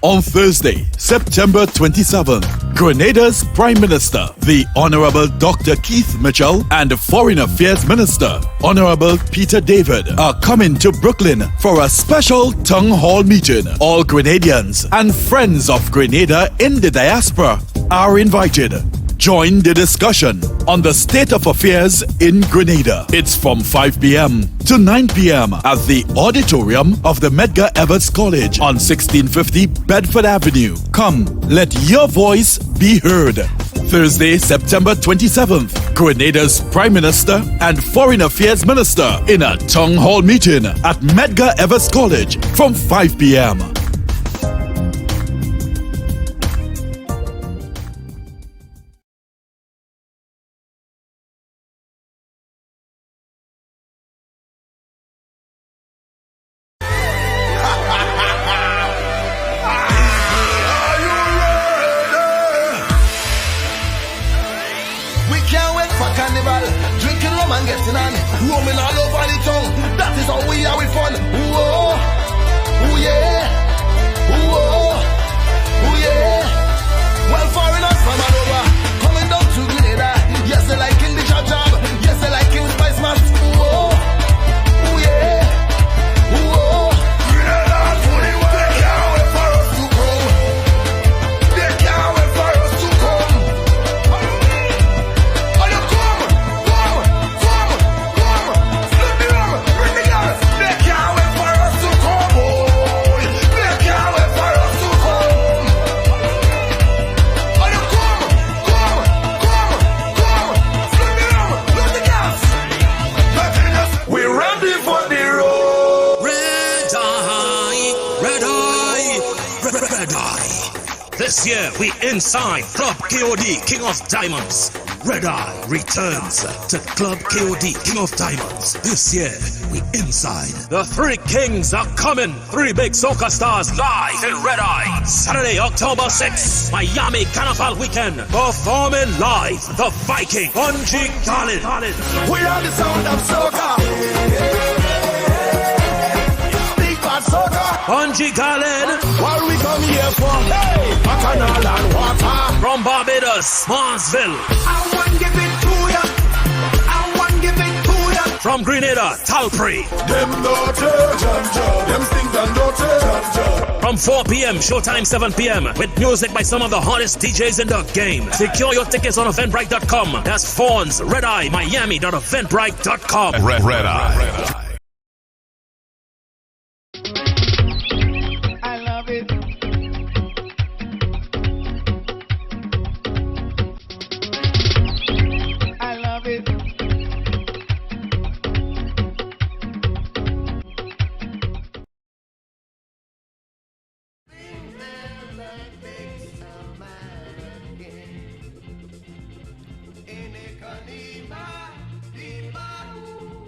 On Thursday, September 27th, Grenada's Prime Minister, the Honorable Dr. Keith Mitchell, and the Foreign Affairs Minister, Honorable Peter David, are coming to Brooklyn for a special town hall meeting. All Grenadians and friends of Grenada in the diaspora are invited. Join the discussion on the state of affairs in Grenada. It's from 5 p.m. to 9 p.m. at the auditorium of the Medgar Evers College on 1650 Bedford Avenue. Come, let your voice be heard. Thursday, September 27th, Grenada's Prime Minister and Foreign Affairs Minister in a town hall meeting at Medgar Evers College from 5 p.m. Roaming all over the town, that is how we are with fun. Whoa, ooh yeah, whoa, ooh yeah. Well, foreigners from all over, coming down to Grenada. Yes, they like in the job, yes, they like in Spice Mask. Whoa, ooh yeah, whoa. Grenada, they can't wait for us to come. They can't wait for us to come. Oh, you come. This year, we inside Club KOD, King of Diamonds. Red Eye returns to Club KOD, King of Diamonds. This year, we inside. The three kings are coming. Three big soca stars live in Red Eye. Saturday, October 6th, Miami Carnival Weekend. Performing live, the Viking, Bunji Garlin. We are the sound of soca. Bunji Garlin. What we come here for? Hey, bacchanal and water. From Barbados, Marsville. I want give it to ya. I want give it to ya. From Grenada, Talpre. Them dirty, them stink and dirty. From 4 p.m., showtime 7 p.m. with music by some of the hottest DJs in the game. Secure your tickets on Eventbrite.com. That's phones, Red Eye, Miami.eventbrite.com. Red Eye.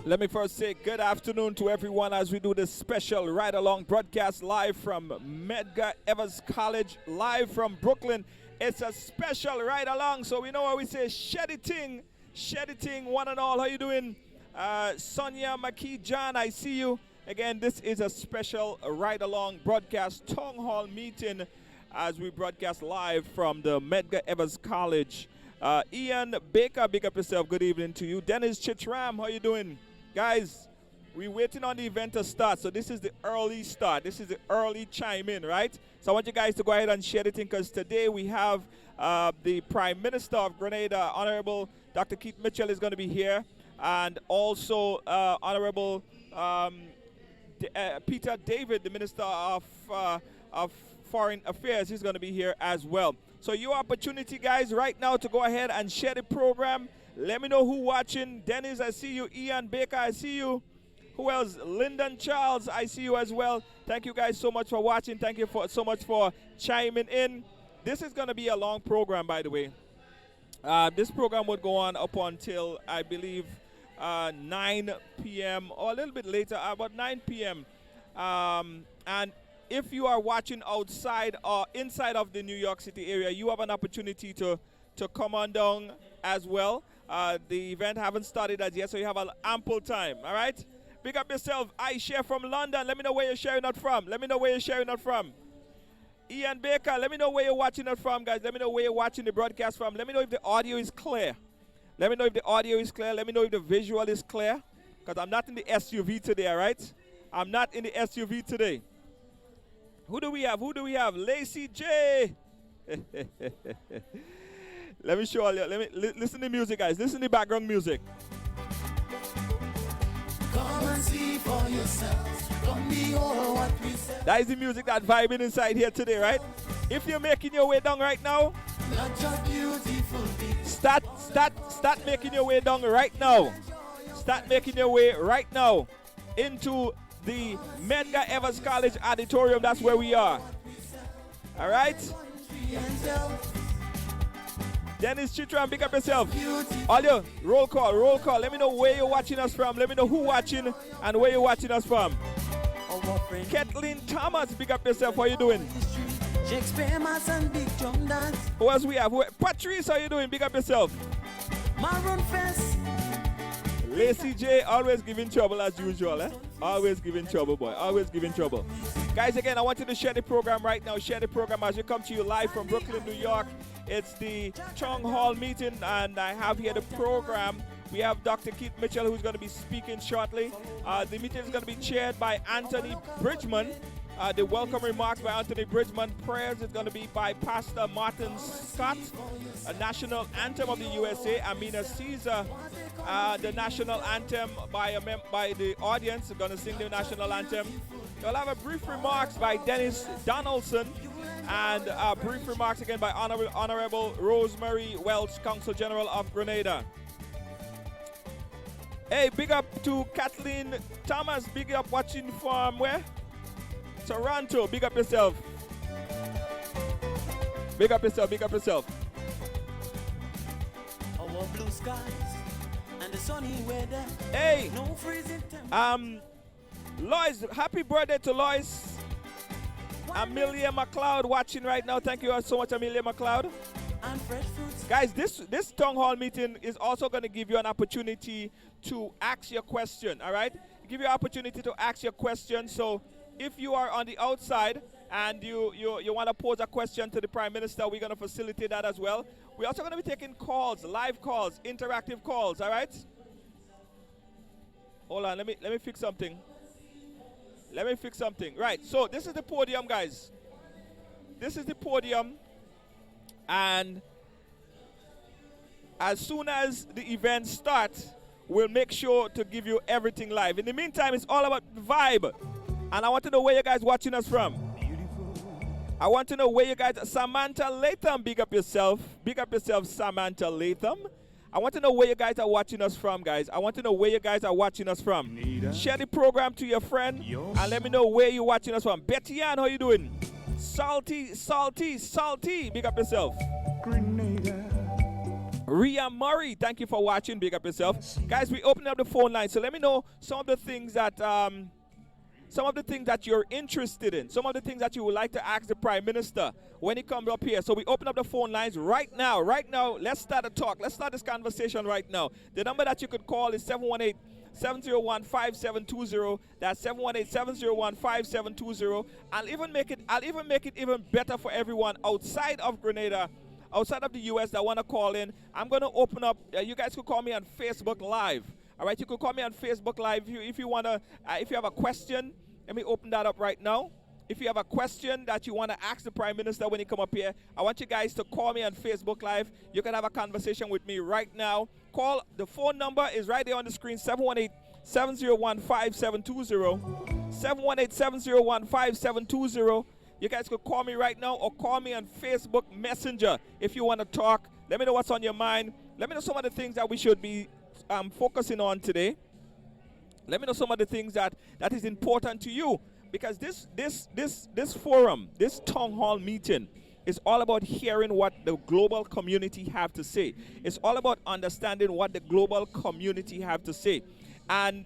Let me first say good afternoon to everyone as we do this special ride-along broadcast live from Medgar Evers College, live from Brooklyn. It's a special ride-along, so we know what we say, shed it ting, one and all. How you doing? Sonia McKee, John, I see you. Again, this is a special ride-along broadcast town hall meeting as we broadcast live from the Medgar Evers College. Ian Baker, big up yourself. Good evening to you. Dennis Chitram, how you doing? Guys, we're waiting on the event to start, so this is the early start. This is the early chime in, right? So I want you guys to go ahead and share it in because today we have the Prime Minister of Grenada, Honorable Dr. Keith Mitchell, is going to be here, and also Honorable Peter David, the Minister of Foreign Affairs, is going to be here as well. So your opportunity, guys, right now to go ahead and share the program. Let me know who watching. Dennis, I see you. Ian Baker, I see you. Who else? Lyndon Charles, I see you as well. Thank you guys so much for watching. Thank you so much for chiming in. This is going to be a long program, by the way. This program would go on up until, I believe, 9 p.m. or a little bit later, about 9 p.m. And if you are watching outside or inside of the New York City area, you have an opportunity to come on down as well. The event haven't started as yet, so you have an ample time, all right? Big up yourself. I share from London. Let me know where you're sharing out from. Ian Baker, let me know where you're watching it from, guys. Let me know where you're watching the broadcast from. Let me know if the audio is clear. Let me know if the audio is clear. Let me know if the visual is clear. Because I'm not in the SUV today, all right? I'm not in the SUV today. Who do we have? Who do we have? Lacey J. Let me show you. Listen to the music, guys. Listen to the background music. Come and see for yourselves. Come behold what we said. That is the music that vibing inside here today, right? If you're making your way down right now, Not just beautiful people. start making your way down right now. Start making your way right now into the Medgar Evers College Auditorium. That's where we are. All right? Dennis Chitran, pick up yourself. All you, roll call. Let me know where you're watching us from. Let me know who watching and where you're watching us from. Kathleen Thomas, pick up yourself. How you doing? Shakespeare, Mass and Big Drum Dance. Who else we have? Patrice, how you doing? Pick up yourself. Maroon Fest. Lacey J, always giving trouble as usual, eh? Always giving trouble, boy. Always giving trouble. Guys, again, I want you to share the program right now. Share the program as we come to you live from Brooklyn, New York. It's the Chung Hall meeting, and I have here the program. We have Dr. Keith Mitchell, who's going to be speaking shortly. The meeting is going to be chaired by Anthony Bridgman. The welcome remarks by Anthony Bridgman. Prayers is going to be by Pastor Martin Scott. A national anthem of the USA. Amina Caesar, the national anthem by the audience. We're going to sing the national anthem. You'll have a brief remarks by Dennis Donaldson. And brief remarks again by Honorable Rosemary Welch, Consul General of Grenada. Hey, big up to Kathleen Thomas. Big up watching from where? Toronto. Big up yourself. Big up yourself. Big up yourself. Our blue skies and the sunny weather. Hey. No freezing temperature. Lois, happy birthday to Lois. Amelia McLeod watching right now. Thank you all so much, Amelia McLeod. And fresh fruits. Guys, this town hall meeting is also going to give you an opportunity to ask your question, all right? Give you an opportunity to ask your question. So if you are on the outside and you want to pose a question to the Prime Minister, we're going to facilitate that as well. We're also going to be taking calls, live calls, interactive calls, all right? Hold on, let me fix something. Let me fix something. Right, so this is the podium, guys. This is the podium. And as soon as the event starts, we'll make sure to give you everything live. In the meantime, it's all about the vibe. And I want to know where you guys watching us from. I want to know where you guys... Samantha Latham, big up yourself. Big up yourself, Samantha Latham. I want to know where you guys are watching us from, guys. I want to know where you guys are watching us from. Share the program to your friend and let me know where you're watching us from. Betty Ann, how you doing? Salty. Big up yourself. Ria Murray, thank you for watching. Big up yourself. Guys, we opened up the phone line, so let me know some of the things that you're interested in, some of the things that you would like to ask the Prime Minister when he comes up here. So we open up the phone lines right now. Let's start a talk. Let's start this conversation right now. The number that you could call is 718-701-5720. That's 718-701-5720. I'll even make it even better for everyone outside of Grenada, outside of the US that want to call in. I'm going to open up. You guys could call me on Facebook Live. All right, you could call me on Facebook Live if you want to. If you have a question, let me open that up right now. If you have a question that you want to ask the Prime Minister when he come up here, I want you guys to call me on Facebook Live. You can have a conversation with me right now. Call. The phone number is right there on the screen, 718-701-5720. 718-701-5720. You guys could call me right now or call me on Facebook Messenger if you want to talk. Let me know what's on your mind. Let me know some of the things that we should be focusing on today. Let me know some of the things that is important to you, because this forum, this town hall meeting is all about hearing what the global community have to say. It's all about understanding what the global community have to say. And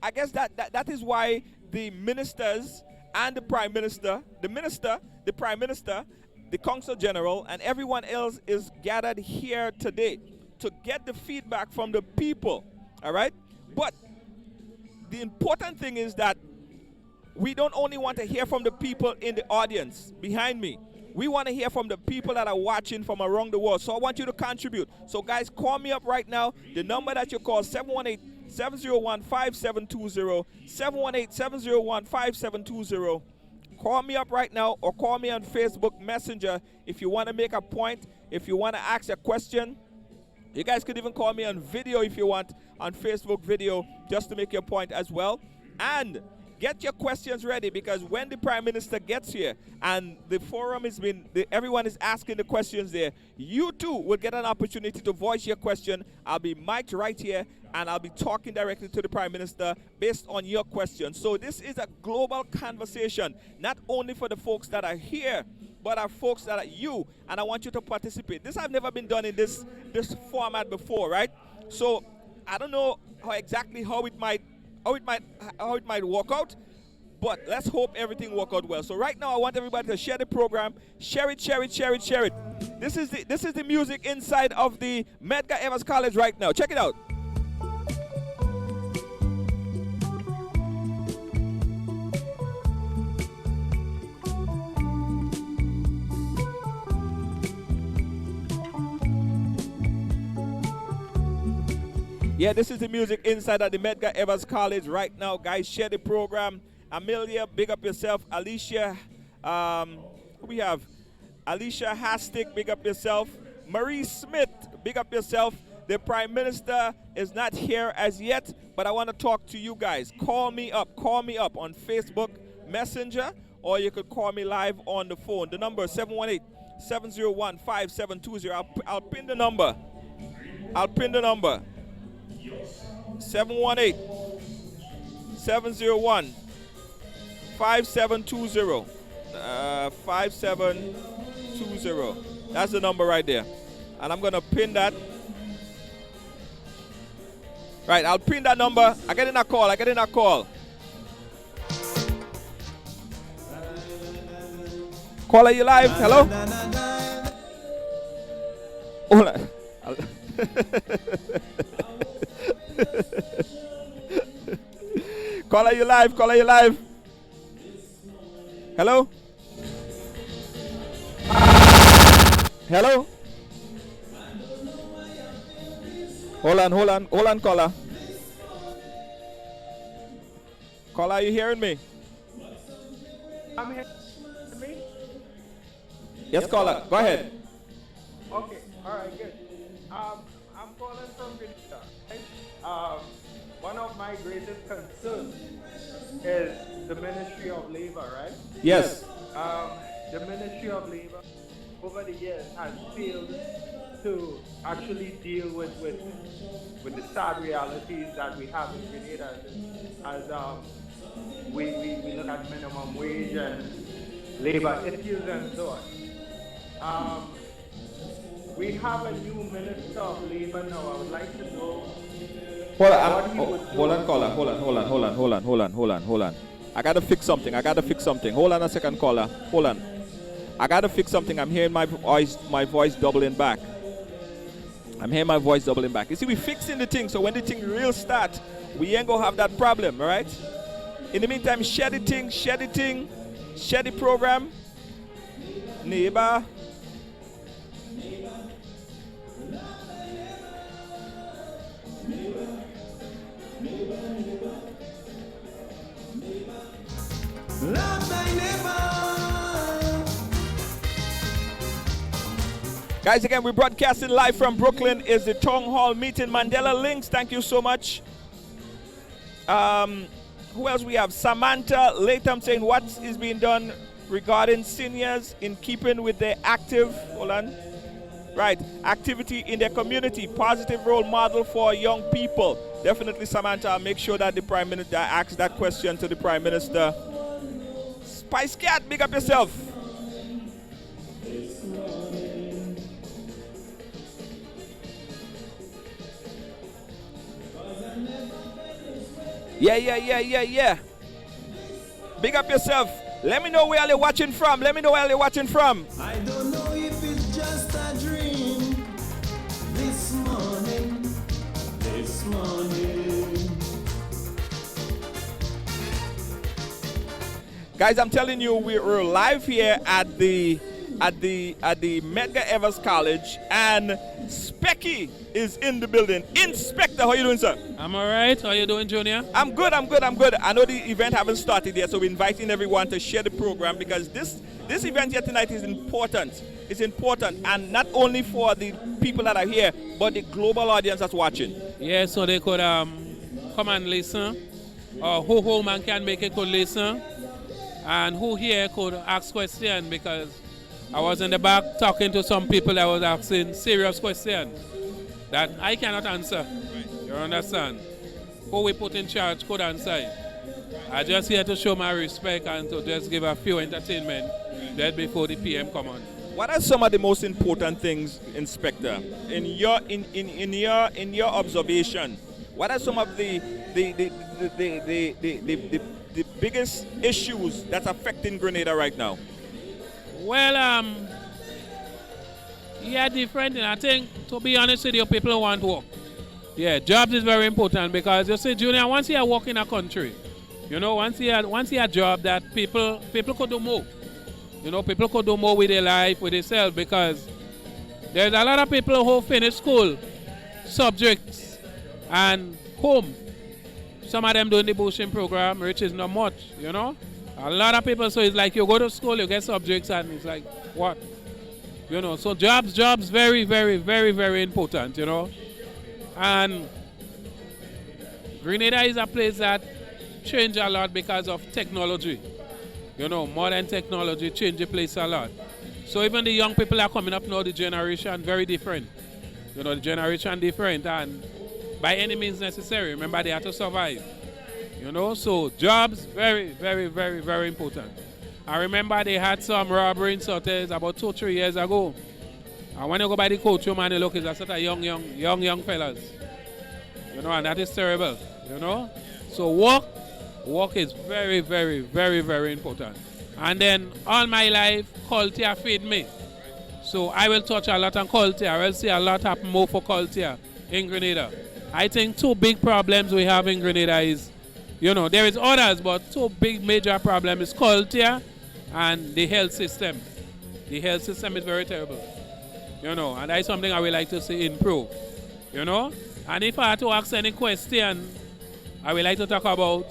I guess that is why the ministers and the Prime Minister, the Minister, the Prime Minister, the Consul General, and everyone else is gathered here today to get the feedback from the people, all right? But the important thing is that we don't only want to hear from the people in the audience behind me. We want to hear from the people that are watching from around the world. So I want you to contribute. So guys, call me up right now. The number that you call, 718-701-5720, 718-701-5720. Call me up right now or call me on Facebook Messenger if you want to make a point, if you want to ask a question. You guys could even call me on video if you want, on Facebook video, just to make your point as well. And get your questions ready, because when the Prime Minister gets here and the forum has been, everyone is asking the questions there, you too will get an opportunity to voice your question. I'll be mic'd right here and I'll be talking directly to the Prime Minister based on your question. So this is a global conversation, not only for the folks that are here, but our folks that are you, and I want you to participate. This has never been done in this format before, right? So I don't know how it might work out, but let's hope everything work out well. So right now I want everybody to share the program. Share it. This is the music inside of the Medgar Evers College right now. Check it out. Yeah, this is the music inside of the Medgar Evers College right now. Guys, share the program. Amelia, big up yourself. Alicia, we have Alicia Hastick, big up yourself. Marie Smith, big up yourself. The Prime Minister is not here as yet, but I want to talk to you guys. Call me up on Facebook Messenger, or you could call me live on the phone. The number is 718-701-5720. I'll pin the number. 718-701-5720. 5720. That's the number right there. And I'm going to pin that. Right, I'll pin that number. I get in a call. Caller, you live? Hello? Hold on. Caller, you live? Hello? Hello? Hold on, caller. Caller, are you hearing me? I'm hearing me? Yes, caller, go ahead. Okay, all right, good. I'm calling from Grenada. One of my greatest concerns is the Ministry of Labor, right? Yes. The Ministry of Labor over the years has failed to actually deal with the sad realities that we have in Grenada as we look at minimum wage and labor issues and so on. We have a new Minister of Labor now. I would like to know Hold on, caller. Hold on. I gotta fix something. Hold on a second, caller. Hold on. I gotta fix something. I'm hearing my voice doubling back. You see, we're fixing the thing, so when the thing real start, we ain't gonna have that problem, right? In the meantime, share the program. Neighbor. Love thy neighbor. Guys, again, we're broadcasting live from Brooklyn. Is the Town Hall meeting. Mandela Links, thank you so much. Who else we have? Samantha Latham saying what is being done regarding seniors in keeping with their activity in their community. Positive role model for young people. Definitely, Samantha, I'll make sure that the Prime Minister asks that question to the Prime Minister. Spice Cat, big up yourself. Yeah. Big up yourself. Let me know where you're watching from. I don't know if it's just a dream. This morning. Guys, I'm telling you, we're live here at the Medgar Evers College, and Specky is in the building. Inspector, how you doing, sir? I'm all right. How you doing, Junior? I'm good. I know the event haven't started yet, so we're inviting everyone to share the program because this event here tonight is important. It's important, and not only for the people that are here, but the global audience that's watching. Yeah, so they could come and listen, or who home and can make it could listen, and who here could ask questions, because I was in the back talking to some people that was asking serious questions that I cannot answer. You understand? Who we put in charge could answer it. I just here to show my respect and to just give a few entertainment that before the PM come on. What are some of the most important things, Inspector, in your observation? What are some of the biggest issues that's affecting Grenada right now? Well, yeah, different. And I think, to be honest with you, people want work. Yeah, jobs is very important because you see, Junior, once you work in a country, you know, once you have a job that people could do more. You know, people could do more with their life, with themselves, because there's a lot of people who finish school, subjects, and home. Some of them doing the boosting program, which is not much, you know. A lot of people, so it's like you go to school, you get subjects, and it's like, what? You know, so jobs, very, very, very, very important, you know. And Grenada is a place that changed a lot because of technology. You know, modern technology changed the place a lot. So even the young people are coming up now, the generation, very different. You know, the generation different, and by any means necessary. Remember, they have to survive. You know, so jobs, very, very, very, very important. I remember they had some robbery in Sotes about 2-3 years ago. And when you go by the courtroom and you look, it's a set of young fellas. You know, and that is terrible, you know. So work is very, very, very, very important. And then all my life, culture feed me. So I will touch a lot on culture. I will see a lot happen more for culture in Grenada. I think 2 big problems we have in Grenada is, you know, there is others, but 2 big major problems is culture and the health system. The health system is very terrible, you know, and that's something I would like to see improve, you know. And if I had to ask any question, I would like to talk about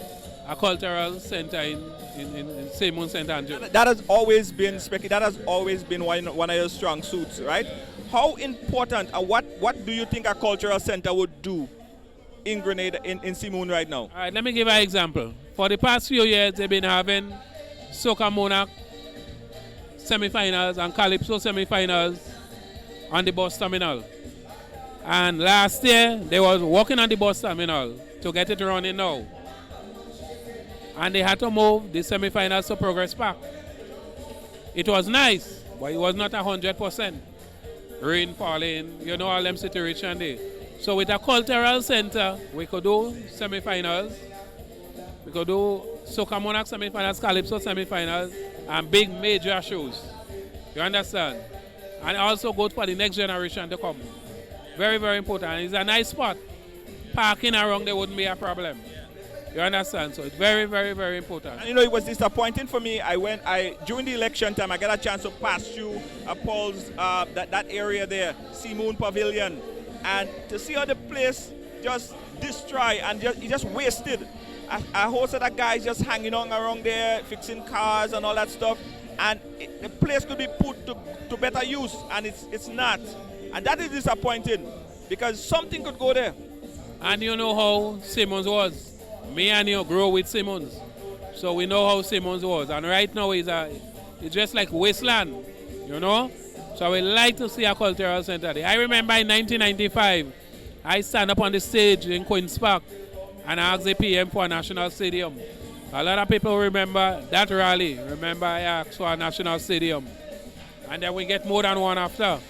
a cultural center in Simon St. Andrew. That has always been, Specky, that has always been one of your strong suits, right? How important, and what do you think a cultural center would do in Grenada, in Simon right now? All right, let me give you an example. For the past few years, they've been having Soca Monarch semi-finals and Calypso semi-finals on the bus terminal. And last year, they was working on the bus terminal to get it running now. And they had to move the semi-finals to Progress Park. It was nice, but it was not 100%. Rain falling, you know, all them situations there. So with a cultural center, we could do semi-finals. We could do Soca Monarch semi-finals, Calypso semi-finals, and big major shows. You understand? And also good for the next generation to come. Very, very important. It's a nice spot. Parking around there wouldn't be a problem. You understand? So it's very, very, very important. And you know, it was disappointing for me. During the election time, I got a chance to pass through Paul's, that area there, Simon Pavilion, and to see how the place just destroyed and it just wasted. A whole set of guys just hanging on around there, fixing cars and all that stuff, and the place could be put to better use, and it's not. And that is disappointing because something could go there. And you know how Simmons was. Me and you grow with Simmons, so we know how Simmons was. And right now it's just like wasteland, you know. So I would like to see a cultural center there. I remember in 1995, I stand up on the stage in Queen's Park and I asked the PM for a national stadium. A lot of people remember that rally. Remember I asked for a national stadium, and then we get more than one after.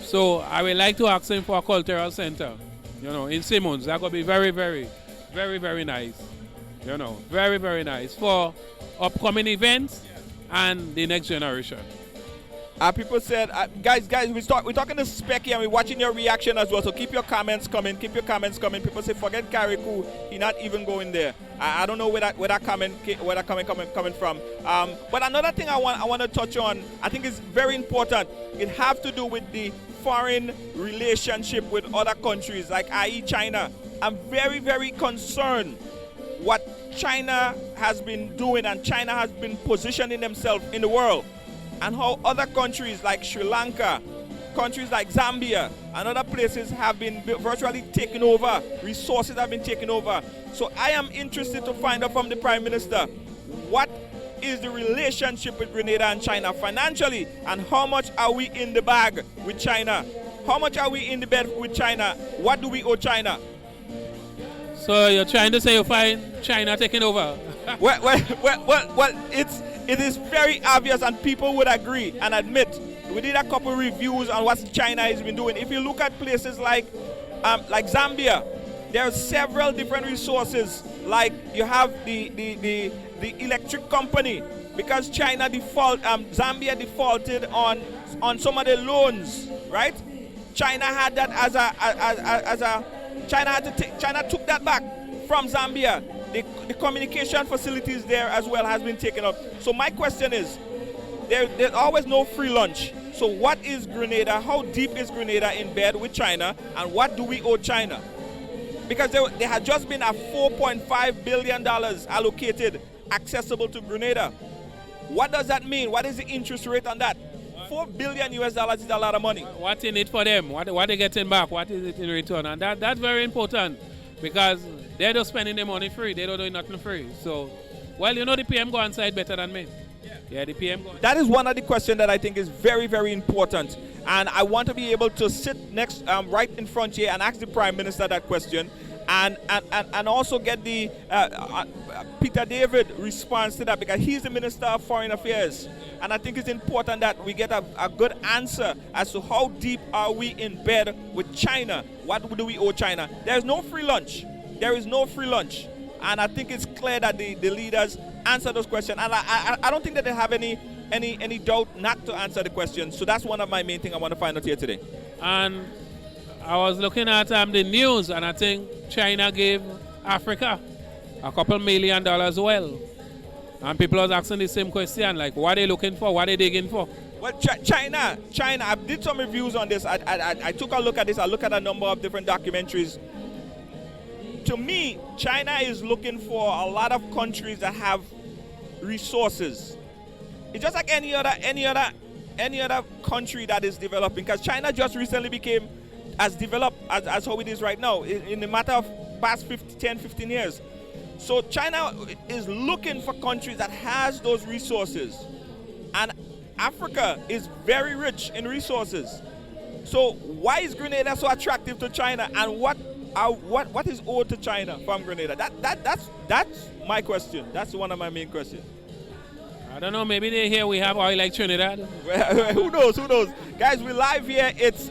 So I would like to ask him for a cultural center, you know, in Simmons. That would be very, very, very, very nice. You know, very, very nice for upcoming events and the next generation. People said, guys, we're talking to Specky and we're watching your reaction as well. So keep your comments coming. People say, forget Carrickoo, he's not even going there. I don't know where that coming from. But another thing I want to touch on, I think is very important. It have to do with the foreign relationship with other countries, like i.e. China. I'm very, very concerned what China has been doing, and China has been positioning themselves in the world, and how other countries like Sri Lanka, countries like Zambia and other places have been virtually taken over. Resources have been taken over. So I am interested to find out from the Prime Minister, what is the relationship with Grenada and China financially, and how much are we in the bag with China? How much are we in the bed with China? What do we owe China? So you're trying to say you find China taking over? well, it is very obvious, and people would agree and admit. We did a couple reviews on what China has been doing. If you look at places like Zambia, there are several different resources. Like you have the electric company, because China Zambia defaulted on some of the loans, right? China had that China took that back from Zambia. The communication facilities there as well has been taken up. So my question is, there's always no free lunch. So what is Grenada? How deep is Grenada in bed with China? And what do we owe China? Because there had just been a $4.5 billion allocated accessible to Grenada. What does that mean? What is the interest rate on that? $4 billion is a lot of money. What's in it for them? What they getting back? What is it in return? And that's very important, because they're just spending their money free. They don't do nothing free. So, well, the PM go on side better than me. Yeah, the PM go. That is one of the questions that I think is very, very important. And I want to be able to sit next, right in front here, and ask the Prime Minister that question. And also get the Peter David response to that, because he's the Minister of Foreign Affairs. And I think it's important that we get a good answer as to how deep are we in bed with China. What do we owe China? There is no free lunch. There is no free lunch. And I think it's clear that the leaders answer those questions. And I don't think that they have any doubt not to answer the questions. So that's one of my main things I want to find out here today. And I was looking at the news, and I think China gave Africa a couple $1 million well. And people are asking the same question, like, what are they looking for? What are they digging for? Well, China, I did some reviews on this. I took a look at this. I looked at a number of different documentaries. To me, China is looking for a lot of countries that have resources. It's just like any other country that is developing, because China just recently became as developed as how it is right now in the matter of past 10, 15 years. So China is looking for countries that has those resources. And Africa is very rich in resources. So why is Grenada so attractive to China, and what is owed to China from Grenada? That's my question. That's one of my main questions. I don't know, maybe they hear we have oil like Trinidad. Who knows? Guys, we're live here. It's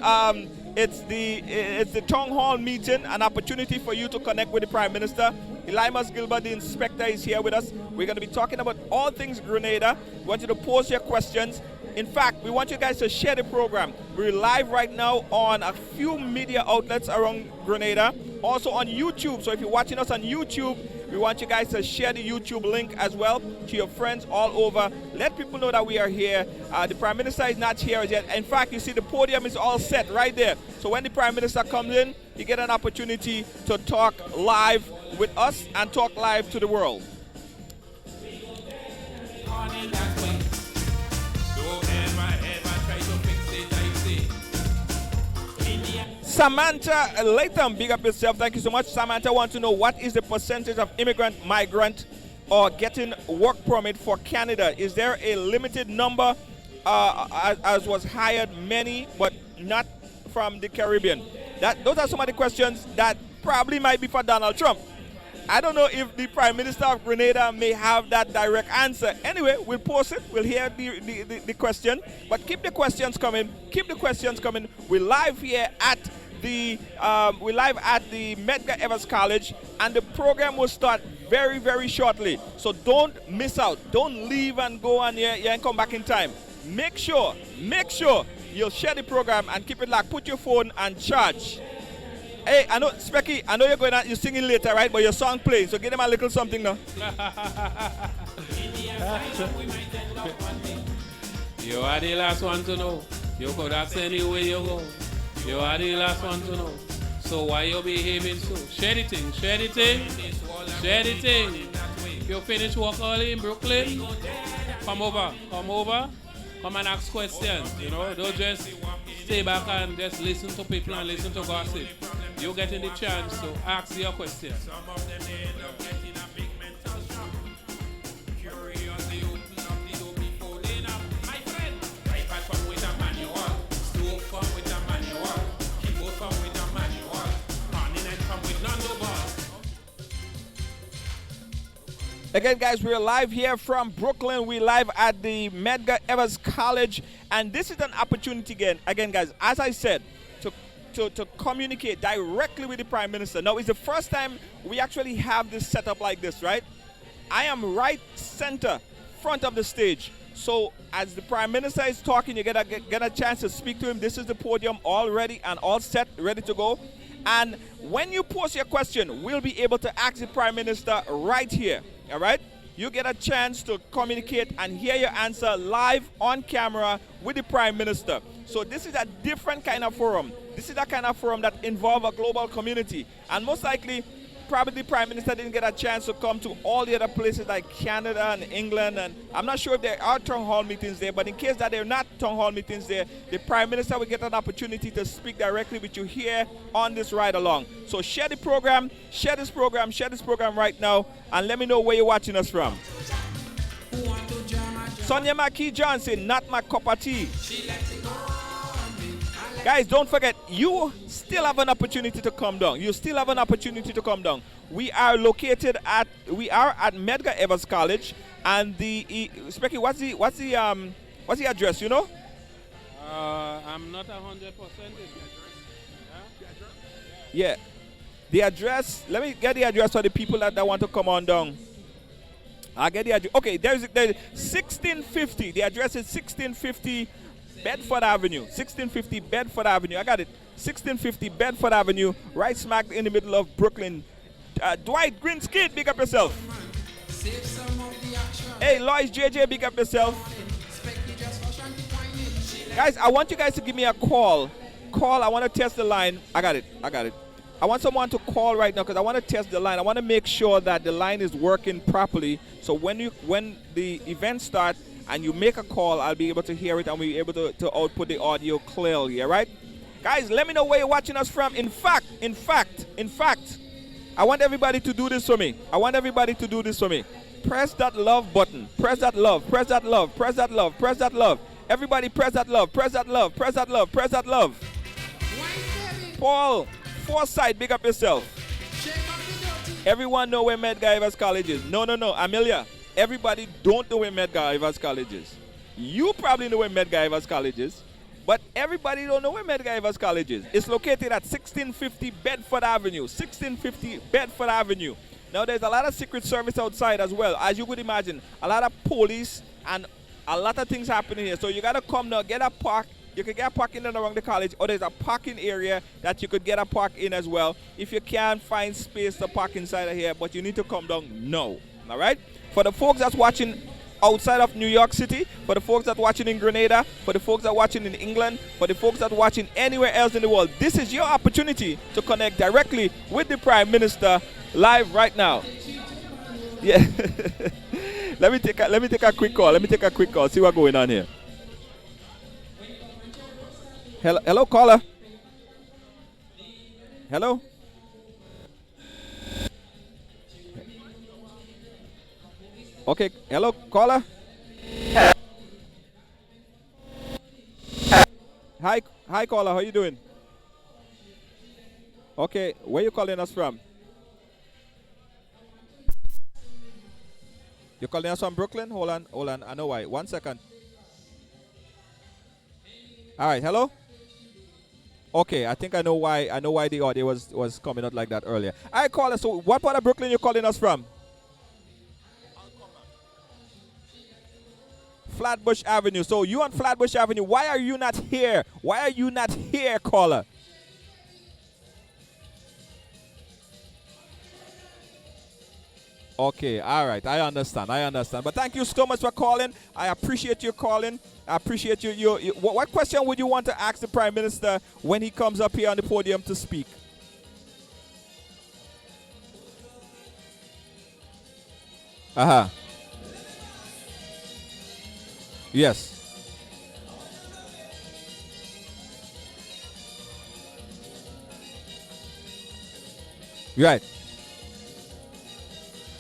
the town hall meeting, an opportunity for you to connect with the Prime Minister. Elimas Gilbert, the inspector, is here with us. We're going to be talking about all things Grenada. We want you to post your questions. In fact, we want you guys to share the program. We're live right now on a few media outlets around Grenada, also on YouTube. So if you're watching us on YouTube, we want you guys to share the YouTube link as well to your friends all over. Let people know that we are here. The Prime Minister is not here yet. In fact, you see the podium is all set right there. So when the Prime Minister comes in, you get an opportunity to talk live with us and talk live to the world. Samantha Latham, big up yourself. Thank you so much. Samantha wants to know, what is the percentage of immigrant, migrant, or getting work permit for Canada? Is there a limited number, as was hired many, but not from the Caribbean? Those are some of the questions that probably might be for Donald Trump. I don't know if the Prime Minister of Grenada may have that direct answer. Anyway, we'll post it. We'll hear the question. But keep the questions coming. Keep the questions coming. We're live here at the Medgar Evers College, and the program will start very, very shortly. So don't miss out. Don't leave and go and come back in time. Make sure you'll share the program and keep it locked. Put your phone on charge. Hey, I know, Specky, I know you're singing later, right? But your song playing, so give them a little something now. You are the last one to know. You could ask anywhere you go. You are the last one to know. So why you behaving so? Share the thing, share the thing, share the thing. If you finish work early in Brooklyn, come over, come and ask questions. You know, don't just stay back and just listen to people and listen to gossip. You're getting the chance to ask your question. Again, guys, we're live here from Brooklyn. We're live at the Medgar Evers College. And this is an opportunity again, guys, as I said, to communicate directly with the Prime Minister. Now, it's the first time we actually have this setup like this, right? I am right center, front of the stage. So as the Prime Minister is talking, you get a chance to speak to him. This is the podium all ready and all set, ready to go. And when you post your question, we'll be able to ask the Prime Minister right here, all right? You get a chance to communicate and hear your answer live on camera with the Prime Minister. So this is a different kind of forum. This is a kind of forum that involves a global community. And most likely, probably the Prime Minister didn't get a chance to come to all the other places like Canada and England. And I'm not sure if there are town hall meetings there, but in case that there are not town hall meetings there, the Prime Minister will get an opportunity to speak directly with you here on this ride along. So share the program, share this program right now, and let me know where you're watching us from. Sonia McKee Johnson, not my cup of tea. Guys, don't forget, you still have an opportunity to come down. You still have an opportunity to come down. We are located at Medgar Evers College, and Specky, what's the address? You know? I'm not 100% in the address. Yeah, the address. Let me get the address for the people that want to come on down. I'll get the address. Okay, there's 1650. The address is 1650. Bedford Avenue, 1650 Bedford Avenue. I got it. 1650 Bedford Avenue, right smack in the middle of Brooklyn. Dwight Greenskid, big up yourself. Hey, Lois JJ, big up yourself. Guys, I want you guys to give me a call. I want to test the line. I got it. I want someone to call right now because I want to test the line. I want to make sure that the line is working properly. So when the event starts, and you make a call, I'll be able to hear it and we'll be able to output the audio clearly, all right? Guys, let me know where you're watching us from. In fact, I want everybody to do this for me. Press that love button. Press that love. Everybody press that love. Paul Forsyth, big up yourself. Everyone know where Medgar Evers College is. No, Amelia. Everybody don't know where Medgar Evers College is. You probably know where Medgar Evers College is, but everybody don't know where Medgar Evers College is. It's located at 1650 Bedford Avenue. 1650 Bedford Avenue. Now, there's a lot of Secret Service outside as well. As you could imagine, a lot of police and a lot of things happening here. So you got to come now, get a park. You can get a park in and around the college, or there's a parking area that you could get a park in as well. If you can't find space to park inside of here, but you need to come down now. All right? For the folks that's watching outside of New York City, for the folks that are watching in Grenada, for the folks that are watching in England, for the folks that are watching anywhere else in the world, this is your opportunity to connect directly with the Prime Minister live right now. Yeah. Let me take a quick call. See what's going on here. Hello, caller. Hello. Okay, hello, caller. Hi, caller. How you doing? Okay, where you calling us from? You're calling us from Brooklyn? Hold on. I know why. 1 second. All right, hello. Okay, I think I know why. I know why the audio was coming out like that earlier. All right, caller. So, what part of Brooklyn you calling us from? Flatbush Avenue. So you on Flatbush Avenue. Why are you not here? Caller? Okay, all right. I understand. But thank you so much for calling. I appreciate you calling. I appreciate you. What question would you want to ask the Prime Minister when he comes up here on the podium to speak? Uh-huh. Yes. Right.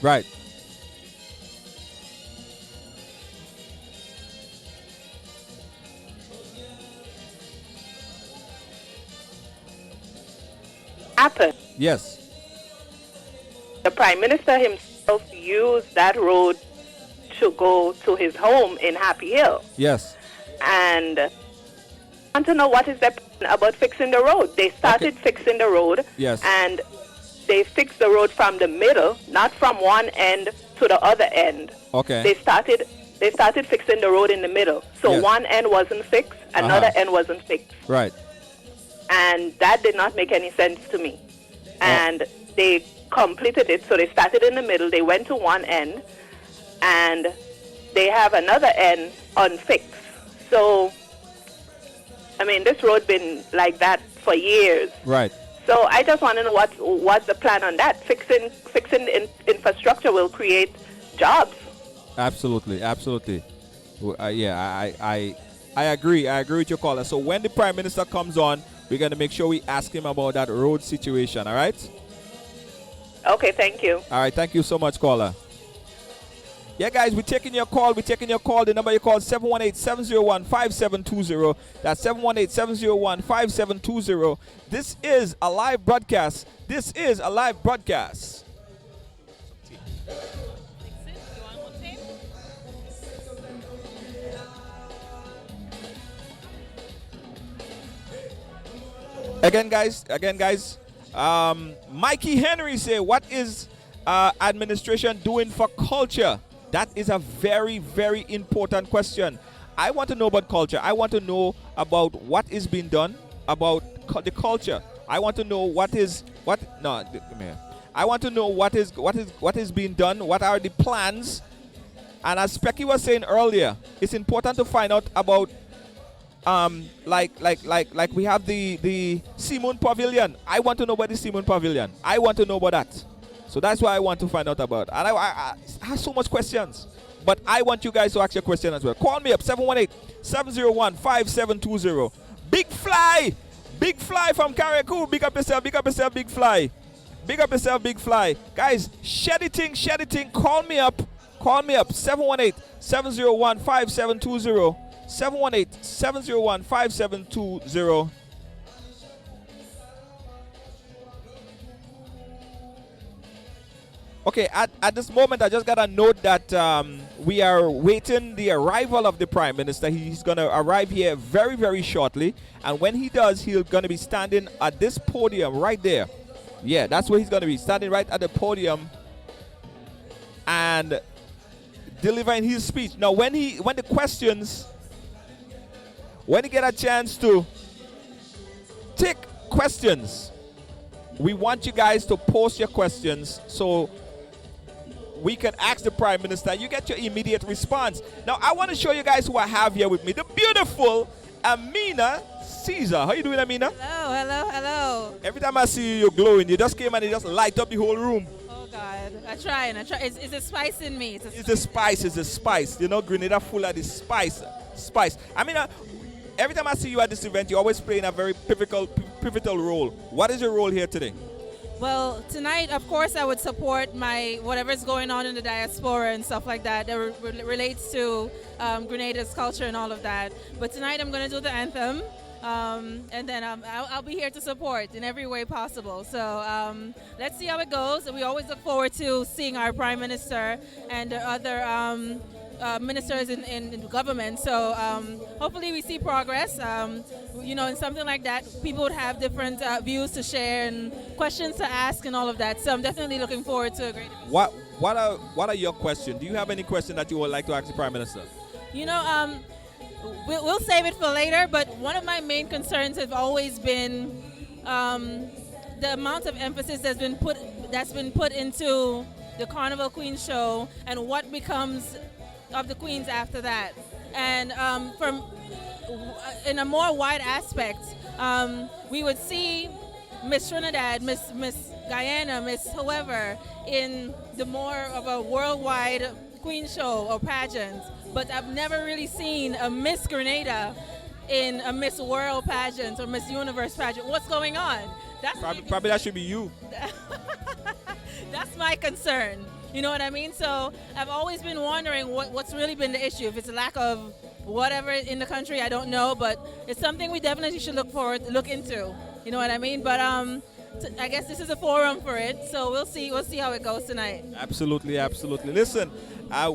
Right. Happen. Yes. The Prime Minister himself used that road to go to his home in Happy Hill. Yes. And I want to know what is their plan about fixing the road. They started fixing the road. Yes. And they fixed the road from the middle, not from one end to the other end. Okay. They started fixing the road in the middle. So Yes. one end wasn't fixed, another end wasn't fixed. Right. And that did not make any sense to me. And they completed it. So they started in the middle, they went to one end, and they have another end unfixed. So, I mean, this road been like that for years. Right. So I just want to know what's the plan on that. Fixing infrastructure will create jobs. Absolutely. Yeah, I agree. I agree with your caller. So when the Prime Minister comes on, we're going to make sure we ask him about that road situation, all right? Okay, thank you. All right, thank you so much, caller. Yeah, guys, we're taking your call. The number you call 718-701-5720. That's 718-701-5720. This is a live broadcast. Again, guys. Mikey Henry say, what is administration doing for culture? That is a very, very important question. I want to know about culture. I want to know about what is being done about the culture. I want to know I want to know what is being done. What are the plans? And as Specky was saying earlier, it's important to find out about like we have the Seamoon Pavilion. I want to know about the Seamoon Pavilion. I want to know about that. So that's what I want to find out about. And I have so much questions. But I want you guys to ask your question as well. Call me up, 718-701-5720. Big Fly from Carriacou. Big up yourself, Big Fly. Big up yourself, Big Fly. Guys, share the thing. Call me up, 718-701-5720. 718-701-5720. Okay, at this moment, I just got a note that we are waiting the arrival of the Prime Minister. He's going to arrive here very, very shortly. And when he does, he's going to be standing at this podium right there. Yeah, that's where he's going to be, standing right at the podium and delivering his speech. Now, when he get a chance to take questions, we want you guys to post your questions so we can ask the Prime Minister. You get your immediate response. Now, I want to show you guys who I have here with me. The beautiful Amina Caesar. How you doing, Amina? Hello. Every time I see you, you're glowing. You just came and you just light up the whole room. Oh, God. I try. It's a spice in me. It's a spice. You know, Grenada full of the spice. I mean, every time I see you at this event, you're always playing a very pivotal role. What is your role here today? Well, tonight, of course, I would support whatever's going on in the diaspora and stuff like that relates to Grenada's culture and all of that. But tonight, I'm going to do the anthem, and then I'll be here to support in every way possible. So let's see how it goes. We always look forward to seeing our Prime Minister and the other ministers in government. So hopefully we see progress. In something like that, people would have different views to share and questions to ask and all of that. So I'm definitely looking forward to a great event. What are your questions? Do you have any question that you would like to ask the Prime Minister? We'll save it for later, but one of my main concerns have always been the amount of emphasis that's been put into the Carnival Queen show and what becomes of the queens after that. And in a more wide aspect, we would see Miss Trinidad, Miss Guyana, Miss whoever in the more of a worldwide queen show or pageant. But I've never really seen a Miss Grenada in a Miss World pageant or Miss Universe pageant. What's going on? That's Probably that should be you. That's my concern. You know what I mean? So I've always been wondering what's really been the issue. If it's a lack of whatever in the country, I don't know, but it's something we definitely should look into. You know what I mean? But I guess this is a forum for it, so we'll see how it goes tonight. Absolutely. Listen,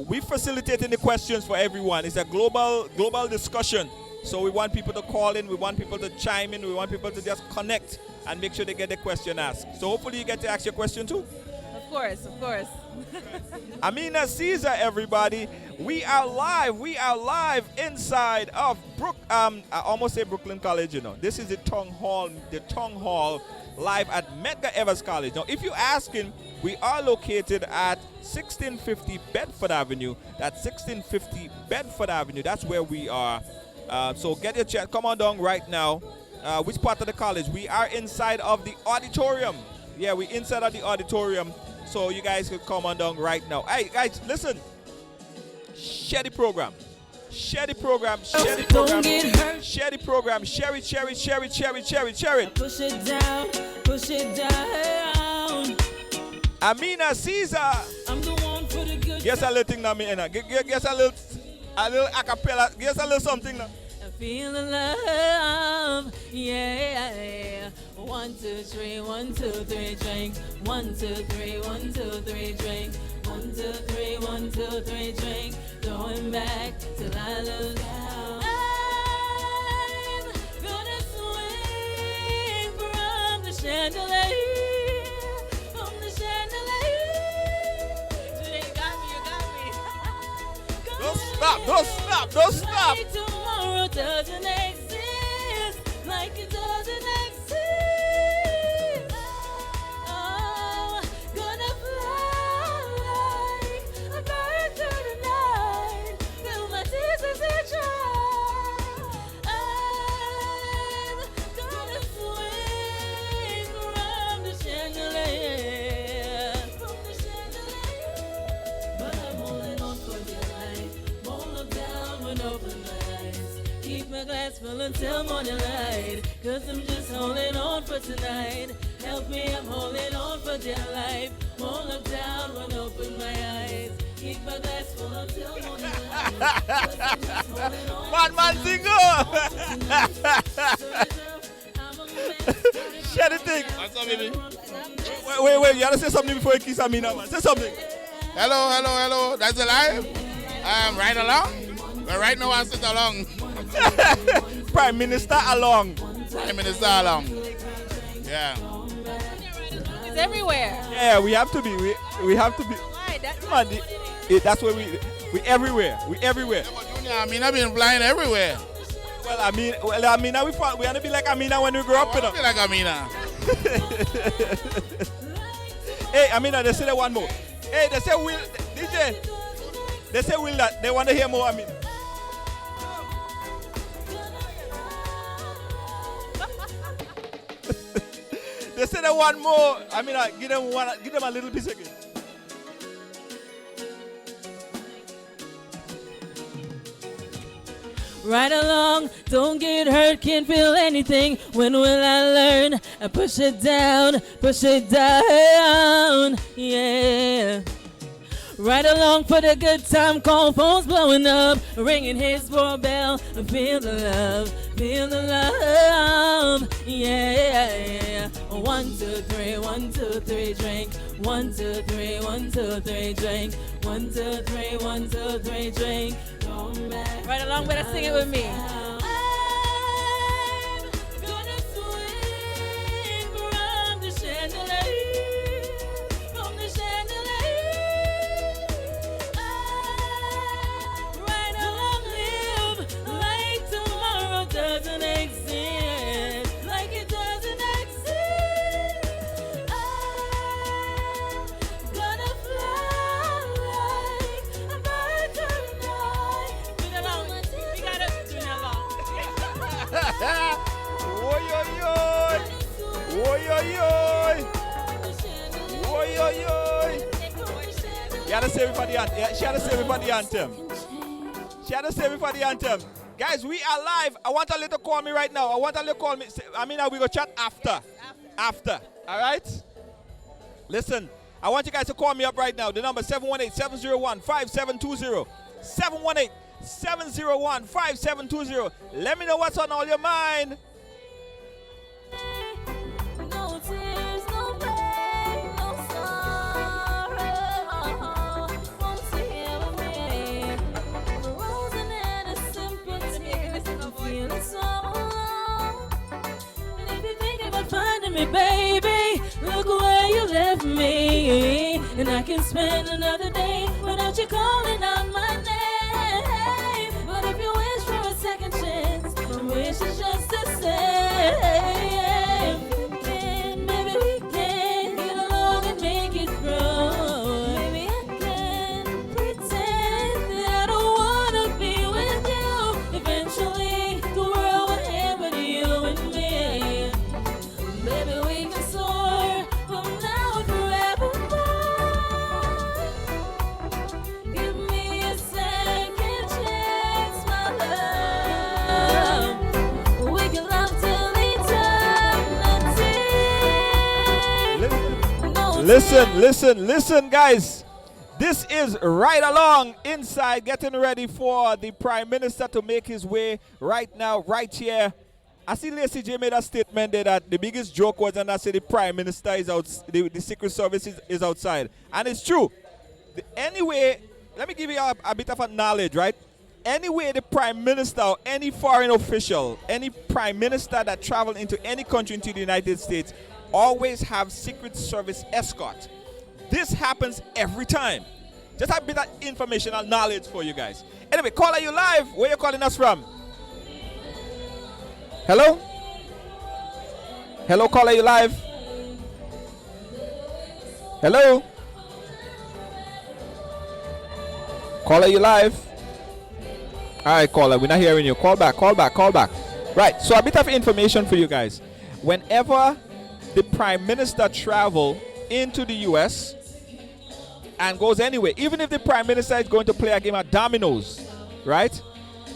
we facilitating the questions for everyone. It's a global discussion. So we want people to call in, we want people to chime in, we want people to just connect and make sure they get the question asked. So hopefully you get to ask your question too. Of course. Amina Caesar, everybody. We are live inside of I almost say Brooklyn College, you know. This is the Tongue Hall live at Medgar Evers College. Now, if you're asking, we are located at 1650 Bedford Avenue. That's 1650 Bedford Avenue. That's where we are. So get your chat. Come on down right now. Which part of the college? We are inside of the auditorium. Yeah, we're inside of the auditorium. So you guys can come on down right now. Hey, guys, listen. Share the program. Share the program. Share the program. Share the program. Share it. Push it down. Amina Caesar. I'm the one for the good. Guess a little thing now, me. Guess a little acapella. Guess a little something now. I feel the love, yeah. 1, 2, 3, 1, 2, 3, drink. 1, 2, 3, 1, 2, 3, drink. 1, 2, 3, 1, 2, 3, drink. Going back till I lose out. I'm gonna swing from the chandelier. You got me. Don't stop. Like tomorrow doesn't exist, like it doesn't exist. Oh, gonna fly like a bird through the night, till my tears are dry. I'm gonna swing from the chandelier, but I'm holding on for dear life. Won't look down when open my eyes. Keep my glass full until morning light, 'cause I'm just holding on for tonight. Help me, I'm holding on for dear life. Won't look down when open my eyes. Keep my glass full until morning light, 'cause I'm just holding on for Man, single. Share the thing. What's up, baby? Wait. You gotta say something before you kiss Amina, man. Say something. Hello. That's alive. Right along. But right now I sit along. Prime Minister along. Yeah. It's everywhere. Yeah, we have to be. We have to be. Why? Come on, that's where we everywhere. We everywhere. Junior, Amina been flying everywhere. Well, Amina, we want to be like Amina when we grow up. I want to be like Amina. Hey, Amina, they say that one more. Hey, they say Will, DJ. They say Will that they want to hear more Amina. They say they want more. Amina, give them a little piece again. right along, don't get hurt, can't feel anything. When will I learn? I push it down, yeah. Right along for the good time, call phones blowing up, ringing his doorbell. Feel the love, yeah. 1, 2, 3, 1, 2, 3, drink. 1, 2, 3, 1, 2, 3, drink. 1, 2, 3, 1, 2, 3, drink. Right along, better sing it with me. I'm gonna swing from the chandelier, right along, live like tomorrow doesn't exist, like it doesn't exist. I'm gonna fly You had to save me for the anthem. Yeah, she had to save me for the anthem. She had to save me for the anthem. Guys, we are live. I want a little call me right now. I want a little call me. I mean, we go chat after. After. All right? Listen, I want you guys to call me up right now. The number 718-701-5720. 718-701-5720. Let me know what's on all your mind. No tears, no pain, no sorrow. Won't you hear me? The rose and innocent sympathy. Feeling so alone. And if you're thinking about finding me, baby, look where you left me. And I can spend another day without you calling out my name. But if you wish for a second chance, my wish is just the same. Maybe we can get along and make it through. Maybe I can pretend that I don't wanna be with you. Eventually, the world will end with you and me. Maybe we can soar from now and forevermore. Give me a second chance, my love. We can love till eternity. Listen, guys. This is Right Along Inside, getting ready for the Prime Minister to make his way right now, right here. I see Lacey J made a statement there that the biggest joke was, and I said the Prime Minister is out, the Secret Service is outside. And it's true. Anyway, let me give you a bit of a knowledge, right? Anyway, the Prime Minister or any foreign official, any Prime Minister that travel into any country into the United States always have Secret Service escort. This happens every time. Just a bit of informational knowledge for you guys. Anyway, caller, you live. Where you calling us from? Hello? Hello, caller, you live? Hello? Caller, you live? All right, caller, we're not hearing you. Call back. Right, so a bit of information for you guys. Whenever the Prime Minister travel into the U.S. and goes anywhere, even if the Prime Minister is going to play a game of dominoes, right?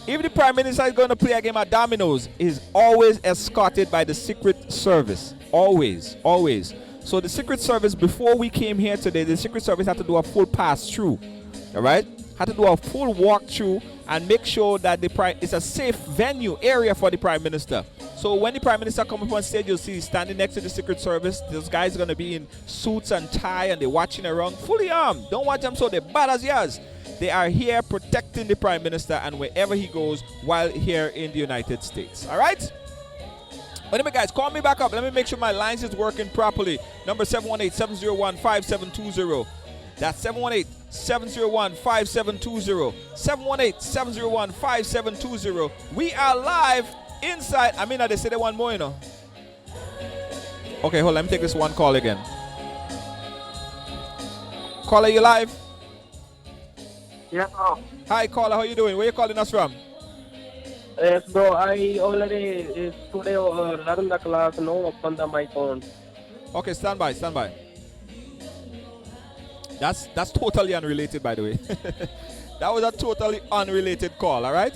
If the Prime Minister is going to play a game of dominoes, he's always escorted by the Secret Service. Always. So the Secret Service, before we came here today, the Secret Service had to do a full pass-through, all right? Had to do a full walk-through and make sure that it's a safe venue area for the Prime Minister. So when the Prime Minister comes up on stage, you'll see he's standing next to the Secret Service. Those guys are going to be in suits and tie, and they're watching around, fully armed. Don't watch them so they're bad as yours. They are here protecting the Prime Minister and wherever he goes while here in the United States. All right? But anyway, guys, call me back up. Let me make sure my lines is working properly. Number 718-701-5720. That's 718-701-5720. 718-701-5720. We are live inside. I mean, they say they want more, you know. Okay, hold on. Let me take this one call again. Caller, you live? Yeah. Hi, caller. How you doing? Where you calling us from? Yes, bro. I already today learned the class. No, open my phone. Okay, stand by. That's totally unrelated, by the way. That was a totally unrelated call. All right.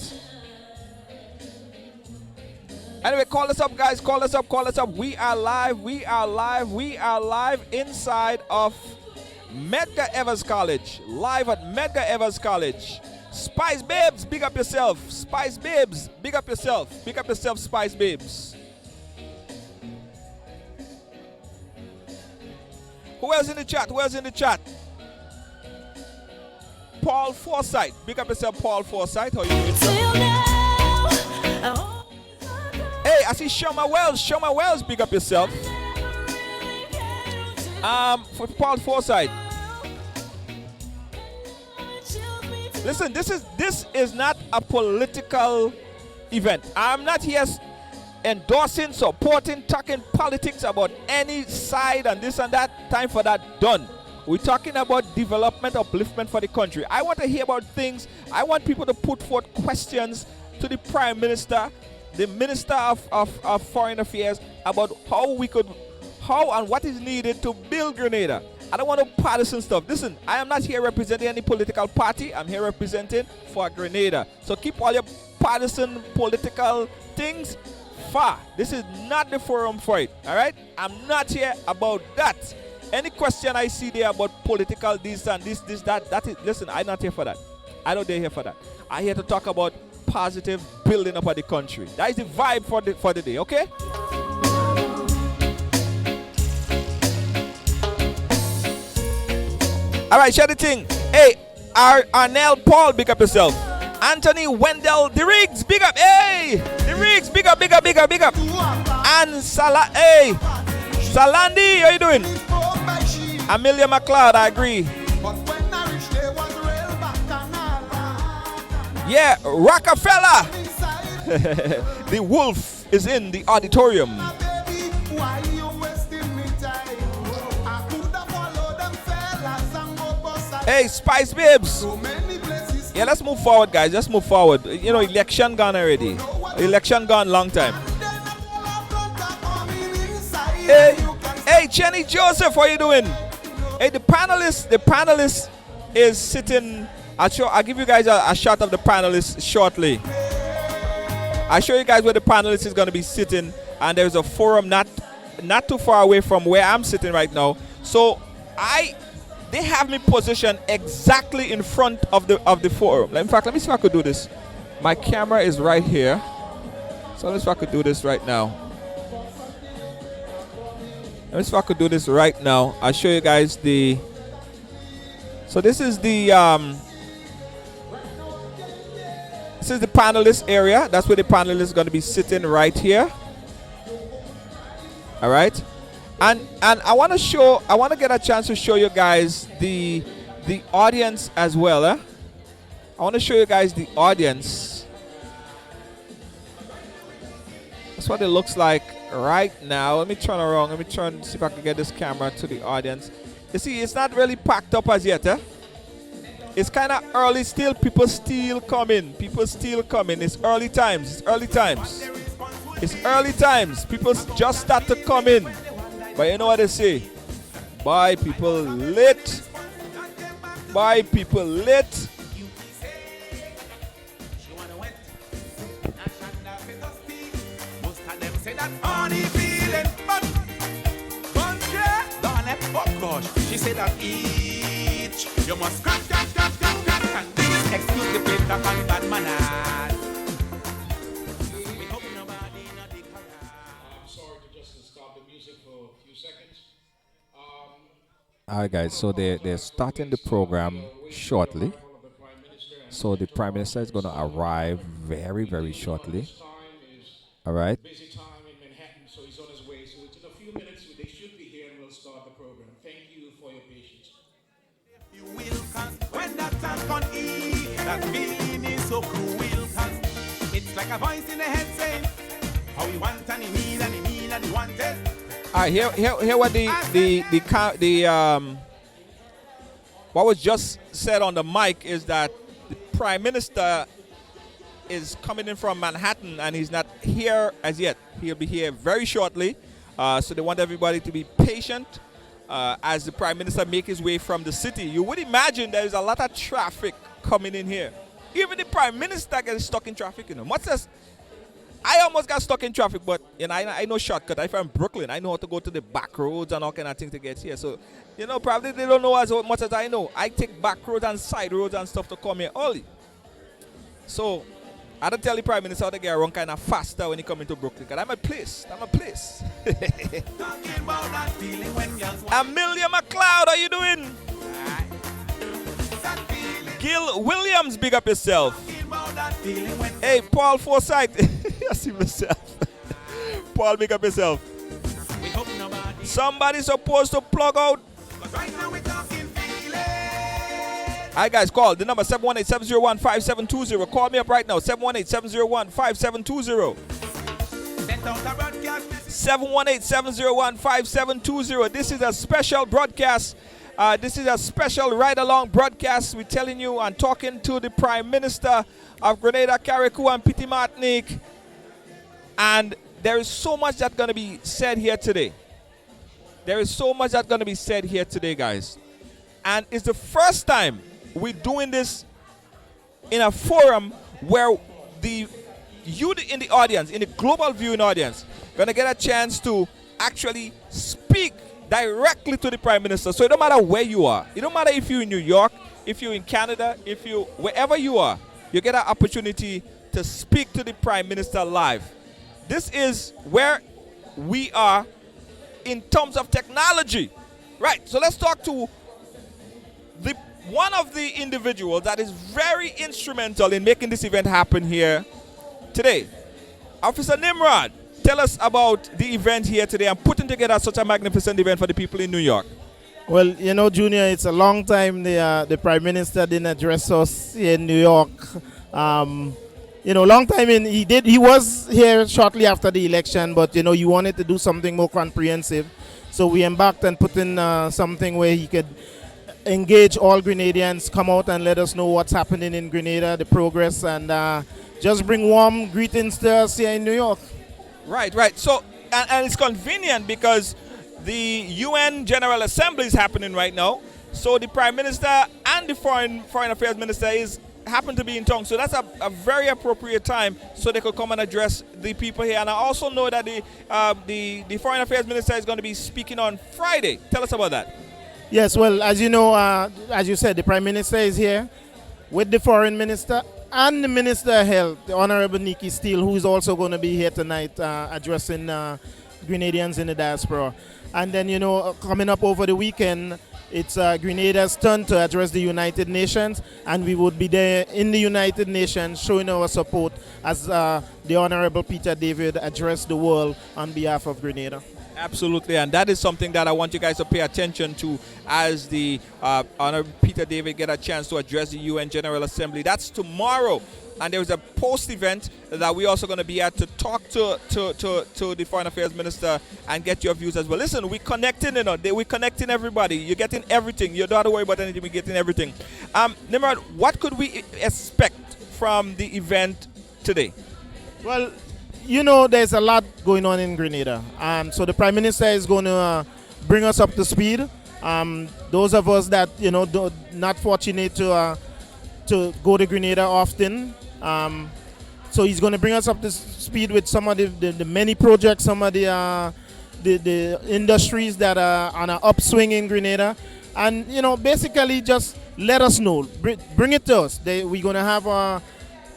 Anyway, call us up, guys. Call us up. We are live inside of Medgar Evers College. Live at Medgar Evers College. Spice Babes, big up yourself. Spice Babes, big up yourself. Big up yourself, Spice Babes. Who else in the chat? Paul Forsyth. Big up yourself, Paul Forsyth. How you doing? Hey, I see Shoma Wells, big up yourself. For Paul Forsyth. Listen, this is not a political event. I'm not here endorsing, supporting, talking politics about any side and this and that. Time for that done. We're talking about development, upliftment for the country. I want to hear about things. I want people to put forth questions to the Prime Minister, the Minister of Foreign Affairs, about how and what is needed to build Grenada. I don't want no partisan stuff. Listen, I am not here representing any political party. I'm here representing for Grenada. So keep all your partisan political things far. This is not the forum for it. All right? I'm not here about that. Any question I see there about political this and this, that is, listen, I'm not here for that. I don't dare here for that. I'm here to talk about positive building up of the country. That is the vibe for the day, okay? All right, share the thing. Hey, Arnell Paul, big up yourself. Anthony Wendell, the Riggs, big up. Hey, the Riggs, big up. And hey, Salandi, how you doing? Amelia McLeod, I agree. Yeah, Rockefeller. The wolf is in the auditorium. Hey, Spice Babes. Yeah, let's move forward, guys. Let's move forward. You know, election gone already. Election gone long time. Hey, Jenny Joseph, how you doing? Hey, the panelist is sitting. I'll give you guys a shot of the panelists shortly. I'll show you guys where the panelist is going to be sitting, and there's a forum not too far away from where I'm sitting right now. So they have me positioned exactly in front of the forum. In fact, let me see if I could do this. My camera is right here, so let me see if I could do this right now. Let me see if I could do this right now. I'll show you guys the. So this is the panelist area. That's where the panelist is going to be sitting right here. All right, and I want to get a chance to show you guys the audience as well. I want to show you guys the audience. That's what it looks like right now. Let me turn around. Let me see if I can get this camera to the audience. You see, it's not really packed up as yet. It's kind of early still. People still coming. It's early times. It's early times. People just start to come in. But you know what they say? Bye, people lit. She said that each you must crack and this excuse the break up and bad manners. We hope nobody not the I'm sorry to just stop the music for a few seconds. All right, guys. So they're starting the program shortly. So the Prime Minister is going to arrive very, very shortly. All right. Busy time in Manhattan, so he's on his way. So within a few minutes, they should be here and we'll start the program. Thank you for your patience. You will when that time on E, that feeling is so cruel. It's like a voice in the head saying, how you want and you need and you need and you want it. All right, here what what was just said on the mic is that the Prime Minister is coming in from Manhattan and he's not here as yet. He'll be here very shortly. So they want everybody to be patient as the Prime Minister make his way from the city. You would imagine there is a lot of traffic coming in here. Even the Prime Minister gets stuck in traffic, you know. I almost got stuck in traffic, but you know, I know shortcut. I'm from Brooklyn. I know how to go to the back roads and all kind of things to get here. So, you know, probably they don't know as much as I know. I take back roads and side roads and stuff to come here early. So, I don't tell the Prime Minister how to get around kind of faster when he come into Brooklyn. Because I'm a place. Amelia McLeod, how you doing? Gil Williams, big up yourself. Hey, Paul Forsyth. I see myself. Paul, big up yourself. Somebody's supposed to plug out. Alright, guys, call the number 718-701-5720. Call me up right now. 718-701-5720. 718-701-5720. This is a special broadcast. This is a special ride-along broadcast. We're telling you and talking to the Prime Minister of Grenada, Carriacou, and Petit Martinique. And there is so much that's going to be said here today. There is so much that's going to be said here today, guys. And it's the first time we're doing this in a forum where the youth in the audience, in the global viewing audience, going to get a chance to actually speak directly to the Prime Minister. So it don't matter where you are. It don't matter if you're in New York, if you're in Canada, if you, wherever you are, you get an opportunity to speak to the Prime Minister live. This is where we are in terms of technology. Right, so let's talk to one of the individuals that is very instrumental in making this event happen here today. Officer Nimrod, tell us about the event here today and putting together such a magnificent event for the people in New York. Well, you know, Junior, it's a long time the Prime Minister didn't address us here in New York. You know, long time he was here shortly after the election, but you know, he wanted to do something more comprehensive. So we embarked and put in something where he could engage all Grenadians, come out and let us know what's happening in Grenada, the progress, and just bring warm greetings to us here in New York. Right. So, and it's convenient because the UN General Assembly is happening right now. So the Prime Minister and the Foreign Affairs Minister happen to be in town. So that's a very appropriate time so they could come and address the people here. And I also know that the Foreign Affairs Minister is going to be speaking on Friday. Tell us about that. Yes, well, as you know, as you said, the Prime Minister is here with the Foreign Minister and the Minister of Health, the Honorable Nikki Steele, who is also going to be here tonight addressing Grenadians in the diaspora. And then, you know, coming up over the weekend, it's Grenada's turn to address the United Nations, and we would be there in the United Nations showing our support as the Honorable Peter David addressed the world on behalf of Grenada. Absolutely, and that is something that I want you guys to pay attention to as the Honorable Peter David get a chance to address the UN General Assembly. That's tomorrow. And there's a post-event that we're also going to be at to talk to the Foreign Affairs Minister and get your views as well. Listen, we're connecting, we're connecting everybody. You're getting everything. You don't have to worry about anything. We're getting everything. Nimrod, what could we expect from the event today? Well, you know, there's a lot going on in Grenada. So the Prime Minister is going to bring us up to speed. Those of us that, you know, not fortunate to go to Grenada often. So he's going to bring us up to speed with some of the many projects, some of the industries that are on an upswing in Grenada. And, you know, basically just let us know. Bring it to us. We're going to have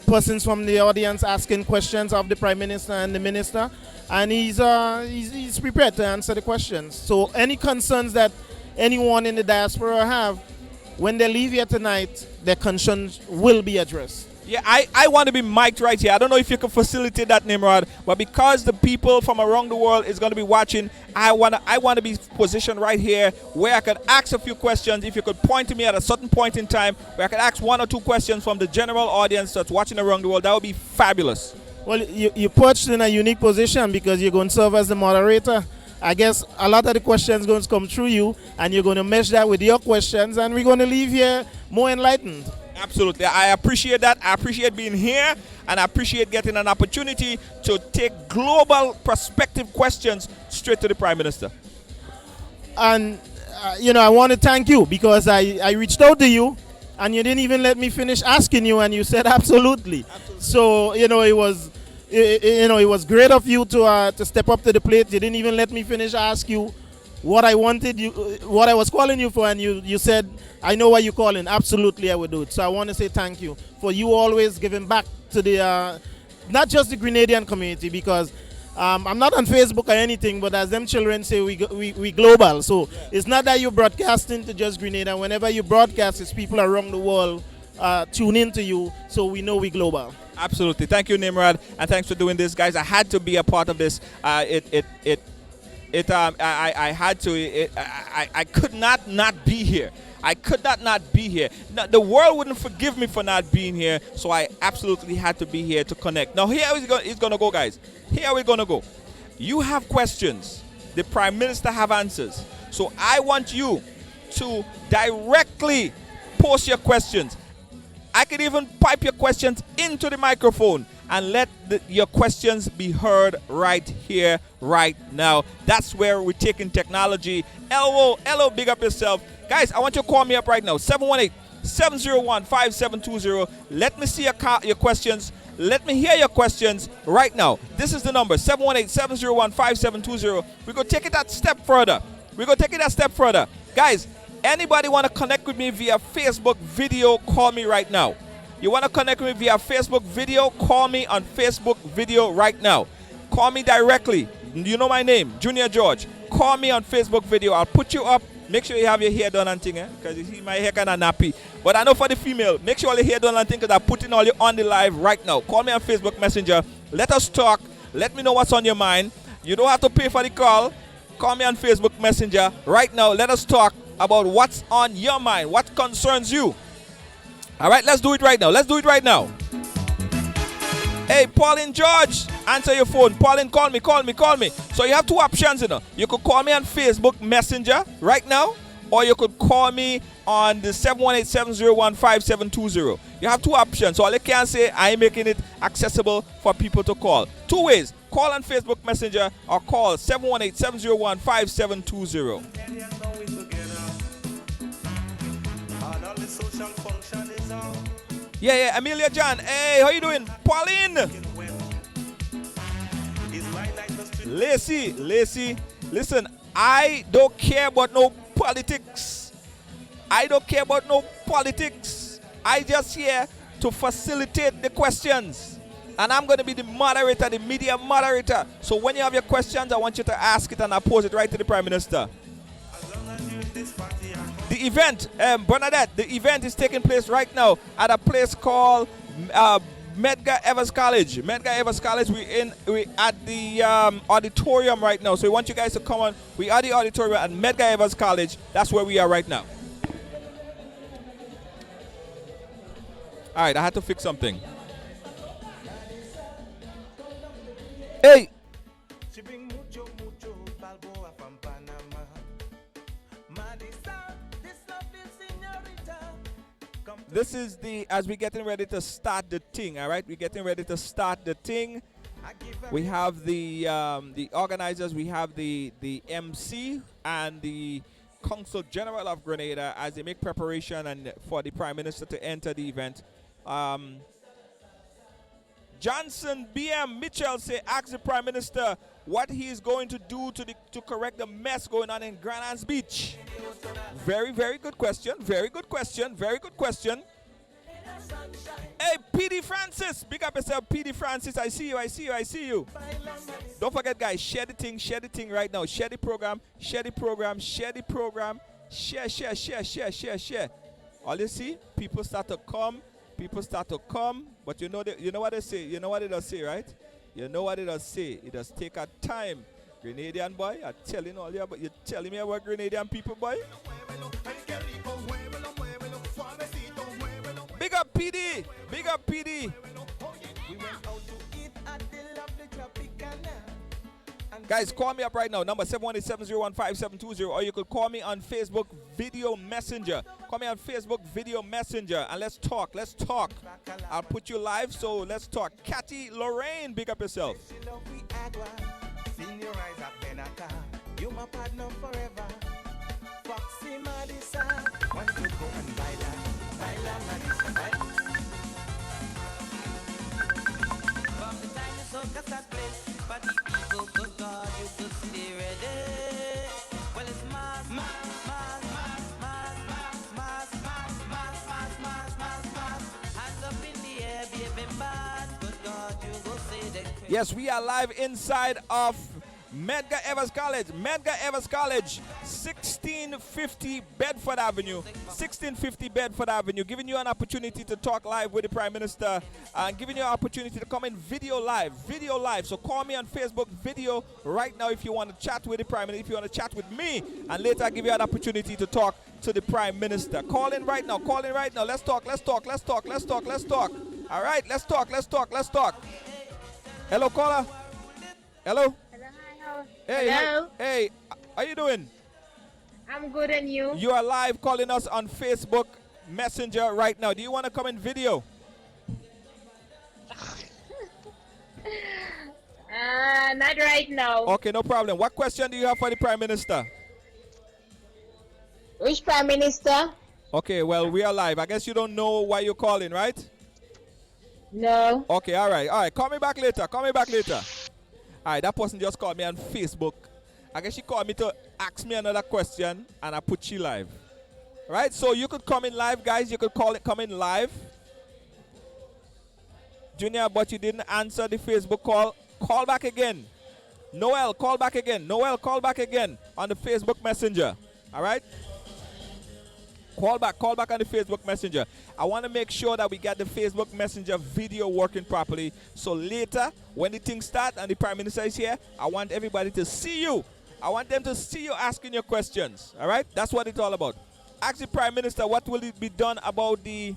persons from the audience asking questions of the Prime Minister and the Minister. And he's prepared to answer the questions. So any concerns that anyone in the diaspora have, when they leave here tonight, their concerns will be addressed. Yeah, I want to be mic'd right here. I don't know if you can facilitate that, Nimrod, but because the people from around the world is going to be watching, I want to be positioned right here where I could ask a few questions. If you could point to me at a certain point in time where I could ask one or two questions from the general audience that's watching around the world, that would be fabulous. Well, you're perched in a unique position because you're going to serve as the moderator. I guess a lot of the questions going to come through you, and you're going to mesh that with your questions, and we're going to leave here more enlightened. Absolutely. I appreciate that. I appreciate being here, and I appreciate getting an opportunity to take global perspective questions straight to the Prime Minister. And, you know, I want to thank you because I reached out to you, and you didn't even let me finish asking you, and you said absolutely. So, you know, it was great of you to step up to the plate. You didn't even let me finish ask you what I wanted you, what I was calling you for, and you said, I know why you're calling. Absolutely, I would do it. So I want to say thank you for you always giving back to the, not just the Grenadian community, because I'm not on Facebook or anything, but as them children say, we global. So it's not that you're broadcasting to just Grenada. Whenever you broadcast, it's people around the world tune in to you, so we know we global. Absolutely. Thank you, Nimrod, and thanks for doing this, guys. I had to be a part of this. I had to. I could not be here. I could not be here. Now, the world wouldn't forgive me for not being here, so I absolutely had to be here to connect. Now, here it's going to go, guys. Here we're going to go. You have questions. The Prime Minister have answers. So I want you to directly post your questions. I could even pipe your questions into the microphone, and let your questions be heard right here, right now. That's where we're taking technology. Hello, big up yourself. Guys, I want you to call me up right now. 718-701-5720. Let me see your questions. Let me hear your questions right now. This is the number, 718-701-5720. We're going to take it that step further. Guys, anybody want to connect with me via Facebook video, call me right now. You want to connect with me via Facebook video, call me on Facebook video right now. Call me directly. You know my name, Junior George. Call me on Facebook video. I'll put you up. Make sure you have your hair done and thing, because you see my hair kind of nappy. But I know for the female, make sure all your hair done and thing, because I'm putting all you on the live right now. Call me on Facebook Messenger. Let us talk. Let me know what's on your mind. You don't have to pay for the call. Call me on Facebook Messenger right now. Let us talk about what's on your mind, what concerns you. All right, let's do it right now. Hey, Pauline George, answer your phone. Pauline, call me. So you have two options, You could call me on Facebook Messenger right now, or you could call me on the 718-701-5720. You have two options. So all you can say, I'm making it accessible for people to call. Two ways. Call on Facebook Messenger or call 718-701-5720. Yeah, Amelia John. Hey, how you doing? Pauline. Lacey. Listen, I don't care about no politics. I just here to facilitate the questions. And I'm going to be the moderator, the media moderator. So when you have your questions, I want you to ask it and I pose it right to the Prime Minister. The event, Bernadette, the event is taking place right now at a place called Medgar Evers College. We're at the auditorium right now. So we want you guys to come on. We are the auditorium at Medgar Evers College. That's where we are right now. All right, I had to fix something. Hey. This is as we're getting ready to start the thing, all right? We're getting ready to start the thing. We have the organizers, we have the MC and the Consul General of Grenada as they make preparation and for the Prime Minister to enter the event. Johnson BM Mitchell ask the Prime Minister what he is going to do to correct the mess going on in Granans Beach. Very, very good question. Hey, PD Francis. Big up yourself, PD Francis. I see you. Don't forget, guys, share the thing right now. Share the program. Share. All you see, people start to come, but you know what they say. You know what it does say, right? You know what it does say. It does take a time. Grenadian boy, I'm telling all you about. You telling me about Grenadian people, boy? Big up PD. Guys, call me up right now. Number 718-701-5720, or you could call me on Facebook Video Messenger. And let's talk. I'll put you live, so let's talk. Cathy Lorraine, big up yourself. You my partner forever. Foxy Madison, want to go and baila Madison, baila. From the time the circus has played, party people, good God, you could stay ready. Well, it's mass. Hands up in the air, baby, mass. Good God, you go say that. Yes, we are live inside of Medgar Evers College, 1650 Bedford Avenue, giving you an opportunity to talk live with the Prime Minister and giving you an opportunity to come in video live. So call me on Facebook video right now if you want to chat with the Prime Minister, if you want to chat with me, and later I'll give you an opportunity to talk to the Prime Minister. Call in right now. Let's talk. All right, let's talk. Hello, caller. Hello. Hey, how you doing? I'm good, and you? You are live calling us on Facebook Messenger right now. Do you want to come in video? Not right now. Okay, no problem. What question do you have for the Prime Minister? Which Prime Minister? Okay, well, we are live. I guess you don't know why you're calling, right? No. Okay, all right, all right. Call me back later. Call me back later. All right, that person just called me on Facebook. I guess she called me to ask me another question, and I put you live. Right? So you could come in live, guys. You could come in live. Junior, but you didn't answer the Facebook call. Call back again. Noel, call back again. Noel, call back again on the Facebook Messenger. All right? Call back on the Facebook Messenger. I want to make sure that we get the Facebook Messenger video working properly. So later, when the thing starts and the Prime Minister is here, I want everybody to see you. I want them to see you asking your questions. All right? That's what it's all about. Ask the Prime Minister what will it be done about the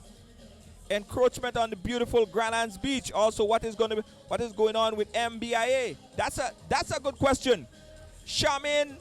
encroachment on the beautiful Grand Anse Beach. Also, what is going on with MBIA? That's a good question. Shamin,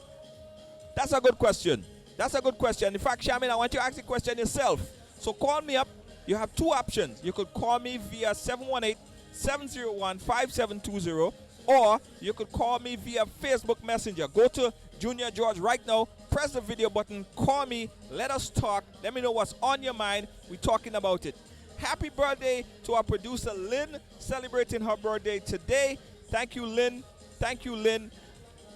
that's a good question. That's a good question. In fact, Shamin, I want you to ask the question yourself. So call me up. You have two options. You could call me via 718-701-5720, or you could call me via Facebook Messenger. Go to Junior George right now. Press the video button. Call me. Let us talk. Let me know what's on your mind. We're talking about it. Happy birthday to our producer, Lynn, celebrating her birthday today. Thank you, Lynn. Thank you, Lynn.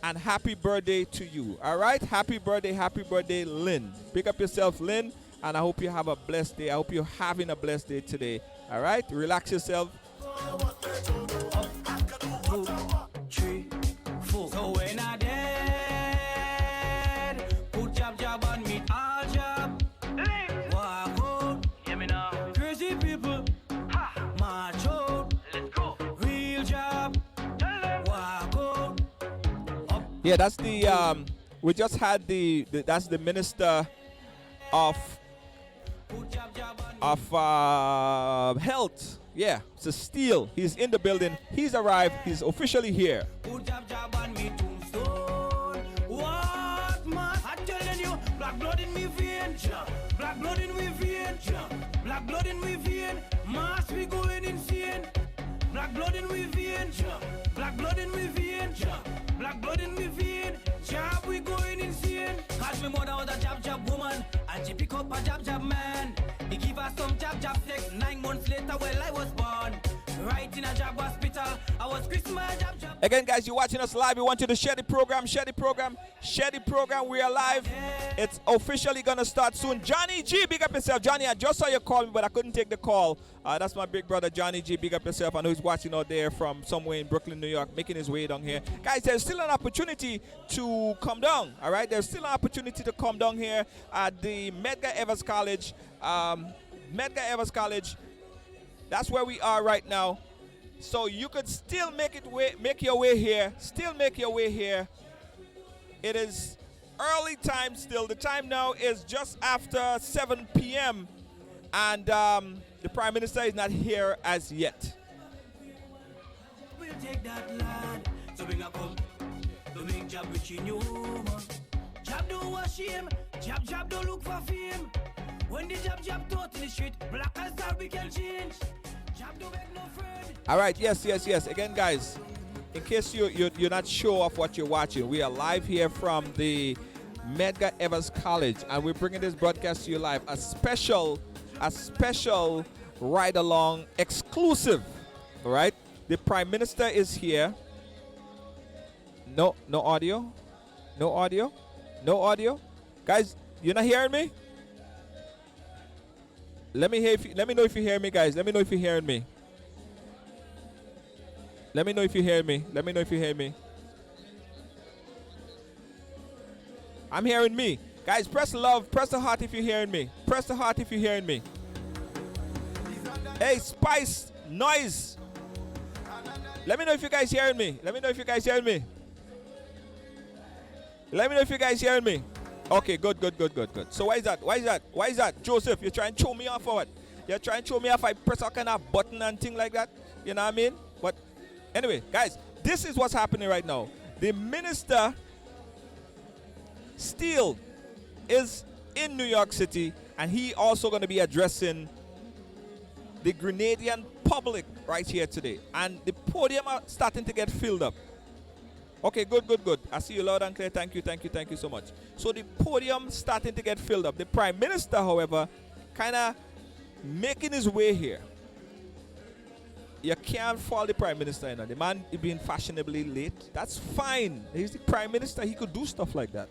And happy birthday to you. All right? Happy birthday, Lynn. Pick up yourself, Lynn. And I hope you have a blessed day. I hope you're having a blessed day today. All right? Relax yourself. 2, 3, 4. So when I dead, put jab on me, all jab. Walk out, hear me now. Crazy people, march out. Let's go. Real job, walk out. Yeah, that's the we just had that's the Minister of Health. Yeah, it's a Steele. He's in the building. He's arrived. He's officially here. What man? I'm telling you, black blood in me vein, black blood in me vein, black blood in me vein. Mass we going insane. Black blood in me vein, black blood in me vein, black blood in me vein. Job we going insane. Cause me mother was a jab woman, and she pick up a jab man. He give her some jab sex. 9 months later, well I was born. Right in a jab hospital, I was Christmas jab. Again, guys, you're watching us live. We want you to share the program, share the program, share the program. We are live. It's officially gonna start soon. Johnny G, big up yourself. Johnny, I just saw you call me, but I couldn't take the call. That's my big brother, Johnny G. Big up yourself. I know he's watching out there from somewhere in Brooklyn, New York, making his way down here. Guys, there's still an opportunity to come down, all right? There's still an opportunity to come down here at the Medgar Evers College. Medgar Evers College. That's where we are right now. So you could still make your way here. Still make your way here. It is early time still. The time now is just after 7 p.m. And the Prime Minister is not here as yet. We'll take that lad. So bring a come. Don't make job rich in you. Job don't wash him. Job don't look for fame. When the job taught in the street, black as that we can change. Job don't make no friend. All right, yes. Again, guys, in case you're not sure of what you're watching, we are live here from the Medgar Evers College, and we're bringing this broadcast to you live. A special ride-along exclusive. All right, the Prime Minister is here. No audio. Guys, you're not hearing me? Let me know if you hear me, guys. Let me know if you're hearing me. Let me know if you hear me. I'm hearing me. Guys, press love, press the heart if you're hearing me. Press the heart if you're hearing me. Hey, Spice, noise. Let me know if you guys hearing me. Let me know if you guys hearing me. Okay, good. So why is that? Joseph, you're trying to show me off or what? You're trying to show me off I press a kind of button and thing like that? You know what I mean? But anyway, guys, this is what's happening right now. The Minister Steele is in New York City, and he also going to be addressing the Grenadian public right here today. And the podium are starting to get filled up. Okay, good, good, good. I see you loud and clear. Thank you, thank you, thank you so much. So the podium starting to get filled up. The Prime Minister, however, kind of making his way here. You can't fault the Prime Minister, you know. The man being fashionably late. That's fine. He's the Prime Minister. He could do stuff like that.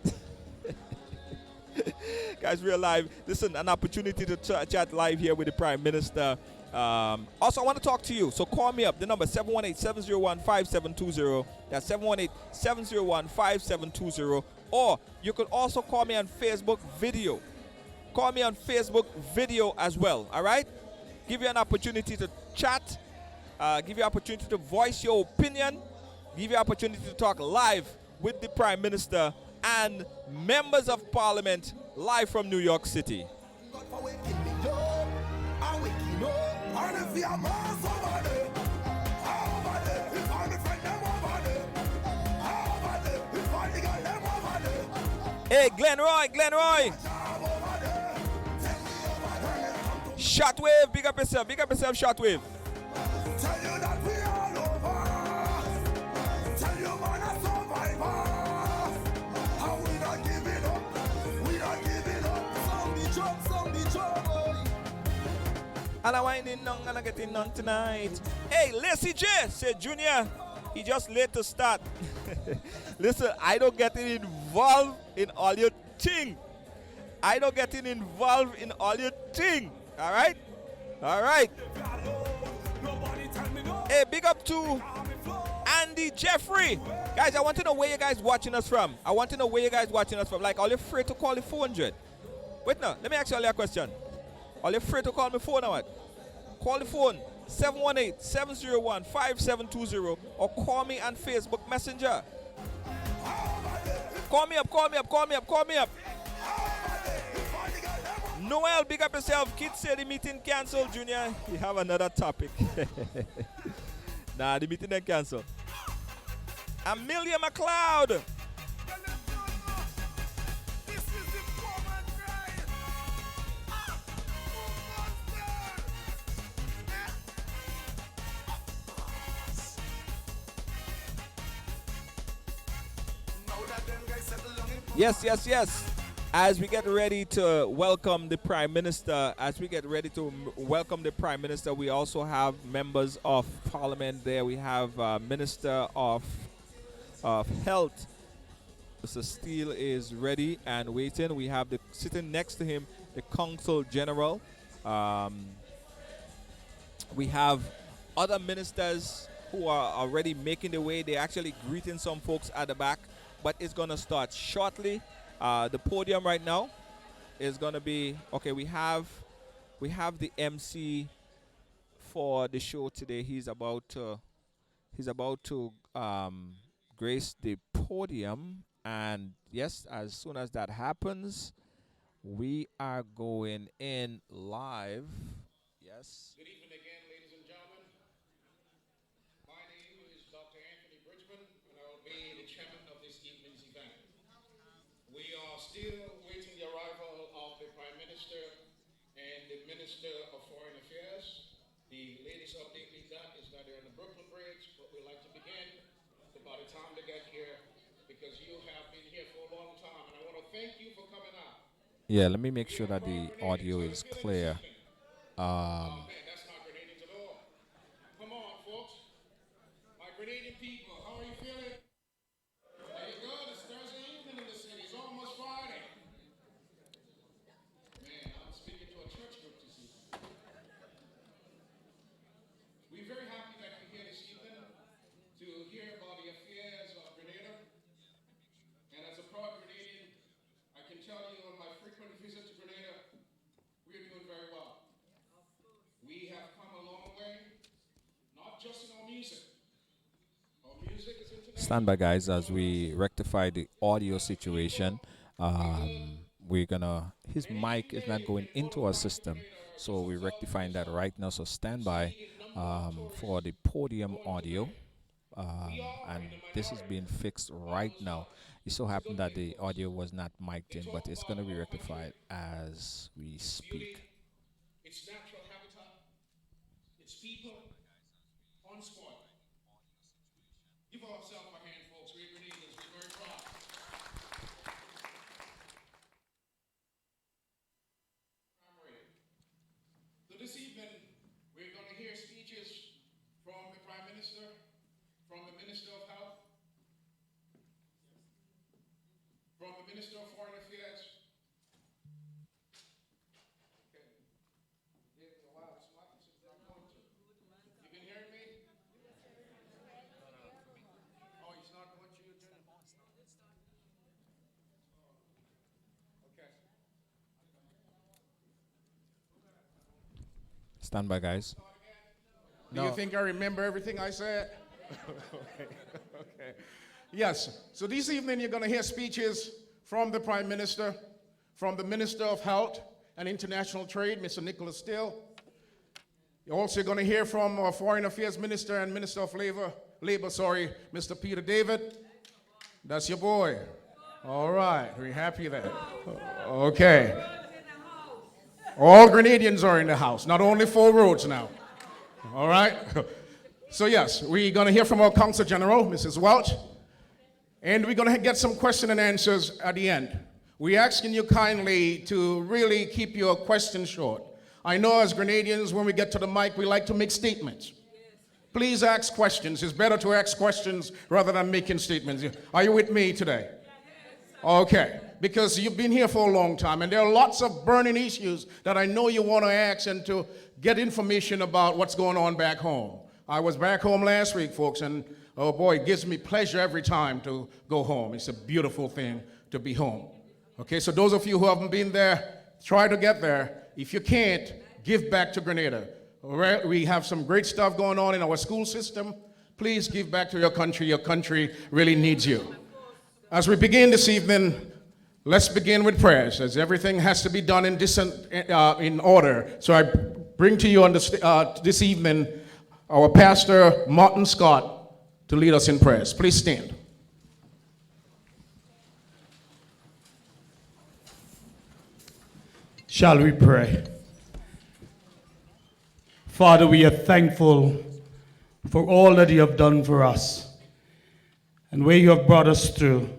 Guys, we're live. Listen, an opportunity to chat live here with the Prime Minister. Also, I want to talk to you. So call me up. The number 718-701-5720. That's 718-701-5720. Or you could also call me on Facebook video. Call me on Facebook video as well. All right? Give you an opportunity to chat. Give you an opportunity to voice your opinion. Give you an opportunity to talk live with the Prime Minister and members of Parliament live from New York City. Hey, Glenroy, Glenroy. Shotwave, big up yourself, Shotwave. Tell you that we all over. Tell you man a survivor. And we not giving up. We not giving up. Some be trouble. And I winding down and I getting on tonight. Hey, Lacey J said Junior, he just late to start. Listen, I don't get involved in all your thing. I don't get involved in all your thing. All right? All right. Hey, big up to Andy Jeffrey. Guys, I want to know where you guys watching us from. Like, are you afraid to call the phone, Jed? Wait now, let me ask you all a question. Are you afraid to call my phone or what? Call the phone, 718-701-5720, or call me on Facebook Messenger. Call me up. Noel, big up yourself. Kids say the meeting canceled, Junior. You have another topic. Nah, the meeting ain't canceled. Amelia McLeod. Yes. As we get ready to welcome the Prime Minister, we also have members of Parliament there. We have Minister of Health. Mr. Steele is ready and waiting. We have sitting next to him, the Consul General. We have other ministers who are already making the way. They're actually greeting some folks at the back, but it's going to start shortly. The podium right now is going to be, okay, we have the MC for the show today. He's about to grace the podium, and yes, as soon as that happens, we are going in live. Yes. Good evening again, ladies and gentlemen. My name is Dr. Anthony Bridgman, and I will be the chairman of this evening's event. We are still waiting the arrival of the Prime Minister and the Minister of Foreign Affairs. The latest update we got is that they're on the Brooklyn Bridge, but we'd like to begin by the time they get here, because you have been here for a long time, and I want to thank you for coming out. Yeah, let me make sure that the audio is clear. Oh man, that's not Grenadians at all. Come on, folks. My Grenadian people, how are you feeling? There you go. It's Thursday evening in the city. It's almost Friday. Man, I'm speaking to a church group this evening. We're very happy that you're here this evening to hear about the affairs of Grenada. And as a proud Grenadian, I can tell you on my frequent visits to Grenada, we're doing very well. We have come a long way, not just in our music. Our music is international. Stand by, guys, as we rectify the audio situation. His mic is not going into our system, so we're rectifying that right now. So stand by for the podium audio. And this is being fixed right now. It so happened that the audio was not mic'd in, but it's going to be rectified as we speak. Its natural habitat, people on squad. Give ourselves a hand, folks. We're Grenadians. We're very proud. So this evening, we're going to hear speeches from the Prime Minister, from the Minister of Health, from the Minister of Foreign Affairs. Okay. Give me a while. It's not going to. You can hear me? Oh, it's not going to you, Jenny? Okay. Stand by, guys. Do you think I remember everything I said? Okay. Yes. So this evening you're going to hear speeches from the Prime Minister, from the Minister of Health and International Trade, Mr. Nicholas Still. You're also going to hear from our Foreign Affairs Minister and Minister of Labor, Mr. Peter David. That's your boy. All right. We're happy there. Okay. All Grenadians are in the house, not only 4 roads now. All right? So yes, we're going to hear from our Consul General, Mrs. Welch, and we're going to get some question and answers at the end. We're asking you kindly to really keep your questions short. I know as Grenadians, when we get to the mic, we like to make statements. Please ask questions. It's better to ask questions rather than making statements. Are you with me today? Okay, because you've been here for a long time, and there are lots of burning issues that I know you want to ask and to get information about what's going on back home. I was back home last week, folks, and oh boy, it gives me pleasure every time to go home. It's a beautiful thing to be home. Okay, so those of you who haven't been there, try to get there. If you can't, give back to Grenada. All right, we have some great stuff going on in our school system. Please give back to your country. Your country really needs you. As we begin this evening, let's begin with prayers, as everything has to be done in order. So I bring to you on this evening our Pastor Martin Scott to lead us in prayers. Please stand. Shall we pray? Father, we are thankful for all that you have done for us and where you have brought us through.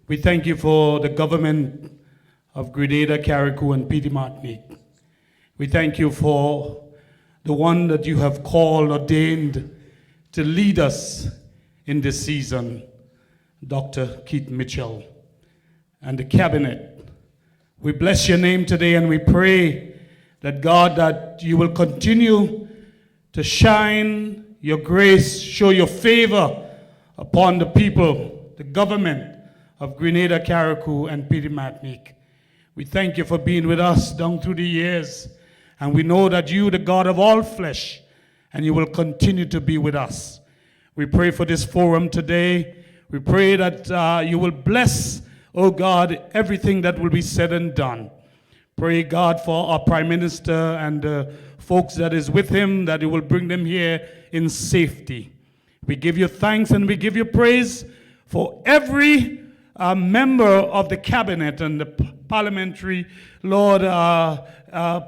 We thank you for the government of Grenada, Carriacou, and Petite Martinique. We thank you for the one that you have called, ordained to lead us in this season, Dr. Keith Mitchell, and the cabinet. We bless your name today, and we pray that God, that you will continue to shine your grace, show your favor upon the people, the government of Grenada, Carriacou, and Petite Martinique. We thank you for being with us down through the years, and we know that you, the God of all flesh, and you will continue to be with us. We pray for this forum today. We pray that you will bless, oh God, everything that will be said and done. Pray, God, for our Prime Minister and the folks that is with him, that you will bring them here in safety. We give you thanks and we give you praise for every member of the cabinet and the parliamentary, Lord,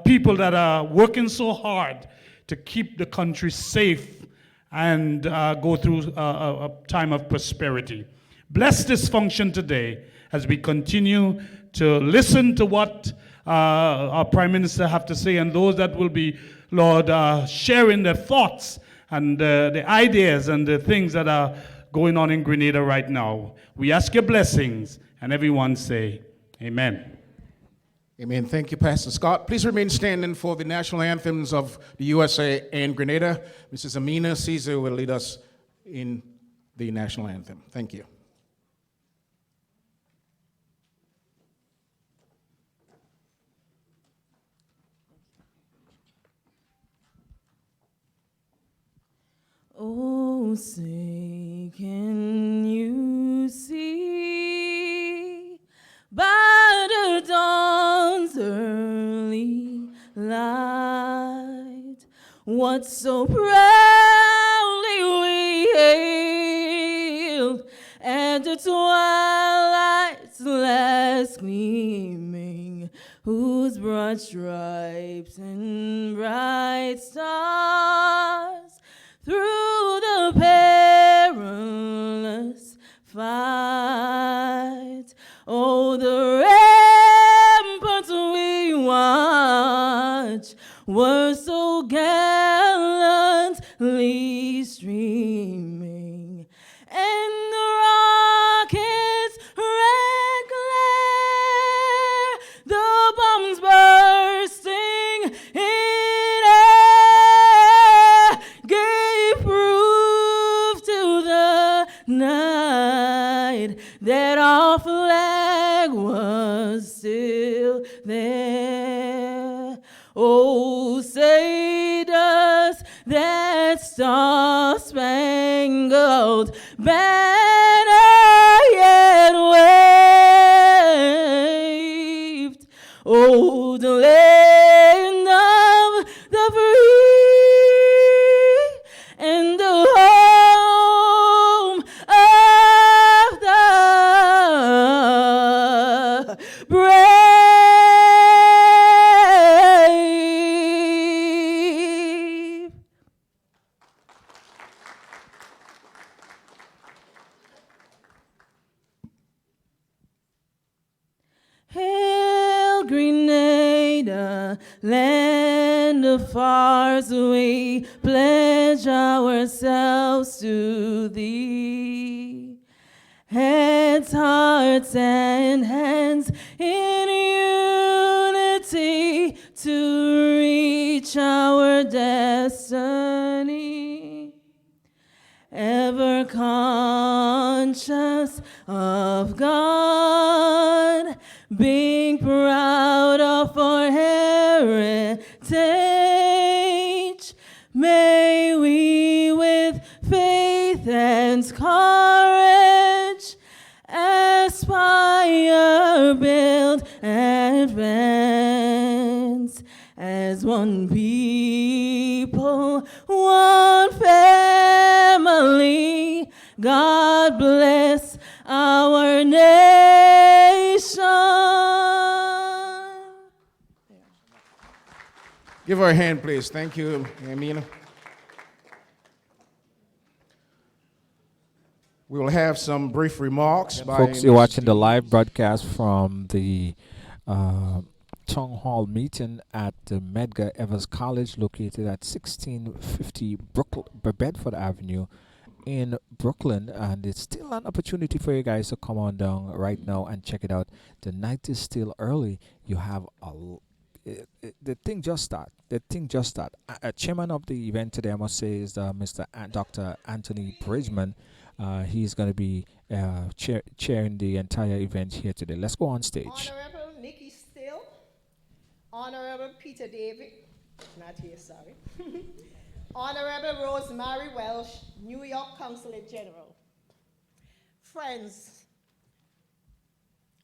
people that are working so hard to keep the country safe and go through a time of prosperity. Bless this function today as we continue to listen to what our Prime Minister have to say, and those that will be, Lord, sharing their thoughts and the ideas and the things that are going on in Grenada right now. We ask your blessings, and everyone say, amen. Amen. Thank you, Pastor Scott. Please remain standing for the national anthems of the USA and Grenada. Mrs. Amina Caesar will lead us in the national anthem. Thank you. Oh, say, can you see by the dawn's early light what so proudly we hailed at the twilight's last gleaming, who whose broad stripes and bright stars through the perilous fight. Oh, the ramparts we watch were so gallantly streaming, and the rockets' red glare, the bombs bursting in air, gave proof to the night that our flag was still there. Oh, say does that star-spangled banner yet waved? Oh, the land of the free and the home of the brave. Hail, Grenada, land of fars, we pledge ourselves to thee. Heads, hearts, and hands in unity to reach our destiny. Ever conscious of God, being proud of our heritage, may we with faith and courage aspire, build, advance as one people, one family. God bless our nation. Give her a hand, please. Thank you, Amina. We will have some brief remarks by Folks, you're watching the live broadcast from the Town Hall meeting at the Medgar Evers College, located at 1650 Bedford Avenue in Brooklyn. And it's still an opportunity for you guys to come on down right now and check it out. The night is still early. You have the thing just start. Chairman of the event today, I must say, is Dr. Anthony Bridgman. He's going to be chairing the entire event here today. Let's go on stage. Honorable Nikki Still, Honorable Peter David, not here, sorry. Honorable Rosemary Welsh, New York Consulate General. Friends,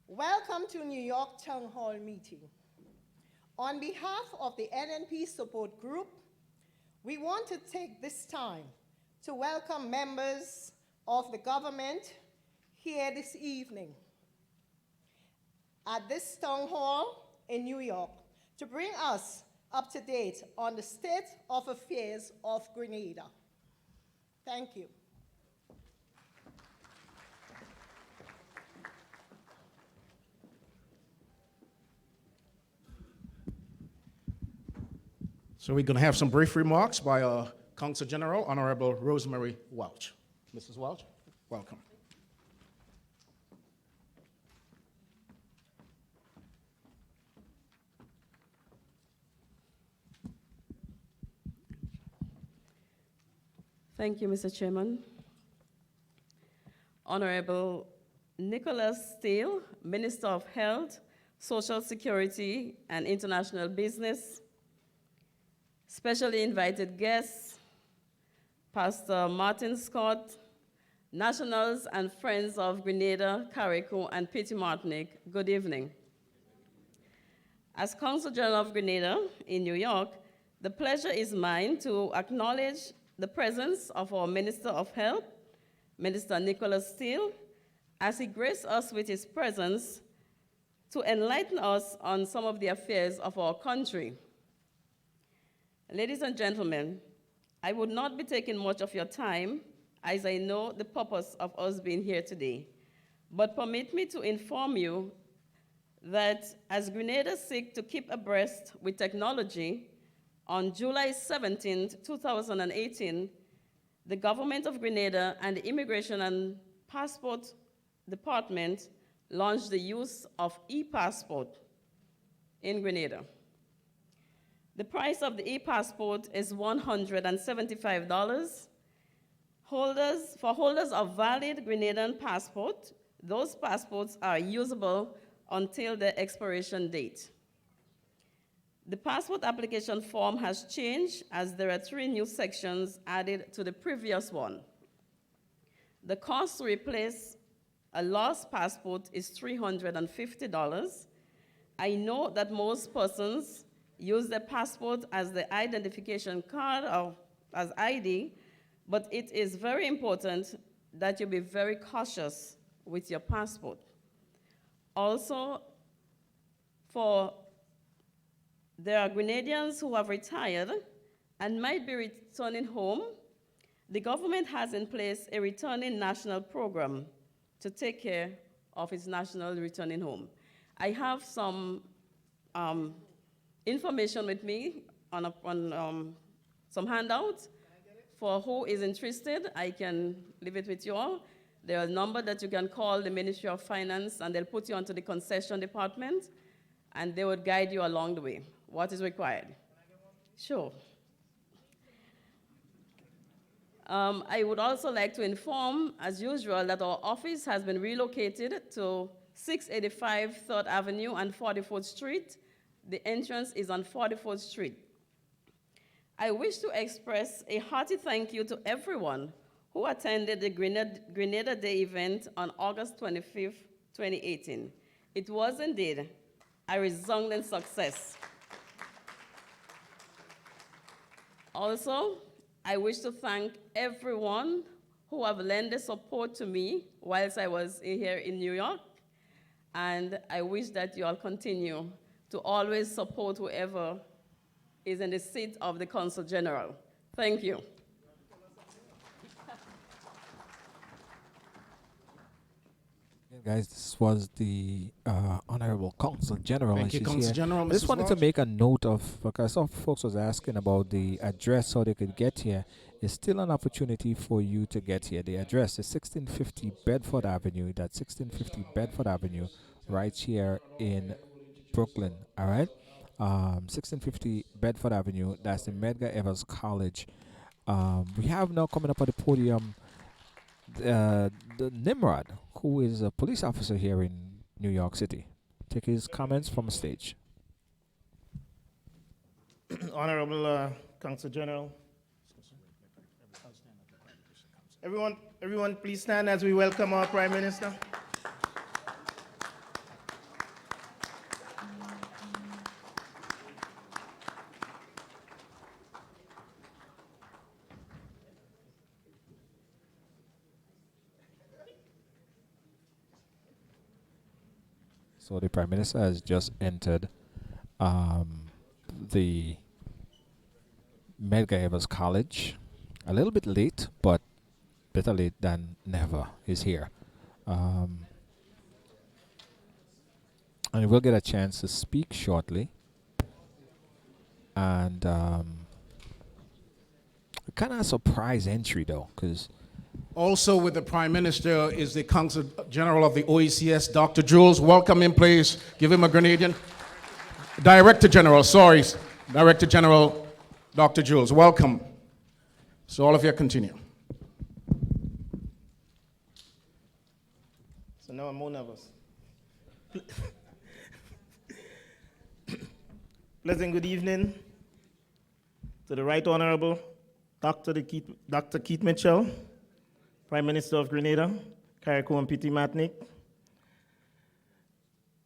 welcome to New York Town Hall meeting. On behalf of the NNP support group, we want to take this time to welcome members of the government here this evening at this town hall in New York to bring us up to date on the state of affairs of Grenada. Thank you. So we're going to have some brief remarks by Consul General Honorable Rosemary Welch. Mrs. Welch, welcome. Thank you, Mr. Chairman. Honorable Nicholas Steele, Minister of Health, Social Security, and International Business. Specially invited guests, Pastor Martin Scott, Nationals and Friends of Grenada, Carriacou, and Petit Martinique, good evening. As Consul General of Grenada in New York, the pleasure is mine to acknowledge the presence of our Minister of Health, Minister Nicholas Steele, as he graced us with his presence to enlighten us on some of the affairs of our country. Ladies and gentlemen, I would not be taking much of your time, as I know the purpose of us being here today. But permit me to inform you that as Grenada seek to keep abreast with technology, on July 17, 2018, the government of Grenada and the Immigration and Passport Department launched the use of e-passport in Grenada. The price of the e-passport is $175. For holders of valid Grenadian passport, those passports are usable until their expiration date. The passport application form has changed as there are 3 new sections added to the previous one. The cost to replace a lost passport is $350. I know that most persons use their passport as the identification card or as ID, but it is very important that you be very cautious with your passport. Also, there are Grenadians who have retired and might be returning home. The government has in place a returning national program to take care of its national returning home. I have some information with me on some handouts. For who is interested, I can leave it with you all. There are a number that you can call the Ministry of Finance, and they'll put you onto the concession department, and they would guide you along the way. What is required? Sure. I would also like to inform, as usual, that our office has been relocated to 685 3rd Avenue and 44th Street. The entrance is on 44th Street. I wish to express a hearty thank you to everyone who attended the Grenada Day event on August 25th, 2018. It was indeed a resounding success. Also, I wish to thank everyone who have lent their support to me whilst I was here in New York, and I wish that you all continue to always support whoever is in the seat of the Consul General. Thank you. Guys, this was the Honorable Consul General. Thank you, Consul General. I just Mrs. wanted to Walsh. make a note of, because some folks was asking about the address, how they could get here. There's still an opportunity for you to get here. The address is 1650 Bedford Avenue. That's 1650 Bedford Avenue, right here in Brooklyn. All right? 1650 Bedford Avenue. That's the Medgar Evers College. We have now coming up at the podium the Nimrod, who is a police officer here in New York City. Take his comments from the stage. Honorable Consul General. Everyone, please stand as we welcome our Prime Minister. So the Prime Minister has just entered the Medgar Evers College. A little bit late, but better late than never. He's here. And we'll get a chance to speak shortly. And kind of a surprise entry, though, because Also with the Prime Minister is the Consul General of the OECS, Dr. Jules. Welcome in, please. Give him a Grenadian. Director General, sorry. Director General, Dr. Jules. Welcome. So all of you continue. So now I'm more nervous. Pleasant good evening to the Right Honorable Dr. Keith Mitchell, Prime Minister of Grenada, Carriacou and Petit Martinique,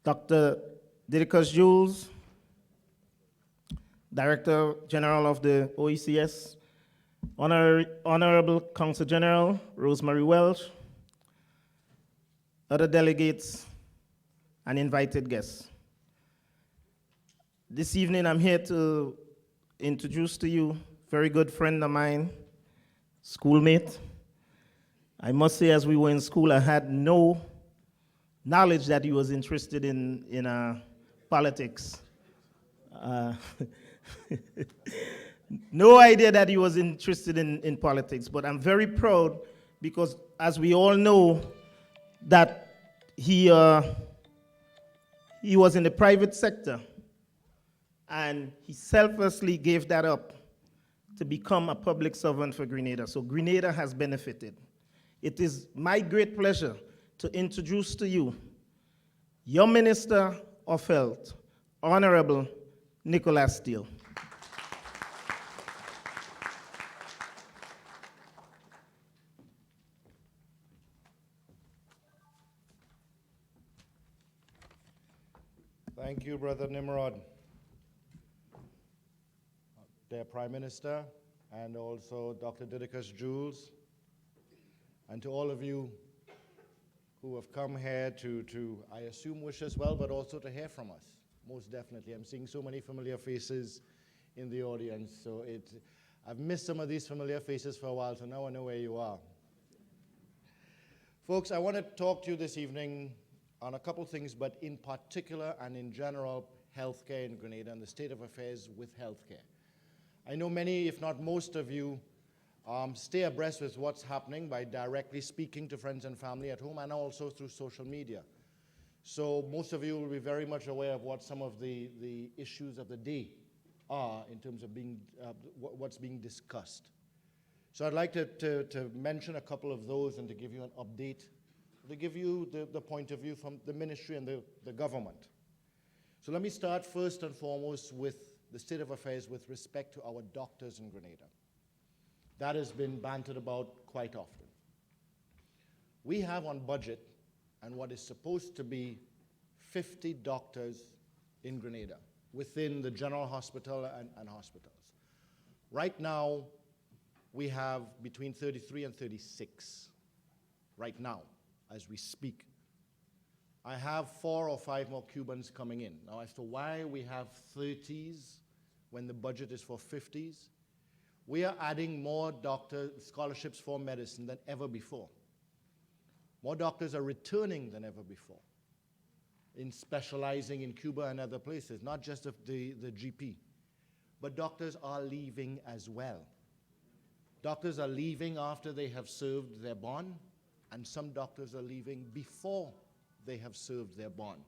Dr. Didicus Jules, Director General of the OECS, Honorable Consul General Rosemary Welch, other delegates, and invited guests. This evening, I'm here to introduce to you a very good friend of mine, schoolmate. I must say, as we were in school, I had no knowledge that he was interested in politics. No idea that he was interested in politics, but I'm very proud because, as we all know, that he was in the private sector, and he selflessly gave that up to become a public servant for Grenada. So Grenada has benefited. It is my great pleasure to introduce to you your Minister of Health, Honorable Nicholas Steele. Thank you, Brother Nimrod. Dear Prime Minister, and also Dr. Didicus Jules, and to all of you who have come here to, I assume, wish us well, but also to hear from us, most definitely. I'm seeing so many familiar faces in the audience, so I've missed some of these familiar faces for a while, so now I know where you are. Folks, I want to talk to you this evening on a couple things, but in particular and in general, healthcare in Grenada and the state of affairs with healthcare. I know many, if not most of you, stay abreast with what's happening by directly speaking to friends and family at home and also through social media. So most of you will be very much aware of what some of the issues of the day are in terms of what's being discussed. So I'd like to mention a couple of those and to give you an update, to give you the point of view from the ministry and the government. So let me start first and foremost with the state of affairs with respect to our doctors in Grenada. That has been bantered about quite often. We have on budget, and what is supposed to be 50 doctors in Grenada within the general hospital and hospitals. Right now, we have between 33 and 36 right now as we speak. I have 4 or 5 more Cubans coming in. Now, as to why we have 30s when the budget is for 50s, we are adding more doctor scholarships for medicine than ever before. More doctors are returning than ever before in specializing in Cuba and other places, not just the GP. But doctors are leaving as well. Doctors are leaving after they have served their bond, and some doctors are leaving before they have served their bond.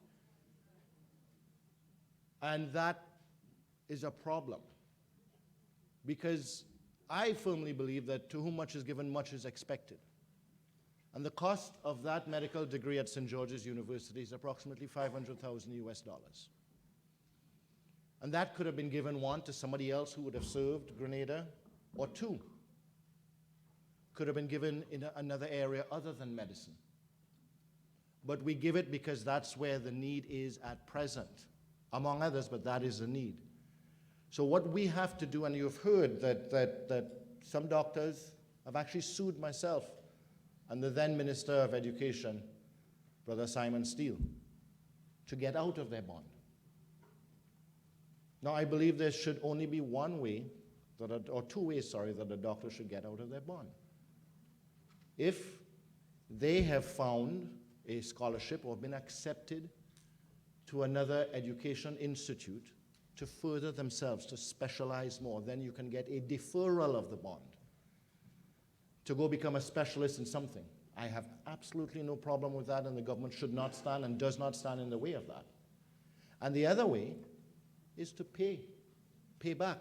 And that is a problem, because I firmly believe that to whom much is given, much is expected. And the cost of that medical degree at St. George's University is approximately $500,000 US. And that could have been given, 1, to somebody else who would have served Grenada, or 2, could have been given in another area other than medicine. But we give it because that's where the need is at present, among others, but that is the need. So what we have to do, and you've heard that some doctors have actually sued myself and the then Minister of Education, Brother Simon Steele, to get out of their bond. Now, I believe there should only be one way, or 2 ways, that a doctor should get out of their bond. If they have found a scholarship or been accepted to another education institute to further themselves, to specialize more, then you can get a deferral of the bond to go become a specialist in something. I have absolutely no problem with that, and the government should not stand and does not stand in the way of that. And the other way is to pay back.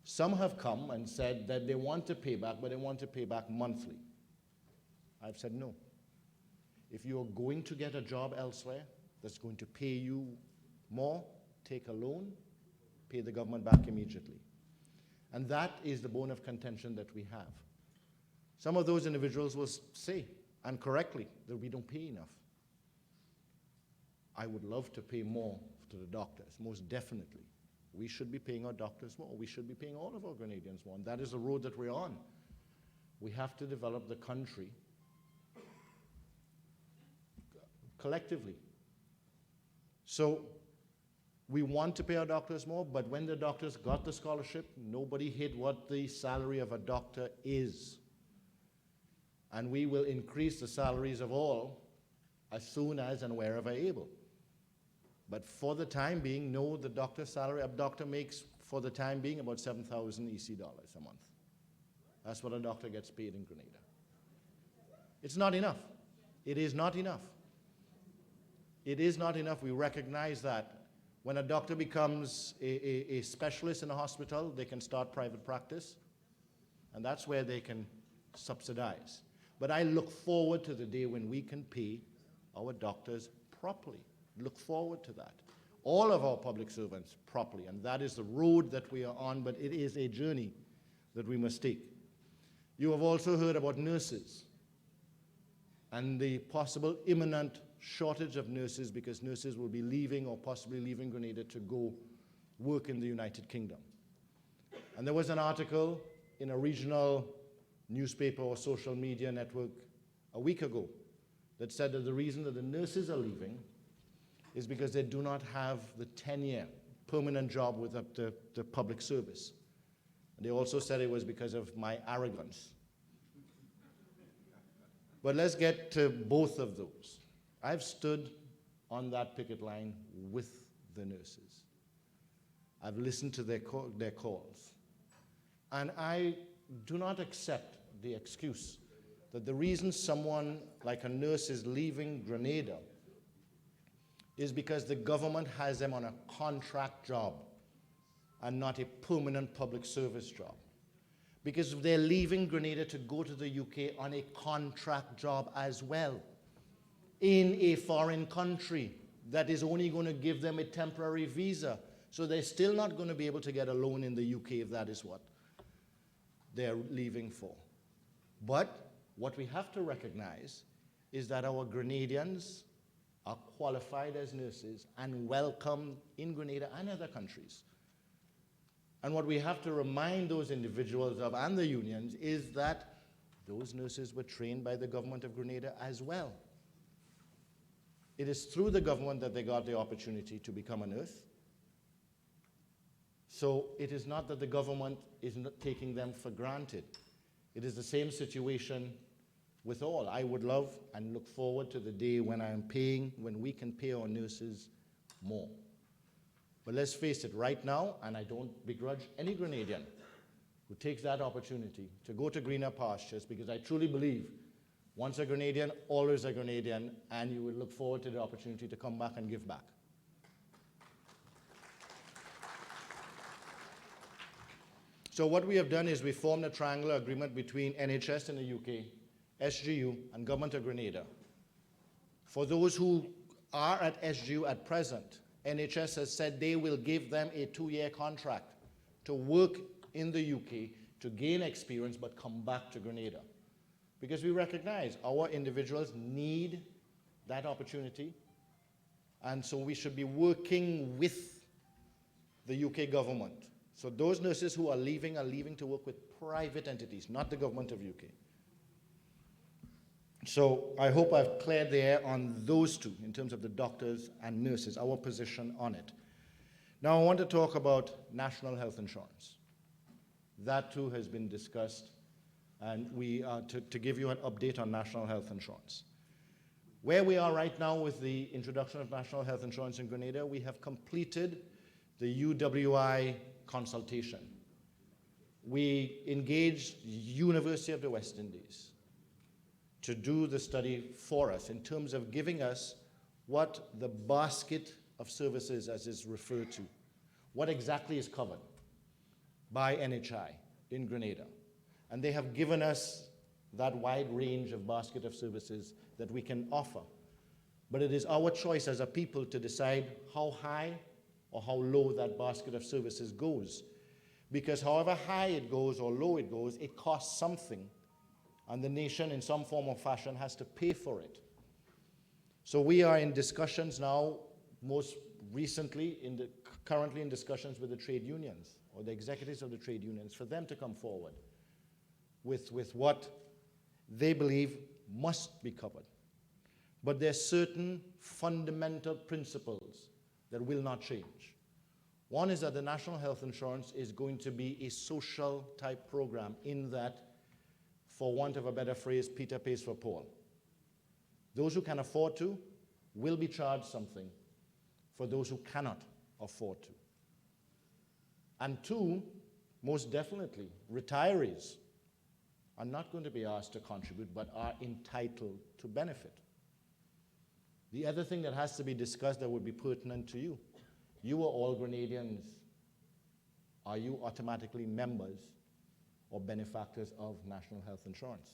Some have come and said that they want to pay back, but they want to pay back monthly. I've said no. If you're going to get a job elsewhere that's going to pay you more, take a loan, pay the government back immediately. And that is the bone of contention that we have. Some of those individuals will say, and correctly, that we don't pay enough. I would love to pay more to the doctors, most definitely. We should be paying our doctors more. We should be paying all of our Grenadians more. And that is the road that we're on. We have to develop the country collectively. So we want to pay our doctors more, but when the doctors got the scholarship, nobody hit what the salary of a doctor is. And we will increase the salaries of all as soon as and wherever able. But for the time being, no, the doctor's salary, a doctor makes for the time being about 7,000 EC dollars a month. That's what a doctor gets paid in Grenada. It's not enough. It is not enough. It is not enough. We recognize that. When a doctor becomes a specialist in a hospital, they can start private practice, and that's where they can subsidize. But I look forward to the day when we can pay our doctors properly. Look forward to that. All of our public servants properly, and that is the road that we are on, but it is a journey that we must take. You have also heard about nurses and the possible imminent shortage of nurses because nurses will be leaving or possibly leaving Grenada to go work in the United Kingdom. And there was an article in a regional newspaper or social media network a week ago that said that the reason that the nurses are leaving is because they do not have the tenure, permanent job with the public service. And they also said it was because of my arrogance. But let's get to both of those. I've stood on that picket line with the nurses. I've listened to their calls. And I do not accept the excuse that the reason someone like a nurse is leaving Grenada is because the government has them on a contract job and not a permanent public service job. Because they're leaving Grenada to go to the UK on a contract job as well, in a foreign country that is only going to give them a temporary visa. So they're still not going to be able to get a loan in the UK if that is what they're leaving for. But what we have to recognize is that our Grenadians are qualified as nurses and welcome in Grenada and other countries. And what we have to remind those individuals of and the unions is that those nurses were trained by the government of Grenada as well. It is through the government that they got the opportunity to become a nurse. So it is not that the government is not taking them for granted. It is the same situation with all. I would love and look forward to the day when we can pay our nurses more. But let's face it, right now, and I don't begrudge any Grenadian who takes that opportunity to go to greener pastures, because I truly believe once a Grenadian, always a Grenadian, and you will look forward to the opportunity to come back and give back. So what we have done is we formed a triangular agreement between NHS in the UK, SGU, and Government of Grenada. For those who are at SGU at present, NHS has said they will give them a 2-year contract to work in the UK to gain experience but come back to Grenada. Because we recognize our individuals need that opportunity, and so we should be working with the UK government. So those nurses who are leaving to work with private entities, not the government of UK. So I hope I've cleared the air on those two in terms of the doctors and nurses, our position on it. Now I want to talk about national health insurance. That too has been discussed, and we are to give you an update on national health insurance. Where we are right now with the introduction of national health insurance in Grenada, we have completed the UWI consultation. We engaged University of the West Indies to do the study for us in terms of giving us what the basket of services, as is referred to, what exactly is covered by NHI in Grenada. And they have given us that wide range of basket of services that we can offer. But it is our choice as a people to decide how high or how low that basket of services goes. Because however high it goes or low it goes, it costs something, and the nation in some form or fashion has to pay for it. So we are in discussions now, most recently, currently in discussions with the trade unions, or the executives of the trade unions, for them to come forward with what they believe must be covered But there are certain fundamental principles that will not change. One is that the National Health Insurance is going to be a social type program in that, for want of a better phrase, Peter pays for Paul. Those who can afford to will be charged something for those who cannot afford to. And two, most definitely, retirees are not going to be asked to contribute, but are entitled to benefit. The other thing that has to be discussed that would be pertinent to you, you are all Grenadians. Are you automatically members or benefactors of National Health Insurance?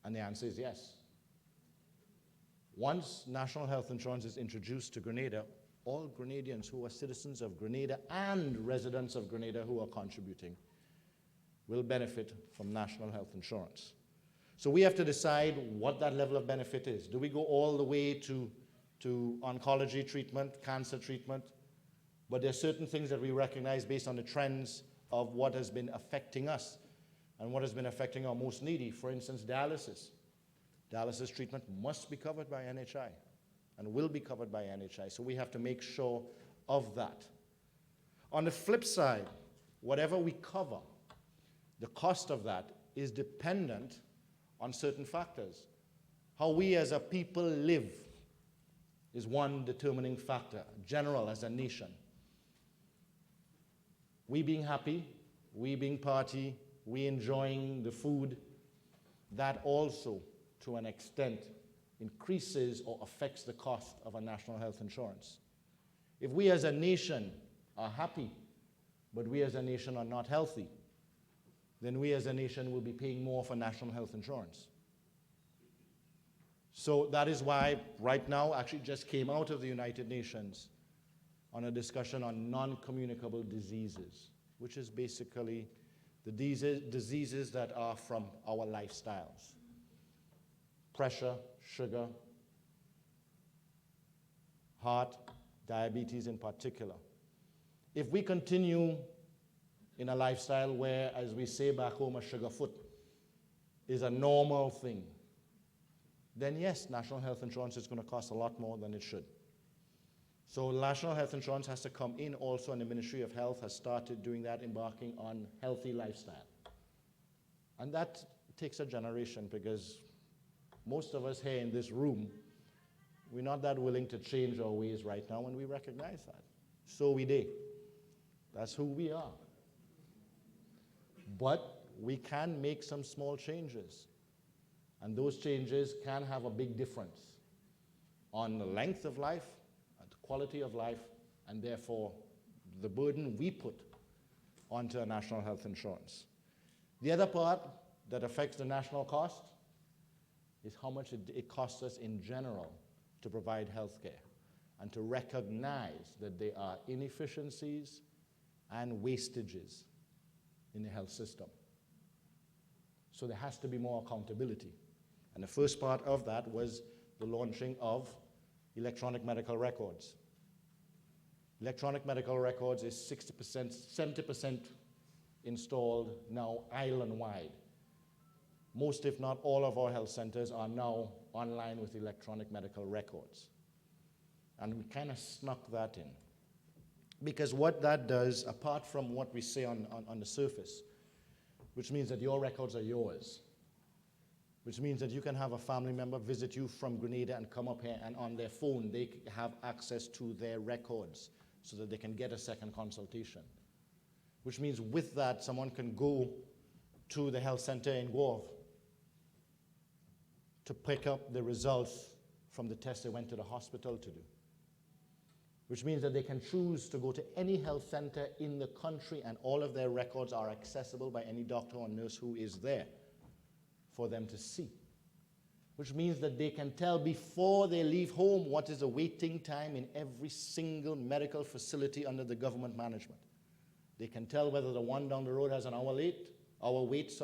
And the answer is yes. Once National Health Insurance is introduced to Grenada, all Grenadians who are citizens of Grenada and residents of Grenada who are contributing will benefit from National Health Insurance. So we have to decide what that level of benefit is. Do we go all the way to oncology treatment, cancer treatment? But there are certain things that we recognize based on the trends of what has been affecting us and what has been affecting our most needy. For instance, dialysis. Dialysis treatment must be covered by NHI and will be covered by NHI. So we have to make sure of that. On the flip side, whatever we cover, the cost of that is dependent on certain factors. How we as a people live is one determining factor, general as a nation. We being happy, we being party, we enjoying the food, that also, to an extent, increases or affects the cost of a national health insurance. If we as a nation are happy, but we as a nation are not healthy, then we as a nation will be paying more for national health insurance. So that is why right now, actually just came out of the United Nations on a discussion on non-communicable diseases, which is basically the diseases that are from our lifestyles. Pressure, sugar, heart, diabetes in particular. If we continue in a lifestyle where, as we say back home, a sugar foot is a normal thing, then yes, national health insurance is going to cost a lot more than it should. So national health insurance has to come in also, and the Ministry of Health has started doing that, embarking on healthy lifestyle. And that takes a generation, because most of us here in this room, we're not that willing to change our ways right now, and we recognize that. So we do. That's who we are. But we can make some small changes, and those changes can have a big difference on the length of life, the quality of life, and therefore the burden we put onto a national health insurance. The other part that affects the national cost is how much it costs us in general to provide health care, and to recognize that there are inefficiencies and wastages in the health system. So there has to be more accountability. And the first part of that was the launching of electronic medical records. Electronic medical records is 60%, 70% installed now island-wide. Most, if not all, of our health centers are now online with electronic medical records. And we kind of snuck that in. Because what that does, apart from what we say on the surface, which means that your records are yours, which means that you can have a family member visit you from Grenada and come up here, and on their phone they have access to their records so that they can get a second consultation. Which means with that, someone can go to the health center in Guelph to pick up the results from the test they went to the hospital to do. Which means that they can choose to go to any health center in the country, and all of their records are accessible by any doctor or nurse who is there for them to see. Which means that they can tell before they leave home what is the waiting time in every single medical facility under the government management. They can tell whether the one down the road has an hour wait,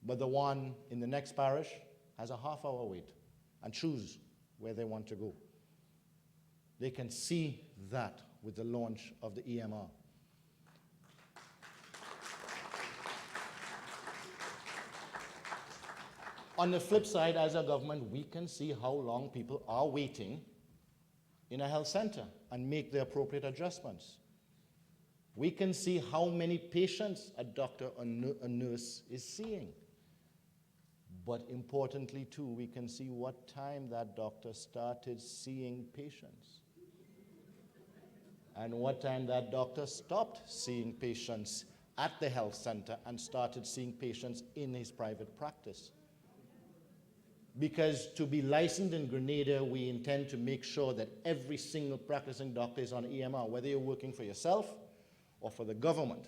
but the one in the next parish has a half-hour wait, and choose where they want to go. They can see that with the launch of the EMR. On the flip side, as a government, we can see how long people are waiting in a health center and make the appropriate adjustments. We can see how many patients a doctor or a nurse is seeing. But importantly, too, we can see what time that doctor started seeing patients and what time that doctor stopped seeing patients at the health center and started seeing patients in his private practice. Because to be licensed in Grenada, we intend to make sure that every single practicing doctor is on EMR, whether you're working for yourself or for the government.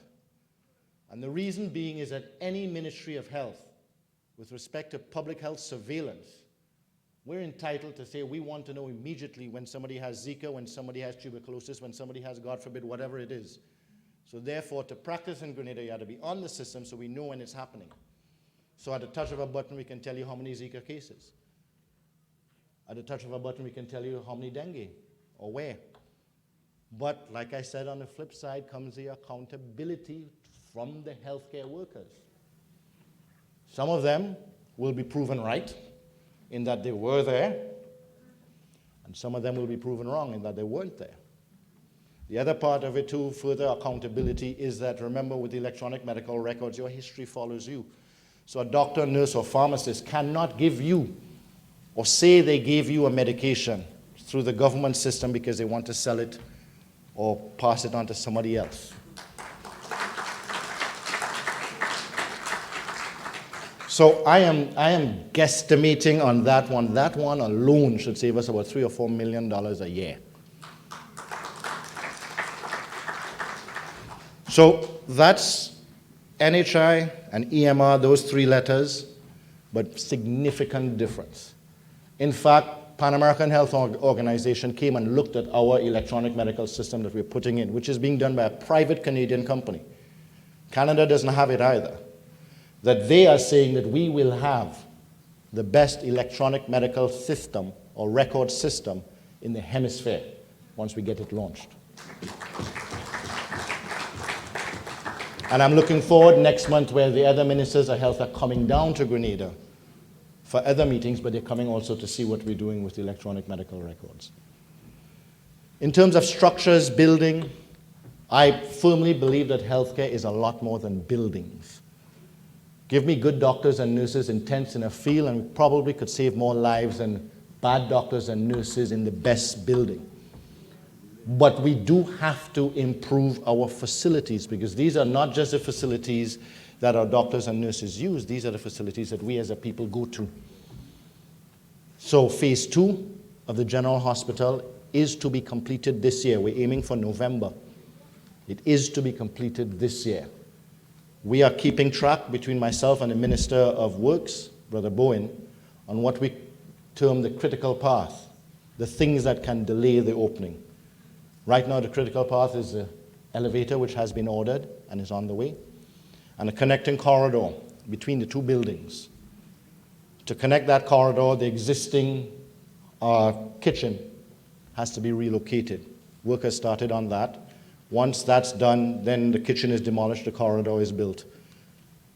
And the reason being is that any Ministry of Health, with respect to public health surveillance, we're entitled to say we want to know immediately when somebody has Zika, when somebody has tuberculosis, when somebody has, God forbid, whatever it is. So therefore, to practice in Grenada, you have to be on the system so we know when it's happening. So at the touch of a button, we can tell you how many Zika cases. At the touch of a button, we can tell you how many dengue or where. But like I said, on the flip side comes the accountability from the healthcare workers. Some of them will be proven right in that they were there, and some of them will be proven wrong in that they weren't there. The other part of it too, further accountability, is that, remember, with electronic medical records, your history follows you. So a doctor, nurse, or pharmacist cannot give you or say they gave you a medication through the government system because they want to sell it or pass it on to somebody else. So I am guesstimating on that one. That one alone should save us about $3 or $4 million a year. So that's NHI and EMR, those three letters, but significant difference. In fact, Pan American Health Organization came and looked at our electronic medical system that we're putting in, which is being done by a private Canadian company. Canada doesn't have it either. That they are saying that we will have the best electronic medical system or record system in the hemisphere once we get it launched. And I'm looking forward next month where the other ministers of health are coming down to Grenada for other meetings, but they're coming also to see what we're doing with electronic medical records. In terms of structures, building, I firmly believe that healthcare is a lot more than buildings. Give me good doctors and nurses intense in a field, and we probably could save more lives than bad doctors and nurses in the best building. But we do have to improve our facilities, because these are not just the facilities that our doctors and nurses use. These are the facilities that we as a people go to. So phase 2 of the General Hospital is to be completed this year. We're aiming for November. It is to be completed this year. We are keeping track between myself and the Minister of Works, Brother Bowen, on what we term the critical path, the things that can delay the opening. Right now, the critical path is the elevator, which has been ordered and is on the way, and a connecting corridor between the two buildings. To connect that corridor, the existing kitchen has to be relocated. Work has started on that. Once that's done, then the kitchen is demolished, the corridor is built.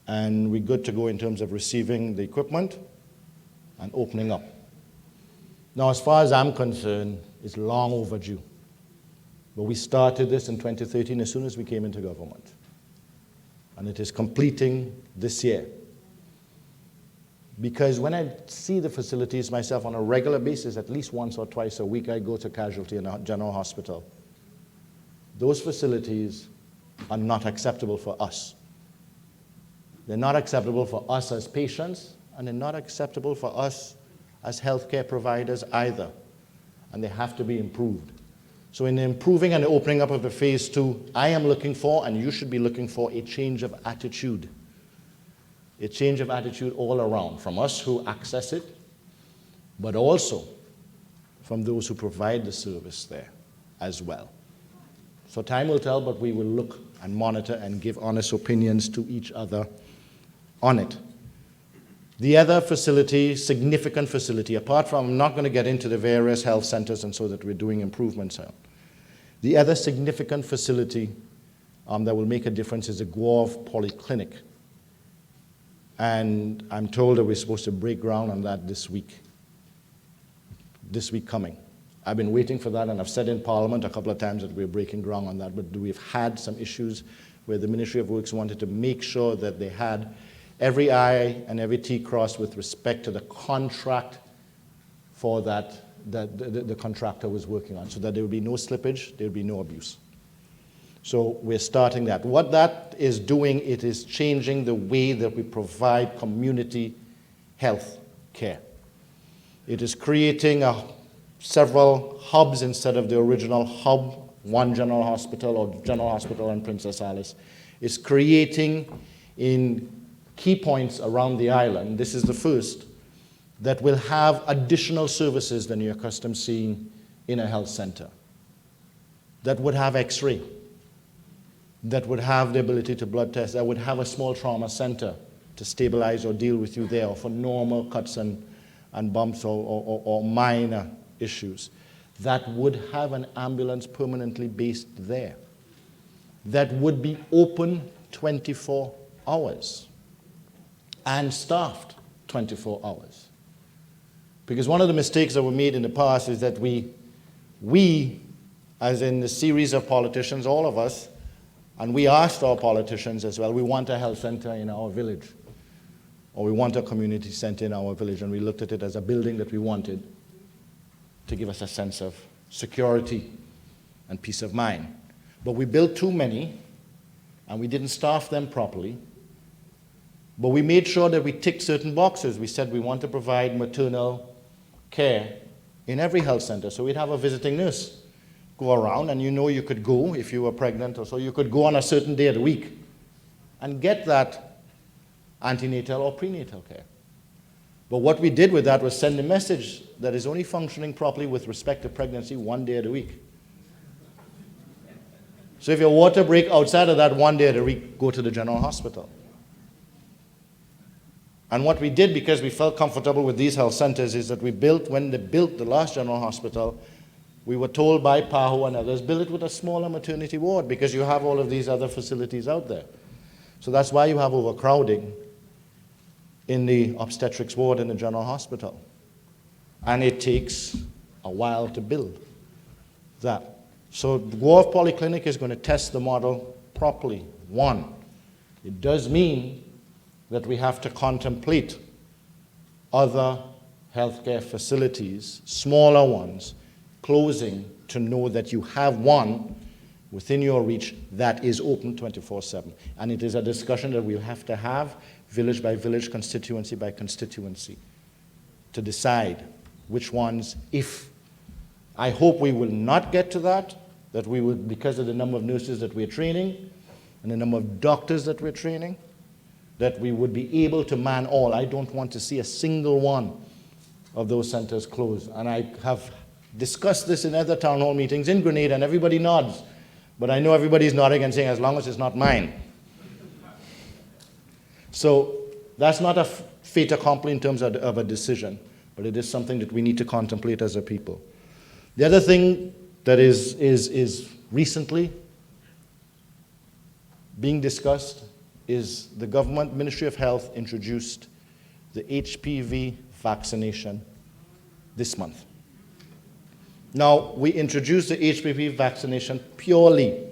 And we're good to go in terms of receiving the equipment and opening up. Now, as far as I'm concerned, it's long overdue. But we started this in 2013 as soon as we came into government. And it is completing this year. Because when I see the facilities myself on a regular basis, at least once or twice a week, I go to casualty in a general hospital. Those facilities are not acceptable for us. They're not acceptable for us as patients, and they're not acceptable for us as healthcare providers either. And they have to be improved. So in the improving and the opening up of the phase 2, I am looking for, and you should be looking for, a change of attitude. A change of attitude all around, from us who access it, but also from those who provide the service there as well. So time will tell, but we will look and monitor and give honest opinions to each other on it. The other facility, significant facility, apart from, I'm not going to get into the various health centers and so that we're doing improvements on. The other significant facility that will make a difference is the Guelph Polyclinic. And I'm told that we're supposed to break ground on that this week coming. I've been waiting for that, and I've said in Parliament a couple of times that we're breaking ground on that, but we've had some issues where the Ministry of Works wanted to make sure that they had every I and every T crossed with respect to the contract for that the contractor was working on, so that there would be no slippage, there would be no abuse. So we're starting that. What that is doing, it is changing the way that we provide community health care. It is creating several hubs instead of the original hub, one general hospital or General Hospital and Princess Alice. It's creating in key points around the island, this is the first, that will have additional services than you're accustomed seeing in a health center. That would have x-ray, that would have the ability to blood test, that would have a small trauma center to stabilize or deal with you there, or for normal cuts and bumps or minor issues. That would have an ambulance permanently based there. That would be open 24 hours and staffed 24 hours. Because one of the mistakes that were made in the past is that we, as in the series of politicians, all of us, and we asked our politicians as well, we want a health center in our village, or we want a community center in our village, and we looked at it as a building that we wanted to give us a sense of security and peace of mind. But we built too many, and we didn't staff them properly. But we made sure that we ticked certain boxes. We said we want to provide maternal care in every health center. So we'd have a visiting nurse go around, and you could go, if you were pregnant or so, you could go on a certain day of the week and get that antenatal or prenatal care. But what we did with that was send a message that is only functioning properly with respect to pregnancy one day of the week. So if your water break outside of that one day of the week, go to the general hospital. And what we did, because we felt comfortable with these health centers, is that when they built the last general hospital, we were told by PAHO and others, build it with a smaller maternity ward because you have all of these other facilities out there. So that's why you have overcrowding in the obstetrics ward in the general hospital. And it takes a while to build that. So the Wharf Polyclinic is going to test the model properly. One, it does mean that we have to contemplate other healthcare facilities, smaller ones, closing to know that you have one within your reach that is open 24/7. And it is a discussion that we'll have to have village by village, constituency by constituency, to decide which ones, if. I hope we will not get to that we will, because of the number of nurses that we're training and the number of doctors that we're training, that we would be able to man all. I don't want to see a single one of those centers closed. And I have discussed this in other town hall meetings in Grenada, and everybody nods. But I know everybody's nodding and saying, as long as it's not mine. So that's not a fait accompli in terms of a decision, but it is something that we need to contemplate as a people. The other thing that is recently being discussed is the government, Ministry of Health, introduced the HPV vaccination this month. Now, we introduced the HPV vaccination purely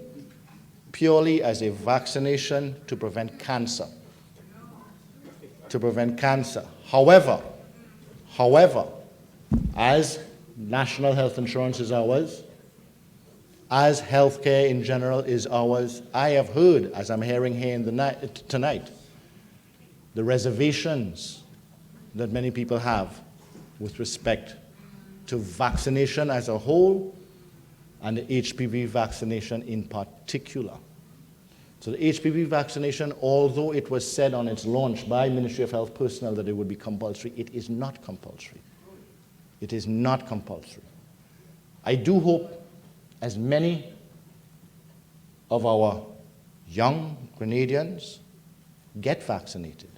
as a vaccination to prevent cancer. To prevent cancer. However, as national health insurance is ours, as healthcare in general is ours, I have heard, as I'm hearing here tonight, the reservations that many people have with respect to vaccination as a whole and the HPV vaccination in particular. So the HPV vaccination, although it was said on its launch by Ministry of Health personnel that it would be compulsory, it is not compulsory. It is not compulsory. I do hope as many of our young Grenadians get vaccinated,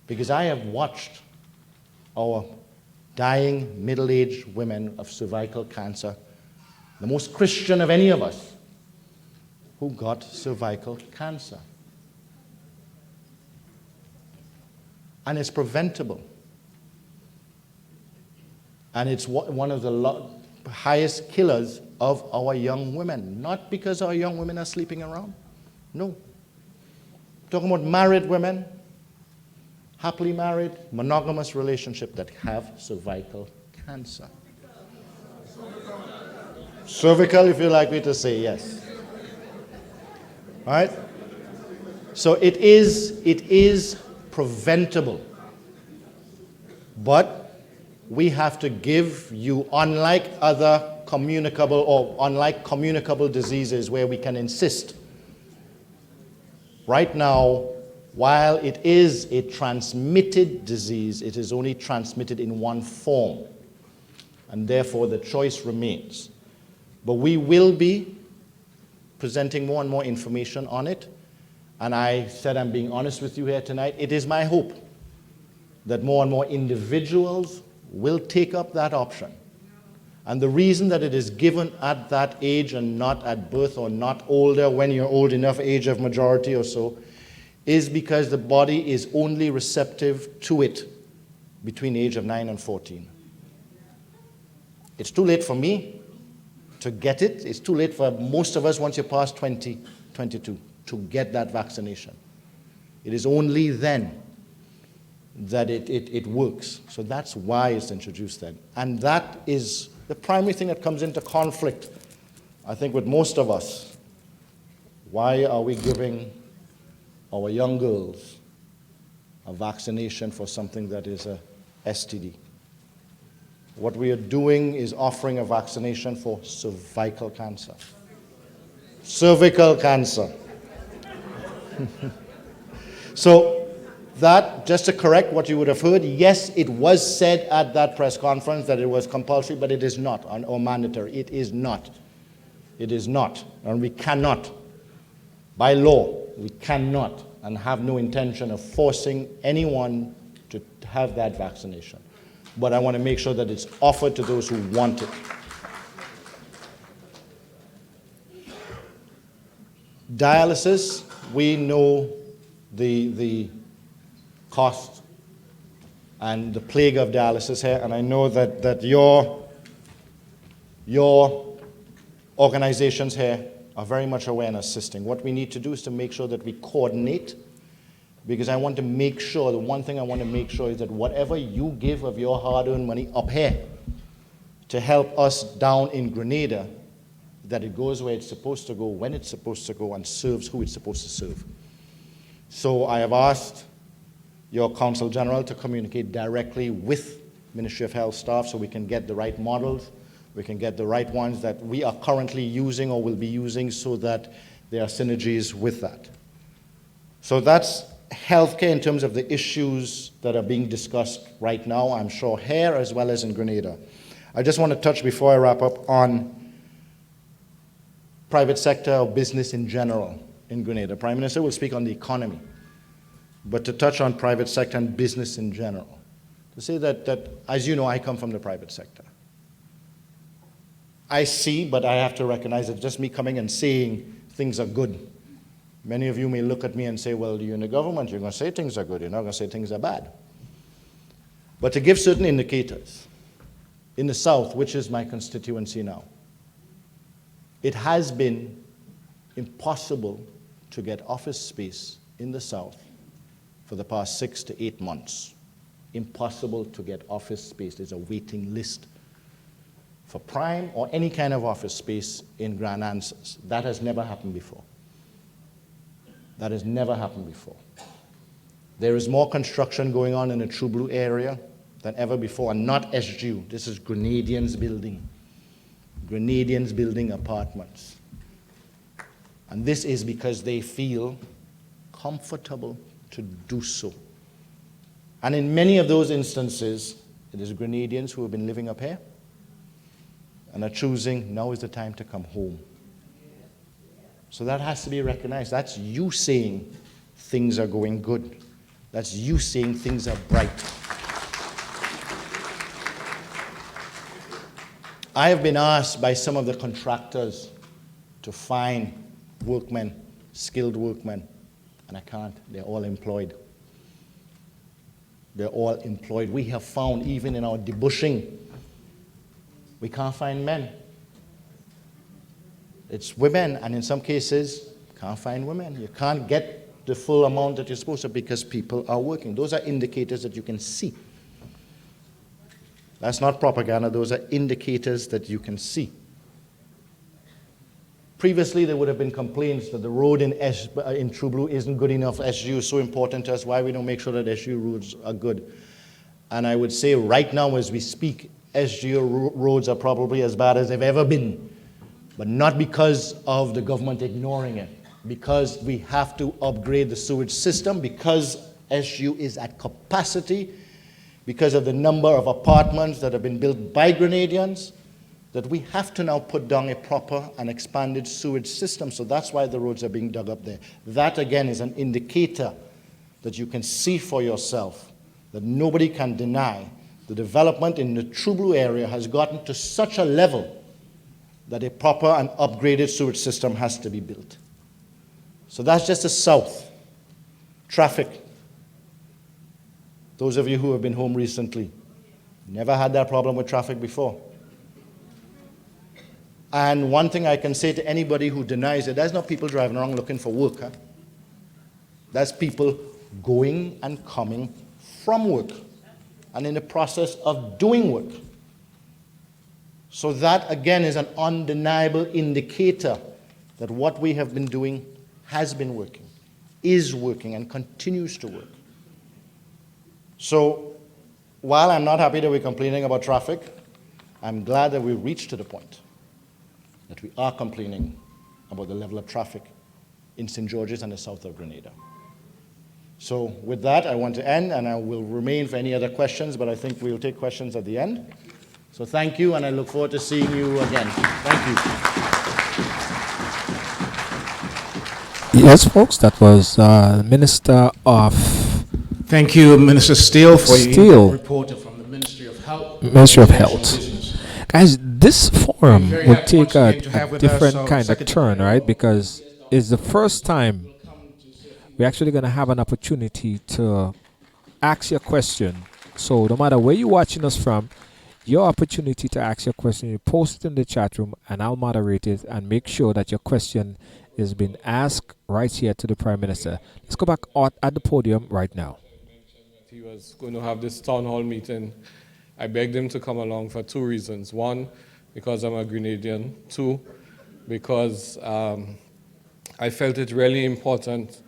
because I have watched our dying middle-aged women of cervical cancer, the most Christian of any of us, who got cervical cancer. And it's preventable. And it's one of the highest killers of our young women. Not because our young women are sleeping around. No. Talking about married women, happily married, monogamous relationship that have cervical cancer. Cervical, if you like me to say, yes. All right? So it is preventable. But we have to give you, unlike communicable diseases where we can insist. Right now, while it is a transmitted disease, it is only transmitted in one form. And therefore, the choice remains. But we will be presenting more and more information on it. And I said I'm being honest with you here tonight. It is my hope that more and more individuals will take up that option. And the reason that it is given at that age and not at birth or not older when you're old enough, age of majority or so, is because the body is only receptive to it between the age of 9 and 14. It's too late for me to get it. It's too late for most of us once you're past 20, 22 to get that vaccination. It is only then that it works. So that's why it's introduced then. And that is the primary thing that comes into conflict, I think, with most of us. Why are we giving our young girls a vaccination for something that is a STD? What we are doing is offering a vaccination for cervical cancer. Cervical cancer. So that, just to correct what you would have heard, yes, it was said at that press conference that it was compulsory, but it is not, or mandatory. It is not. It is not. And we cannot, by law, we cannot and have no intention of forcing anyone to have that vaccination. But I want to make sure that it's offered to those who want it. Dialysis, we know the cost and the plague of dialysis here, and I know that your organizations here are very much aware and assisting. What we need to do is to make sure that we coordinate, because I want to make sure, the one thing I want to make sure is that whatever you give of your hard-earned money up here to help us down in Grenada, that it goes where it's supposed to go, when it's supposed to go, and serves who it's supposed to serve. So I have asked your Consul General to communicate directly with Ministry of Health staff so we can get the right models, we can get the right ones that we are currently using or will be using so that there are synergies with that. So that's healthcare in terms of the issues that are being discussed right now, I'm sure here as well as in Grenada. I just want to touch before I wrap up on private sector or business in general in Grenada. Prime Minister will speak on the economy, but to touch on private sector and business in general, to say that as you know, I come from the private sector. I see, but I have to recognize that just me coming and saying things are good. Many of you may look at me and say, well, you're in the government, you're going to say things are good, you're not going to say things are bad. But to give certain indicators, in the South, which is my constituency now, it has been impossible to get office space in the South for the past 6 to 8 months. Impossible to get office space. There's a waiting list for prime or any kind of office space in Grand Answers. That has never happened before. That has never happened before. There is more construction going on in the True Blue area than ever before, and not SGU. This is Grenadians building. Grenadians building apartments. And this is because they feel comfortable to do so. And in many of those instances, it is Grenadians who have been living up here and are choosing, now is the time to come home. So that has to be recognized. That's you saying things are going good. That's you saying things are bright. I have been asked by some of the contractors to find workmen, skilled workmen, and I can't. They're all employed. They're all employed. We have found, even in our debushing, we can't find men. It's women, and in some cases, can't find women. You can't get the full amount that you're supposed to because people are working. Those are indicators that you can see. That's not propaganda. Those are indicators that you can see. Previously, there would have been complaints that the road in True Blue isn't good enough. SGU is so important to us. Why we don't make sure that SGU roads are good? And I would say right now, as we speak, SGU roads are probably as bad as they've ever been. But not because of the government ignoring it. Because we have to upgrade the sewage system. Because SGU is at capacity. Because of the number of apartments that have been built by Grenadians, that we have to now put down a proper and expanded sewage system. So that's why the roads are being dug up there. That, again, is an indicator that you can see for yourself, that nobody can deny. The development in the True Blue area has gotten to such a level that a proper and upgraded sewage system has to be built. So that's just the south. Traffic. Those of you who have been home recently, never had that problem with traffic before. And one thing I can say to anybody who denies it, there's not people driving around looking for work. Huh? That's people going and coming from work and in the process of doing work. So that, again, is an undeniable indicator that what we have been doing has been working, is working, and continues to work. So while I'm not happy that we're complaining about traffic, I'm glad that we reached to the point that we are complaining about the level of traffic in St. George's and the south of Grenada. So with that, I want to end, and I will remain for any other questions, but I think we'll take questions at the end. So thank you, and I look forward to seeing you again. Thank you. Yes, folks, that was Minister of... Thank you, Minister Steele, for your reporter from the Ministry of Health. Ministry of Health. Guys, this forum will take a different kind of turn, right? Because it's the first time we're actually going to have an opportunity to ask your question. So no matter where you're watching us from, your opportunity to ask your question, you post it in the chat room and I'll moderate it and make sure that your question is being asked right here to the Prime Minister. Let's go back at the podium right now. He was going to have this town hall meeting. I begged him to come along for two reasons. One, because I'm a Grenadian. Two, because I felt it really important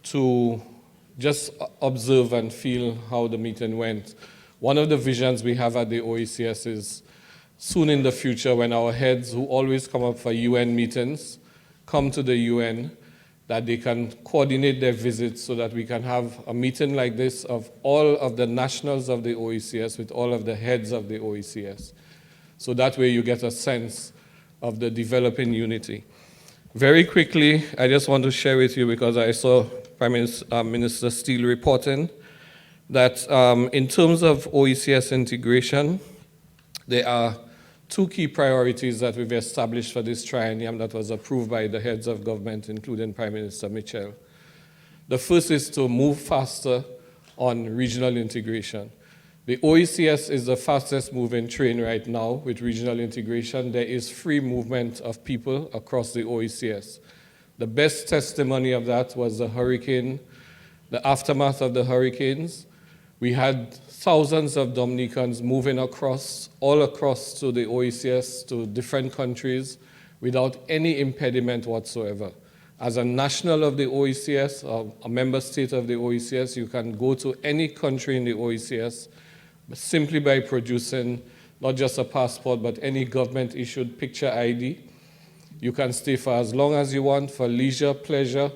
to just observe and feel how the meeting went. One of the visions we have at the OECS is soon in the future when our heads who always come up for UN meetings come to the UN, that they can coordinate their visits so that we can have a meeting like this of all of the nationals of the OECS with all of the heads of the OECS. So that way you get a sense of the developing unity. Very quickly, I just want to share with you, because I saw Prime Minister Steele reporting, that in terms of OECS integration, there are two key priorities that we've established for this triennium that was approved by the heads of government, including Prime Minister Mitchell. The first is to move faster on regional integration. The OECS is the fastest moving train right now with regional integration. There is free movement of people across the OECS. The best testimony of that was the hurricane, the aftermath of the hurricanes. We had thousands of Dominicans moving all across to the OECS, to different countries, without any impediment whatsoever. As a national of the OECS, or a member state of the OECS, you can go to any country in the OECS simply by producing not just a passport, but any government-issued picture ID. You can stay for as long as you want, for leisure, pleasure,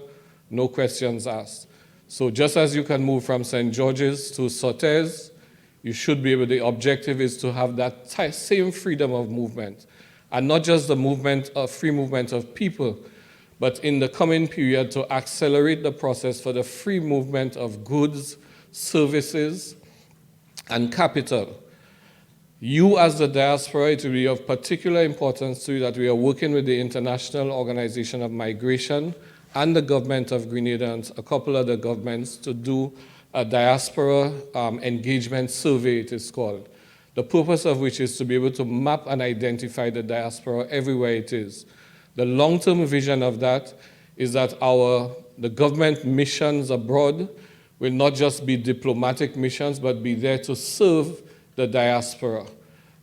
no questions asked. So just as you can move from St. George's to Sotes, you should be able, the objective is to have that same freedom of movement. And not just the movement of free movement of people, but in the coming period to accelerate the process for the free movement of goods, services, and capital. You as the diaspora, it will be of particular importance to you that we are working with the International Organization of Migration and the government of Grenada and a couple other governments to do a diaspora engagement survey, it is called. The purpose of which is to be able to map and identify the diaspora everywhere it is. The long-term vision of that is that the government missions abroad will not just be diplomatic missions, but be there to serve the diaspora.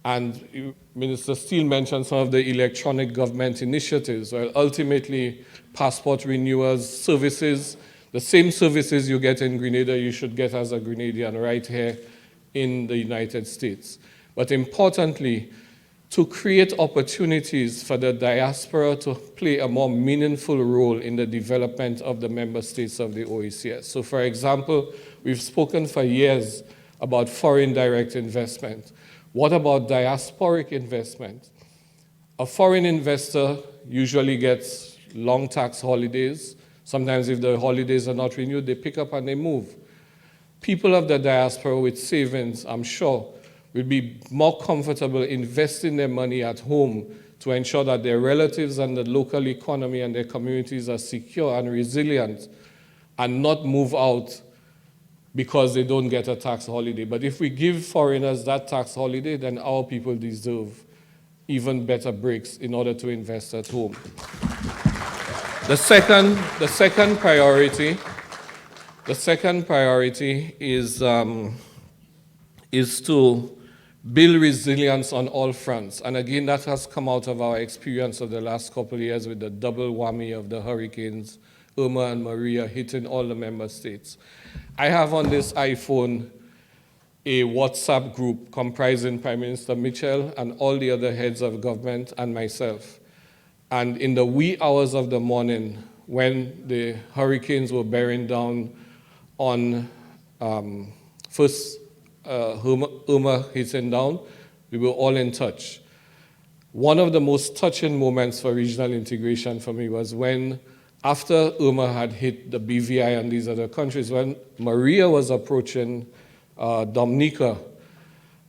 And Minister Steele mentioned some of the electronic government initiatives. Well, ultimately, passport renewals, services, the same services you get in Grenada, you should get as a Grenadian right here in the United States. But importantly, to create opportunities for the diaspora to play a more meaningful role in the development of the member states of the OECS. So for example, we've spoken for years about foreign direct investment. What about diasporic investment? A foreign investor usually gets long tax holidays. Sometimes if the holidays are not renewed, they pick up and they move. People of the diaspora with savings, I'm sure, will be more comfortable investing their money at home to ensure that their relatives and the local economy and their communities are secure and resilient and not move out because they don't get a tax holiday. But if we give foreigners that tax holiday, then our people deserve even better breaks in order to invest at home. The second priority is to build resilience on all fronts. And again, that has come out of our experience of the last couple of years with the double whammy of the hurricanes, Irma and Maria, hitting all the member states. I have on this iPhone a WhatsApp group comprising Prime Minister Mitchell and all the other heads of government and myself. And in the wee hours of the morning, when the hurricanes were bearing down on first Irma hitting down, we were all in touch. One of the most touching moments for regional integration for me was when, after Irma had hit the BVI and these other countries, when Maria was approaching Dominica,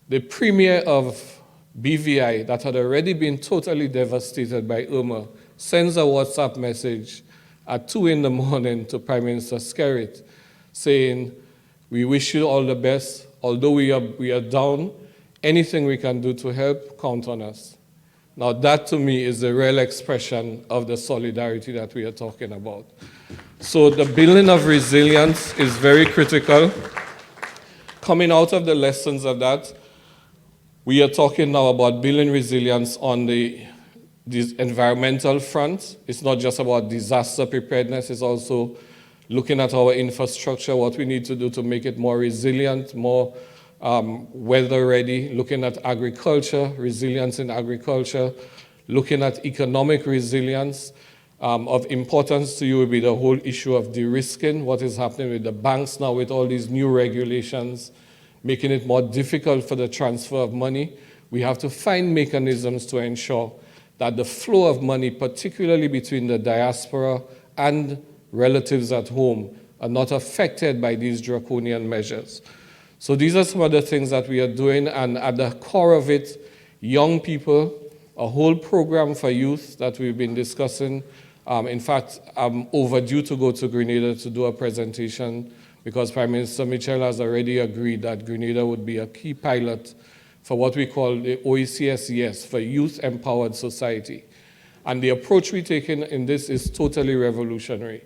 the premier of BVI that had already been totally devastated by Irma sends a WhatsApp message at 2 in the morning to Prime Minister Skerrit saying, "We wish you all the best. Although we are down, anything we can do to help, count on us." Now that to me is the real expression of the solidarity that we are talking about. So the building of resilience is very critical. Coming out of the lessons of that, we are talking now about building resilience on this environmental front. It's not just about disaster preparedness, it's also looking at our infrastructure, what we need to do to make it more resilient, more weather ready, looking at agriculture, resilience in agriculture, looking at economic resilience. Of importance to you will be the whole issue of de-risking, what is happening with the banks now with all these new regulations, making it more difficult for the transfer of money. We have to find mechanisms to ensure that the flow of money, particularly between the diaspora and relatives at home, are not affected by these draconian measures. So these are some of the things that we are doing, and at the core of it, young people, a whole program for youth that we've been discussing. In fact, I'm overdue to go to Grenada to do a presentation because Prime Minister Mitchell has already agreed that Grenada would be a key pilot for what we call the OECS Yes, for Youth Empowered Society. And the approach we take in this is totally revolutionary.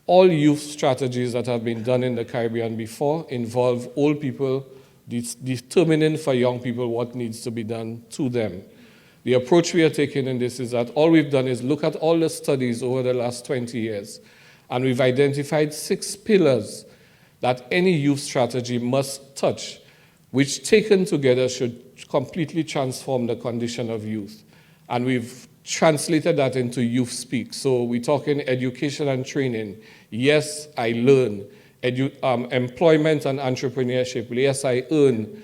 All youth strategies that have been done in the Caribbean before involve old people determining for young people what needs to be done to them. The approach we are taking in this is that all we've done is look at all the studies over the last 20 years, and we've identified 6 pillars that any youth strategy must touch, which taken together should completely transform the condition of youth. And we've translated that into youth speak. So we're talking education and training. Yes, I learn. Employment and entrepreneurship. Yes, I earn.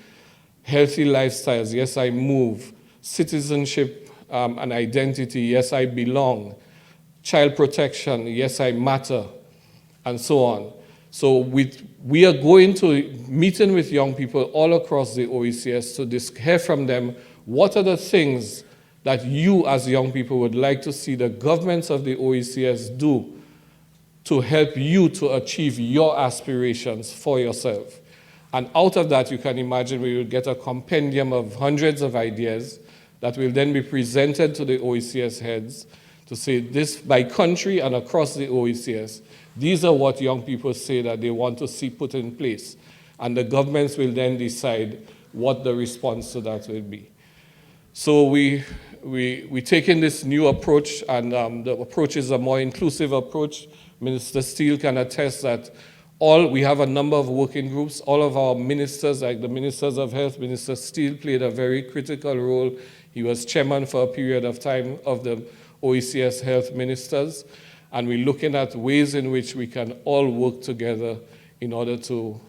Healthy lifestyles. Yes, I move. Citizenship and identity. Yes, I belong. Child protection. Yes, I matter. And so on. So we are going to meeting with young people all across the OECS to hear from them what are the things that you as young people would like to see the governments of the OECS do to help you to achieve your aspirations for yourself. And out of that, you can imagine we will get a compendium of hundreds of ideas that will then be presented to the OECS heads to say this by country and across the OECS. These are what young people say that they want to see put in place. And the governments will then decide what the response to that will be. So we take in this new approach, and the approach is a more inclusive approach. Minister Steele can attest that we have a number of working groups. All of our ministers, like the ministers of health, Minister Steele played a very critical role. He was chairman for a period of time of the OECS health ministers. And we're looking at ways in which we can all work together in order to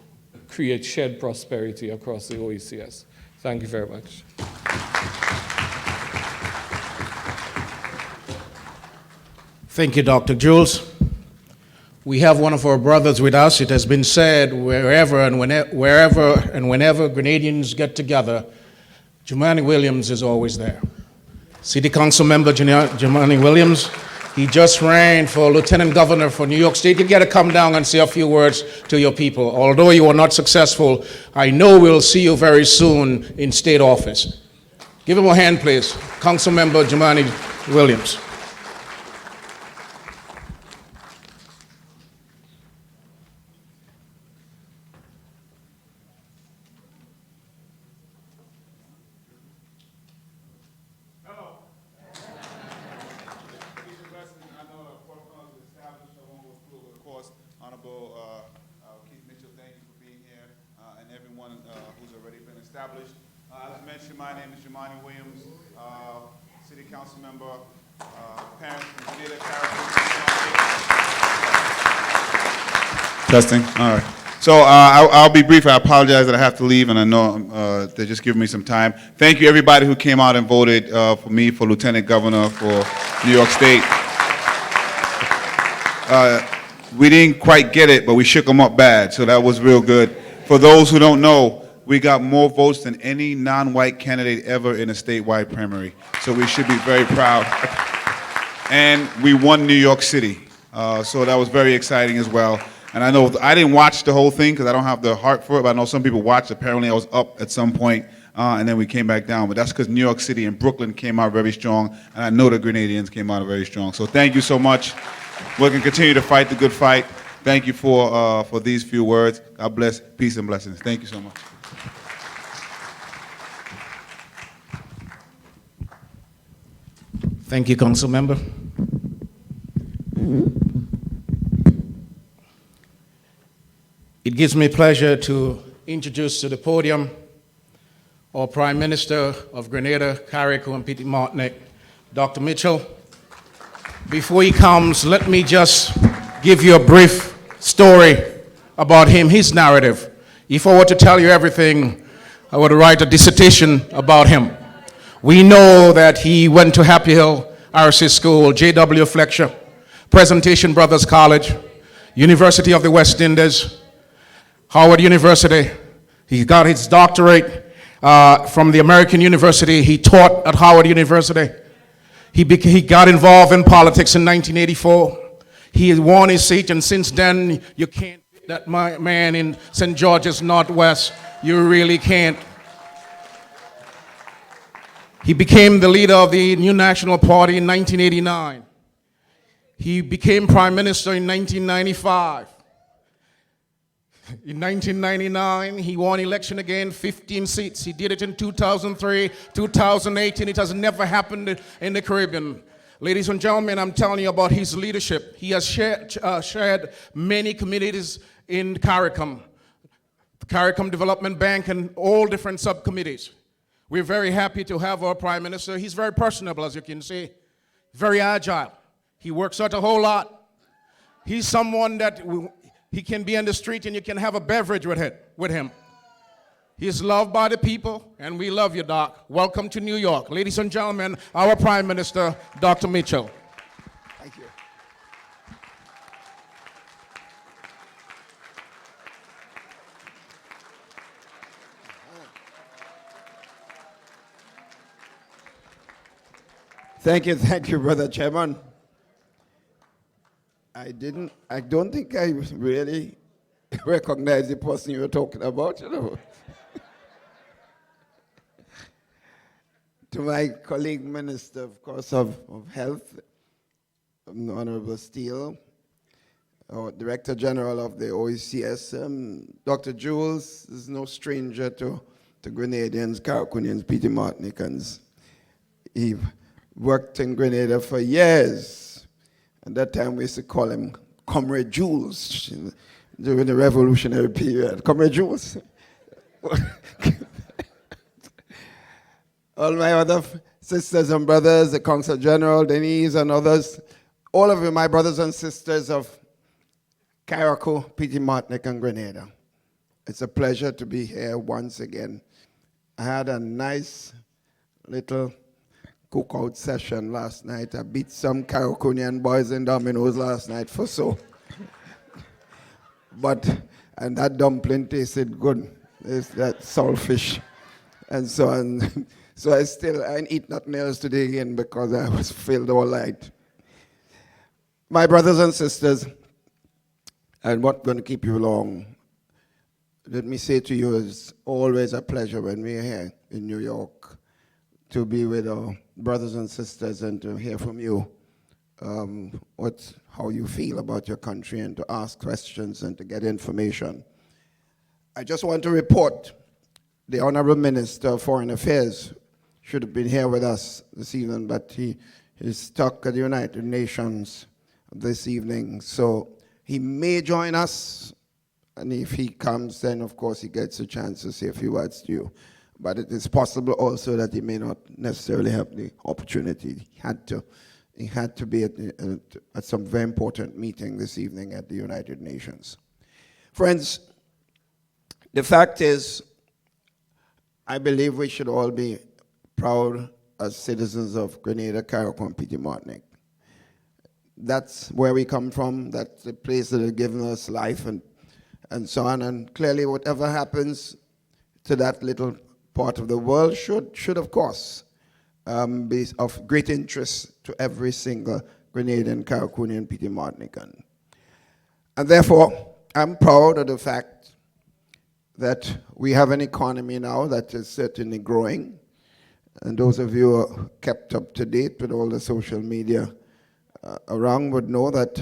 create shared prosperity across the OECS. Thank you very much. Thank you, Dr. Jules. We have one of our brothers with us. It has been said wherever and whenever Grenadians get together, Jumani Williams is always there. City Council member Jumani Williams, he just ran for Lieutenant Governor for New York State. You got to come down and say a few words to your people. Although you are not successful, I know we'll see you very soon in state office. Give him a hand, please. Council member Jumani Williams. As mentioned, my name is Jumani Williams, City Council member, parents from Grenada Parish. Testing. All right. So I'll be brief. I apologize that I have to leave, and I know they're just giving me some time. Thank you, everybody who came out and voted for me for Lieutenant Governor for New York State. We didn't quite get it, but we shook them up bad, so that was real good. For those who don't know, we got more votes than any non-white candidate ever in a statewide primary. So we should be very proud. And we won New York City. So that was very exciting as well. And I know I didn't watch the whole thing because I don't have the heart for it, but I know some people watched. Apparently I was up at some point, and then we came back down. But that's because New York City and Brooklyn came out very strong, and I know the Grenadians came out very strong. So thank you so much. We're going to continue to fight the good fight. Thank you for these few words. God bless. Peace and blessings. Thank you so much. Thank you, Council Member. It gives me pleasure to introduce to the podium our Prime Minister of Grenada, Carriacou and Petit Martinique, Dr. Mitchell. Before he comes, let me just give you a brief story about him, his narrative. If I were to tell you everything, I would write a dissertation about him. We know that he went to Happy Hill RC School, J.W. Fletcher, Presentation Brothers College, University of the West Indies, Howard University. He got his doctorate from the American University. He taught at Howard University. He got involved in politics in 1984. He won his seat, and since then, you can't beat that man in St. George's Northwest. You really can't. He became the leader of the New National Party in 1989. He became Prime Minister in 1995. In 1999, he won election again, 15 seats. He did it in 2003, 2018. It has never happened in the Caribbean. Ladies and gentlemen, I'm telling you about his leadership. He has shared many committees in CARICOM, the CARICOM Development Bank, and all different subcommittees. We're very happy to have our Prime Minister. He's very personable, as you can see, very agile. He works out a whole lot. He's someone that he can be on the street and you can have a beverage with him. He's loved by the people, and we love you, Doc. Welcome to New York. Ladies and gentlemen, our Prime Minister, Dr. Mitchell. Thank you. Thank you, Brother Chairman. I don't think I really recognize the person you were talking about, To my colleague Minister, of course, of Health, Honorable Steele, Director General of the OECS, Dr. Jules is no stranger to Grenadians, Caracunians, Peter Martinicans. He worked in Grenada for years. At that time, we used to call him Comrade Jules during the revolutionary period. Comrade Jules. All my other sisters and brothers, the Consul General, Denise, and others, all of you, my brothers and sisters of Carriacou, Petite Martinique, and Grenada. It's a pleasure to be here once again. I had a nice little cookout session last night. I beat some Caracunian boys in dominoes last night for so. And that dumpling tasted good. It's that saltfish and so on. So I didn't eat nothing else today again because I was filled all night. My brothers and sisters, I'm not going to keep you long. Let me say to you, it's always a pleasure when we're here in New York to be with our brothers and sisters and to hear from you how you feel about your country and to ask questions and to get information. I just want to report the Honorable Minister of Foreign Affairs should have been here with us this evening, but he is stuck at the United Nations this evening. So he may join us, and if he comes, then of course he gets a chance to say a few words to you. But it is possible also that he may not necessarily have the opportunity. He had to be at some very important meeting this evening at the United Nations. Friends, the fact is, I believe we should all be proud as citizens of Grenada, Carriacou, and Petite Martinique. That's where we come from. That's the place that has given us life and so on. And clearly whatever happens to that little part of the world should of course, be of great interest to every single Grenadian, Caracunian, Petite Martinican. And therefore, I'm proud of the fact that we have an economy now that is certainly growing. And those of you who are kept up to date with all the social media around would know that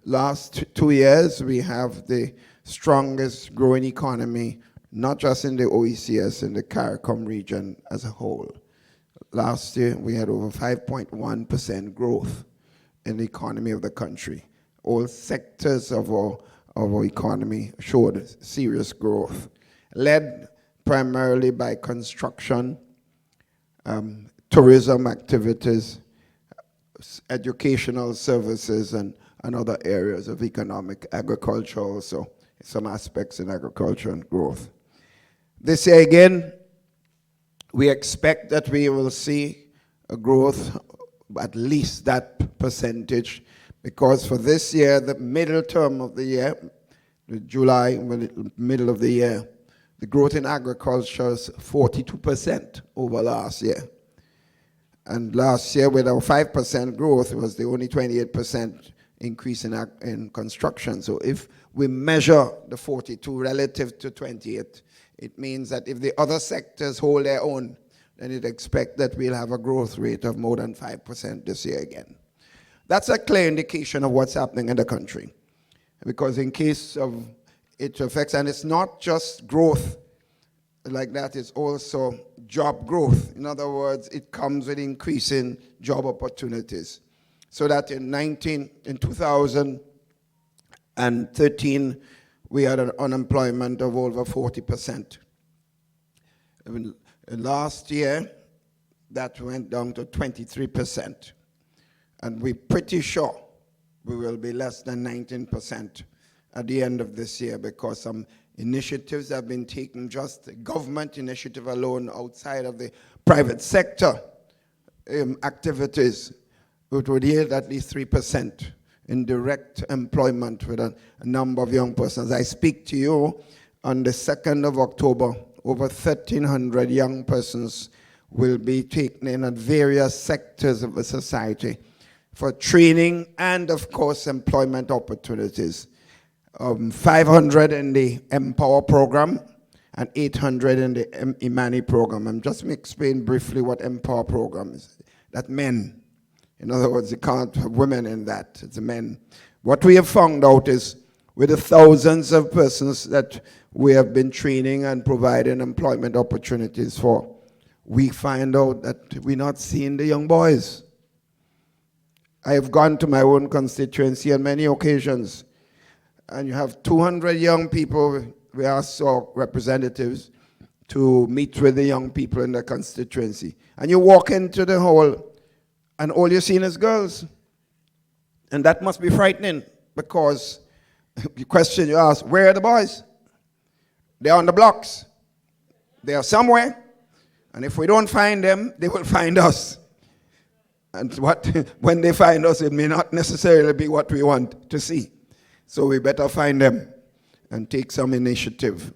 last 2 years, we have the strongest growing economy, not just in the OECS, in the CARICOM region as a whole. Last year, we had over 5.1% growth in the economy of the country. All sectors of our economy showed serious growth, led primarily by construction, tourism activities, educational services, and other areas of economic, agriculture also, some aspects in agriculture and growth. This year again, we expect that we will see a growth at least that percentage, because for this year, the middle term of the year, July, middle of the year, the growth in agriculture is 42% over last year. And last year, with our 5% growth, it was the only 28% increase in construction. So if we measure the 42 relative to 28, it means that if the other sectors hold their own, then you'd expect that we'll have a growth rate of more than 5% this year again. That's a clear indication of what's happening in the country. Because in case of it affects, and it's not just growth like that, it's also job growth. In other words, it comes with increasing job opportunities. So that in 2013, we had an unemployment of over 40%. Last year, that went down to 23%. And we're pretty sure we will be less than 19% at the end of this year, because some initiatives have been taken, just the government initiative alone, outside of the private sector activities, which would yield at least 3% in direct employment with a number of young persons. I speak to you on the 2nd of October, over 1,300 young persons will be taken in at various sectors of the society for training and, of course, employment opportunities. 500 in the Empower program and 800 in the Imani program. I'm just going to explain briefly what Empower program is. That men. In other words, you can't have women in that. It's men. What we have found out is with the thousands of persons that we have been training and providing employment opportunities for, we find out that we're not seeing the young boys. I have gone to my own constituency on many occasions, and you have 200 young people. We asked our representatives to meet with the young people in the constituency. And you walk into the hall, and all you're seeing is girls. And that must be frightening, because the question you ask, where are the boys? They're on the blocks. They are somewhere. And if we don't find them, they will find us. And when they find us, it may not necessarily be what we want to see. So we better find them and take some initiative.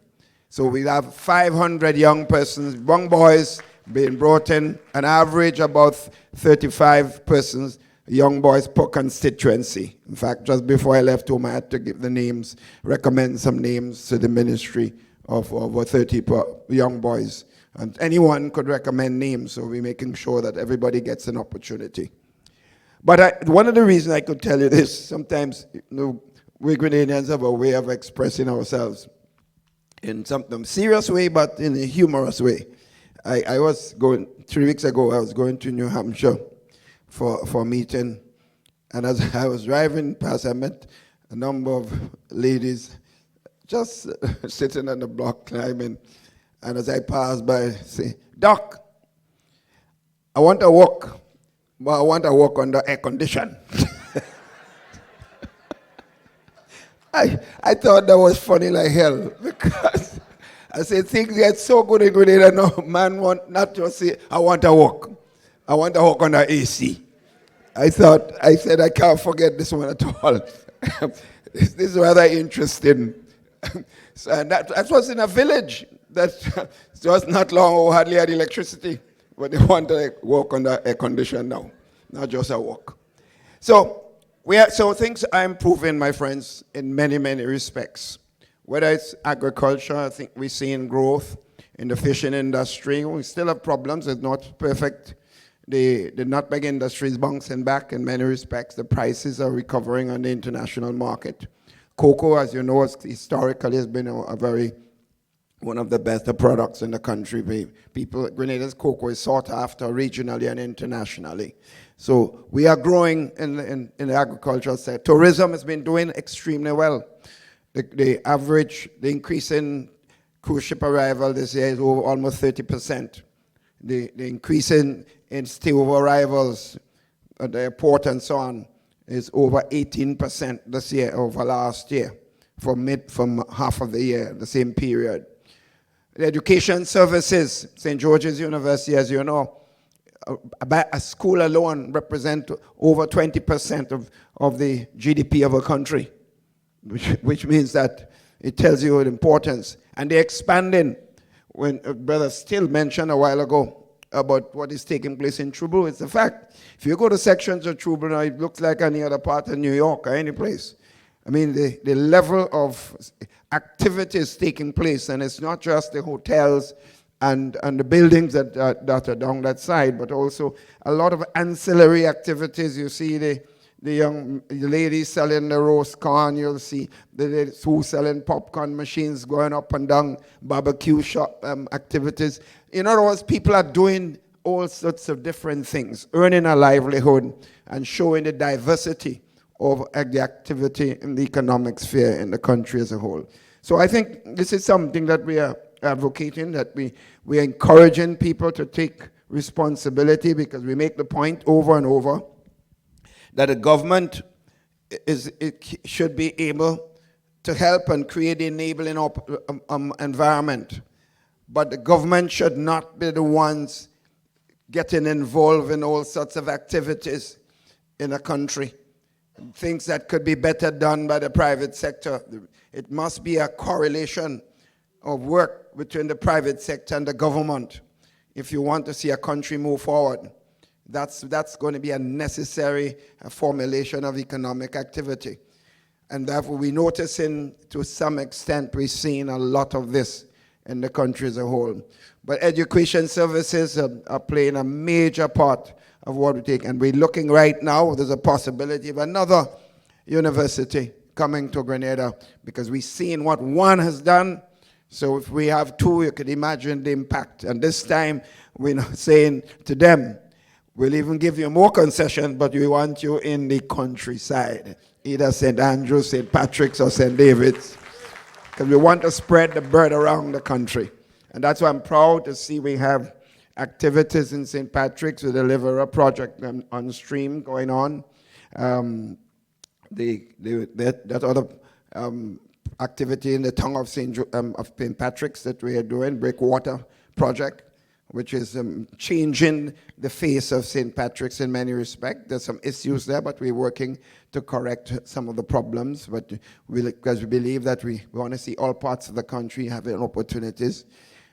So we have 500 young persons, young boys being brought in, an average about 35 persons, young boys per constituency. In fact, just before I left home, I had to give the names, recommend some names to the ministry of over 30 young boys. And anyone could recommend names, so we're making sure that everybody gets an opportunity. But one of the reasons I could tell you this, sometimes we Grenadians have a way of expressing ourselves in some serious way, but in a humorous way. I was going, 3 weeks ago, I was going to New Hampshire for a meeting, and as I was driving past, I met a number of ladies just sitting on the block climbing. And as I passed by, I say, Doc, I want to walk, but I want to walk under air condition. I thought that was funny like hell, because I said, things get so good in Grenada now, man want not to say, I want to walk. I want to walk under AC. I said, I can't forget this one at all. This is rather interesting. So, and that was in a village that just not long ago hardly had electricity, but they want to walk under air condition now, not just a walk. So things are improving, my friends, in many, many respects. Whether it's agriculture, I think we're seeing growth in the fishing industry. We still have problems, it's not perfect. The nutmeg industry is bouncing back in many respects. The prices are recovering on the international market. Cocoa, as you know, historically has been one of the best products in the country. Grenada's cocoa is sought after regionally and internationally. So we are growing in the agricultural sector. Tourism has been doing extremely well. The increase in cruise ship arrival this year is over almost 30%. The increase in stay-over arrivals at the airport and so on is over 18% this year over last year, from half of the year, the same period. The education services, St. George's University, as you know, a school alone represents over 20% of the GDP of a country, which means that it tells you the importance. And they're expanding. When Brother Still mentioned a while ago about what is taking place in Trubul, it's a fact. If you go to sections of Trubul now, it looks like any other part of New York or any place. I mean, the level of activities taking place, and it's not just the hotels and the buildings that are down that side, but also a lot of ancillary activities. You see the young ladies selling the roast corn, you'll see the ladies who selling popcorn machines going up and down, barbecue shop activities. In other words, people are doing all sorts of different things, earning a livelihood and showing the diversity of the activity in the economic sphere in the country as a whole. So I think this is something that we are advocating, that we are encouraging people to take responsibility, because we make the point over and over that the government should be able to help and create the enabling environment. But the government should not be the ones getting involved in all sorts of activities in a country. Things that could be better done by the private sector. It must be a correlation of work between the private sector and the government if you want to see a country move forward. That's going to be a necessary formulation of economic activity. And therefore, we're noticing, to some extent, we're seeing a lot of this in the country as a whole. But education services are playing a major part of what we take. And we're looking right now, there's a possibility of another university coming to Grenada, because we've seen what one has done. So if we have two, you could imagine the impact. And this time, we're not saying to them, we'll even give you more concession, but we want you in the countryside, either St. Andrews, St. Patrick's, or St. David's, because we want to spread the bird around the country. And that's why I'm proud to see we have activities in St. Patrick's. We deliver a project on stream going on. That other activity in the tongue of St. Patrick's that we are doing, Breakwater Project, which is changing the face of St. Patrick's in many respects. There's some issues there, but we're working to correct some of the problems. But because we believe that we want to see all parts of the country having opportunities.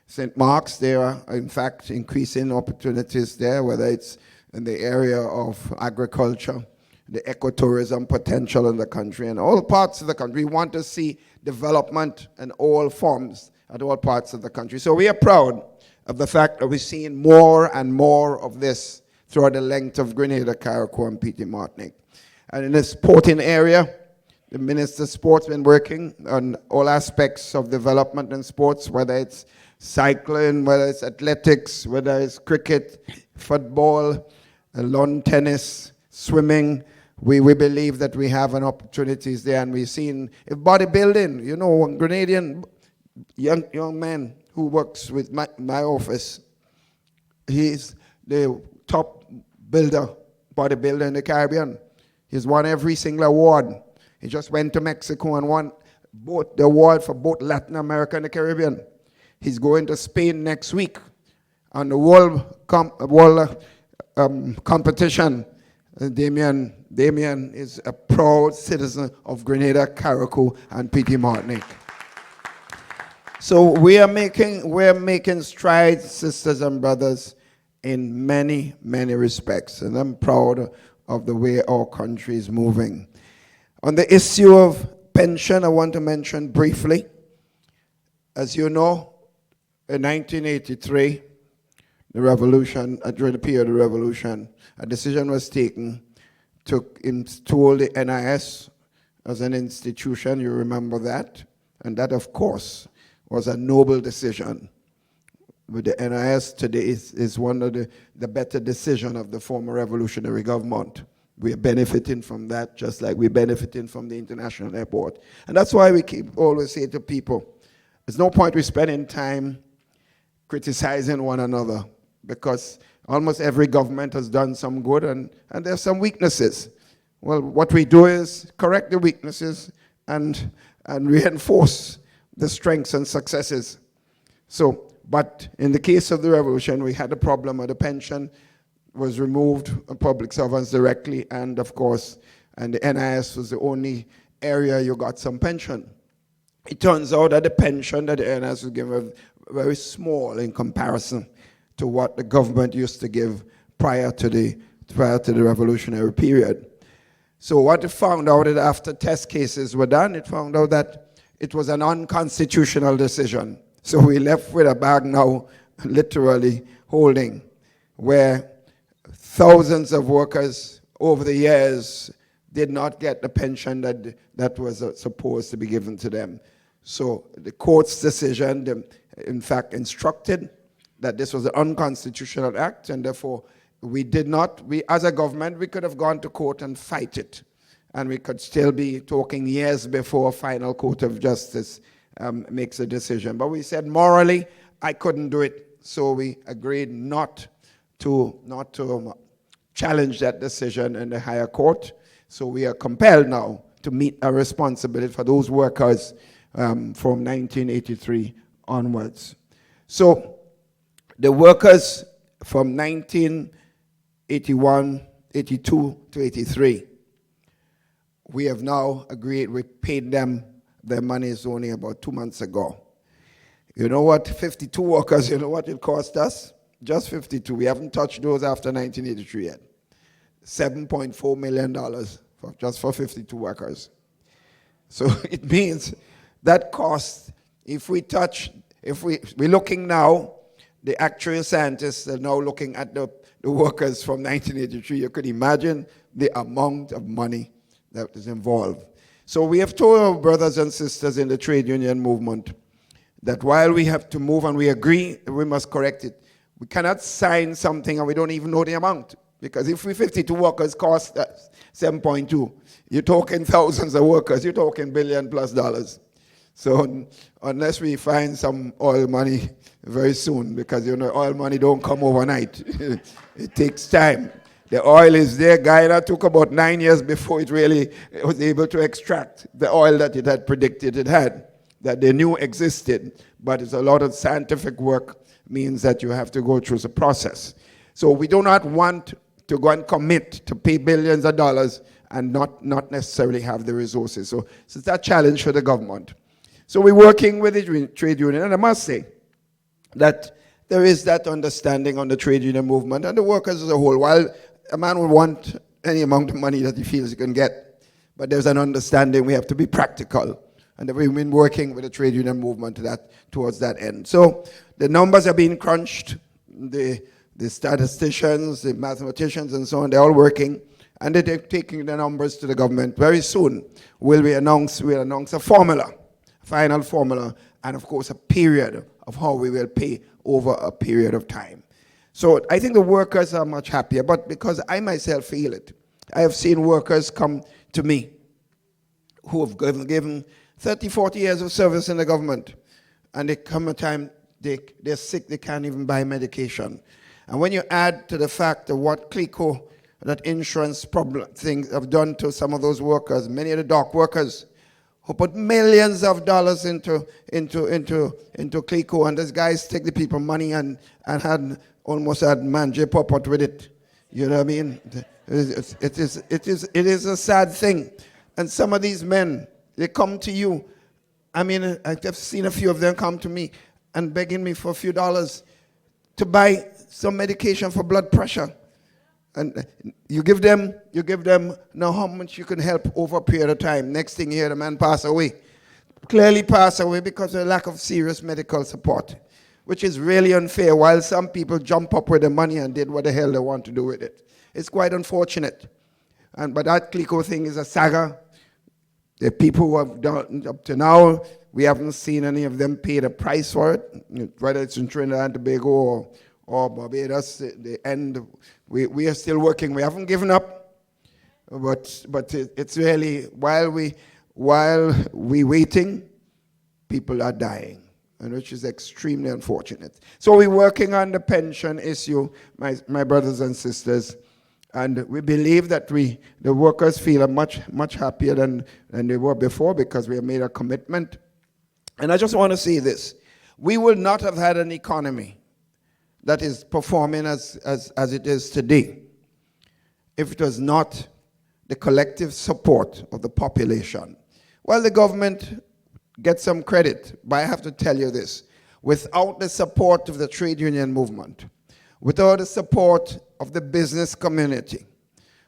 St. Mark's, there are, in fact, increasing opportunities there, whether it's in the area of agriculture, the ecotourism potential in the country, and all parts of the country. We want to see development in all forms at all parts of the country. So we are proud of the fact that we're seeing more and more of this throughout the length of Grenada, Carriacou, and Petit Martinique. And in the sporting area, the Minister of Sports has been working on all aspects of development in sports, whether it's cycling, whether it's athletics, whether it's cricket, football, lawn tennis, swimming. We believe that we have an opportunities there, and we've seen bodybuilding. You know, a Grenadian young man who works with my office, he's the top bodybuilder in the Caribbean. He's won every single award. He just went to Mexico and won the award for both Latin America and the Caribbean. He's going to Spain next week on the world competition. Damien is a proud citizen of Grenada, Carriacou, and Petit Martinique. So we're making strides, sisters and brothers, in many, many respects. And I'm proud of the way our country is moving. On the issue of pension, I want to mention briefly, as you know, in 1983, the revolution, during the period of the revolution, a decision was taken to install the NIS as an institution. You remember that? And that, of course, was a noble decision. But the NIS today is one of the better decisions of the former revolutionary government. We are benefiting from that, just like we're benefiting from the international airport. And that's why we keep always say to people, there's no point we spending time criticizing one another, because almost every government has done some good, and there's some weaknesses. Well, what we do is correct the weaknesses and reinforce the strengths and successes. So, but in the case of the revolution, we had a problem of the pension was removed of public servants directly, and of course, and the NIS was the only area you got some pension. It turns out that the pension that the NIS was given was very small in comparison to what the government used to give prior to the revolutionary period. So what it found out, that after test cases were done, it found out that it was an unconstitutional decision. So we left with a bag now, literally holding, where thousands of workers over the years did not get the pension that was supposed to be given to them. So the court's decision, in fact, instructed that this was an unconstitutional act, and therefore we as a government, we could have gone to court and fight it, and we could still be talking years before a final court of justice makes a decision. But we said morally, I couldn't do it, so we agreed not to challenge that decision in the higher court. So we are compelled now to meet our responsibility for those workers from 1983 onwards. So the workers from 1981, 82 to 83, we have now agreed, we paid them their monies only about 2 months ago. You know what, 52 workers, you know what it cost us? Just 52. We haven't touched those after 1983 yet. $7.4 million just for 52 workers. So it means that cost, we're looking now, the actual scientists are now looking at the workers from 1983. You could imagine the amount of money that is involved. So we have told our brothers and sisters in the trade union movement that while we have to move and we agree, we must correct it. We cannot sign something and we don't even know the amount. Because if we 52 workers cost 7.2, you're talking thousands of workers, you're talking $1 billion+. So unless we find some oil money very soon, because oil money don't come overnight. It takes time. The oil is there. Guyana took about 9 years before it really was able to extract the oil that it had predicted it had, that they knew existed. But it's a lot of scientific work means that you have to go through the process. So we do not want to go and commit to pay billions of dollars and not necessarily have the resources. So it's a challenge for the government. So we're working with the trade union, and I must say that there is that understanding on the trade union movement and the workers as a whole. While a man will want any amount of money that he feels he can get, but there's an understanding we have to be practical. And we've been working with the trade union movement towards that end. So the numbers are being crunched. The statisticians, the mathematicians, and so on, they're all working. And they're taking the numbers to the government. Very soon, we'll announce a formula, a final formula, and of course a period of how we will pay over a period of time. So I think the workers are much happier, but because I myself feel it, I have seen workers come to me who have given 30, 40 years of service in the government, and they come a time they're sick, they can't even buy medication. And when you add to the fact of what CLICO, that insurance problem things have done to some of those workers, many of the dock workers who put millions of dollars into CLICO, and these guys take the people money and almost had manje pop out with it. You know what I mean? It is a sad thing. And some of these men, they come to you. I mean, I've seen a few of them come to me and begging me for a few dollars to buy some medication for blood pressure. And you give them now how much you can help over a period of time. Next thing you hear, the man pass away. Clearly pass away because of the lack of serious medical support, which is really unfair, while some people jump up with the money and did what the hell they want to do with it. It's quite unfortunate. But that CLICO thing is a saga. The people who have done up to now, we haven't seen any of them pay the price for it, whether it's in Trinidad and Tobago or Barbados. The end, we are still working. We haven't given up, but it's really, while we waiting, people are dying, and which is extremely unfortunate. So we're working on the pension issue, my brothers and sisters. And we believe that the workers feel much happier than they were before, because we have made a commitment. And I just want to say this. We will not have had an economy that is performing as it is today if it was not the collective support of the population. Well, the government gets some credit, but I have to tell you this. Without the support of the trade union movement, without the support of the business community,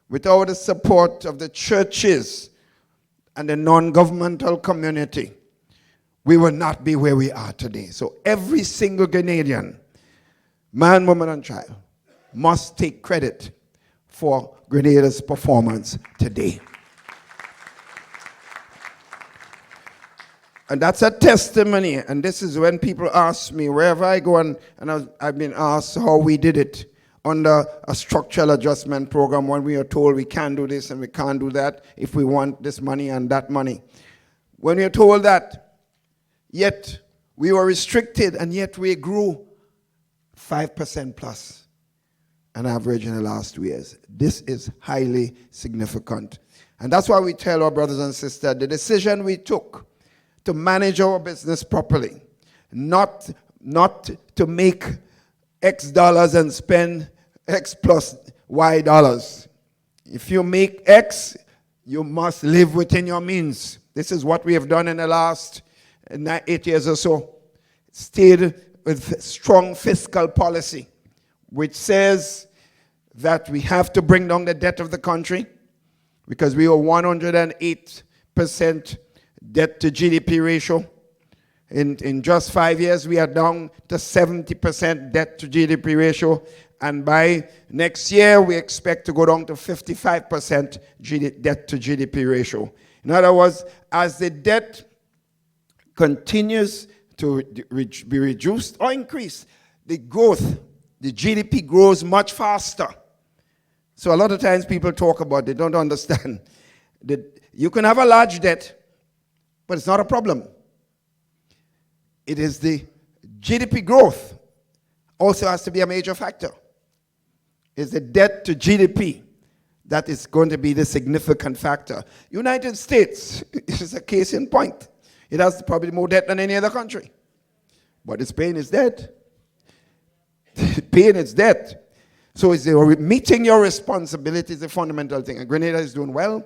without the support of the churches and the non-governmental community, we will not be where we are today. So every single Grenadian, man, woman, and child, must take credit for Grenada's performance today. And that's a testimony. And this is when people ask me, wherever I go, and I've been asked how we did it under a structural adjustment program, when we are told we can't do this and we can't do that if we want this money and that money. When we are told that, yet we were restricted, and yet we grew 5% plus on average in the last 2 years. This is highly significant. And that's why we tell our brothers and sisters, the decision we took to manage our business properly, not to make X dollars and spend X plus Y dollars. If you make X, you must live within your means. This is what we have done in the last 8 years or so. Stayed with strong fiscal policy. which says that we have to bring down the debt of the country because we are 108% debt to GDP ratio. In just 5 years, we are down to 70% debt to GDP ratio. And by next year, we expect to go down to 55% debt to GDP ratio. In other words, as the debt continues to be reduced or increased, the growth, the GDP grows much faster. So a lot of times people talk about, they don't understand that you can have a large debt, but it's not a problem. It is the GDP growth also has to be a major factor. It's the debt to GDP that is going to be the significant factor. United States is a case in point. It has probably more debt than any other country, but it's paying its debt. Paying its debt. So it's meeting your responsibility is a fundamental thing. And Grenada is doing well.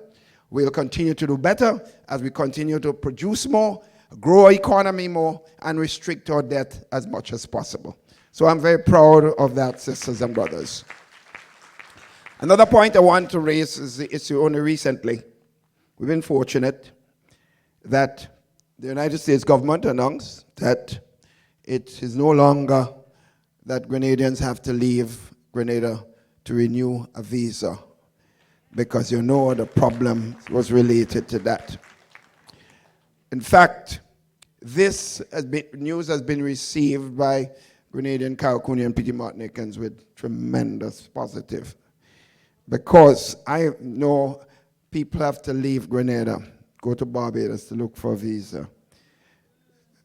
We'll continue to do better as we continue to produce more, grow our economy more, and restrict our debt as much as possible. So I'm very proud of that, sisters and brothers. Another point I want to raise is the issue only recently. We've been fortunate that the United States government announced that it is no longer that Grenadians have to leave Grenada to renew a visa, because you know the problem was related to that. In fact, this news has been received by Grenadian, Caraconian, and Petit Martinicans with tremendous positive, because I know people have to leave Grenada, go to Barbados to look for a visa.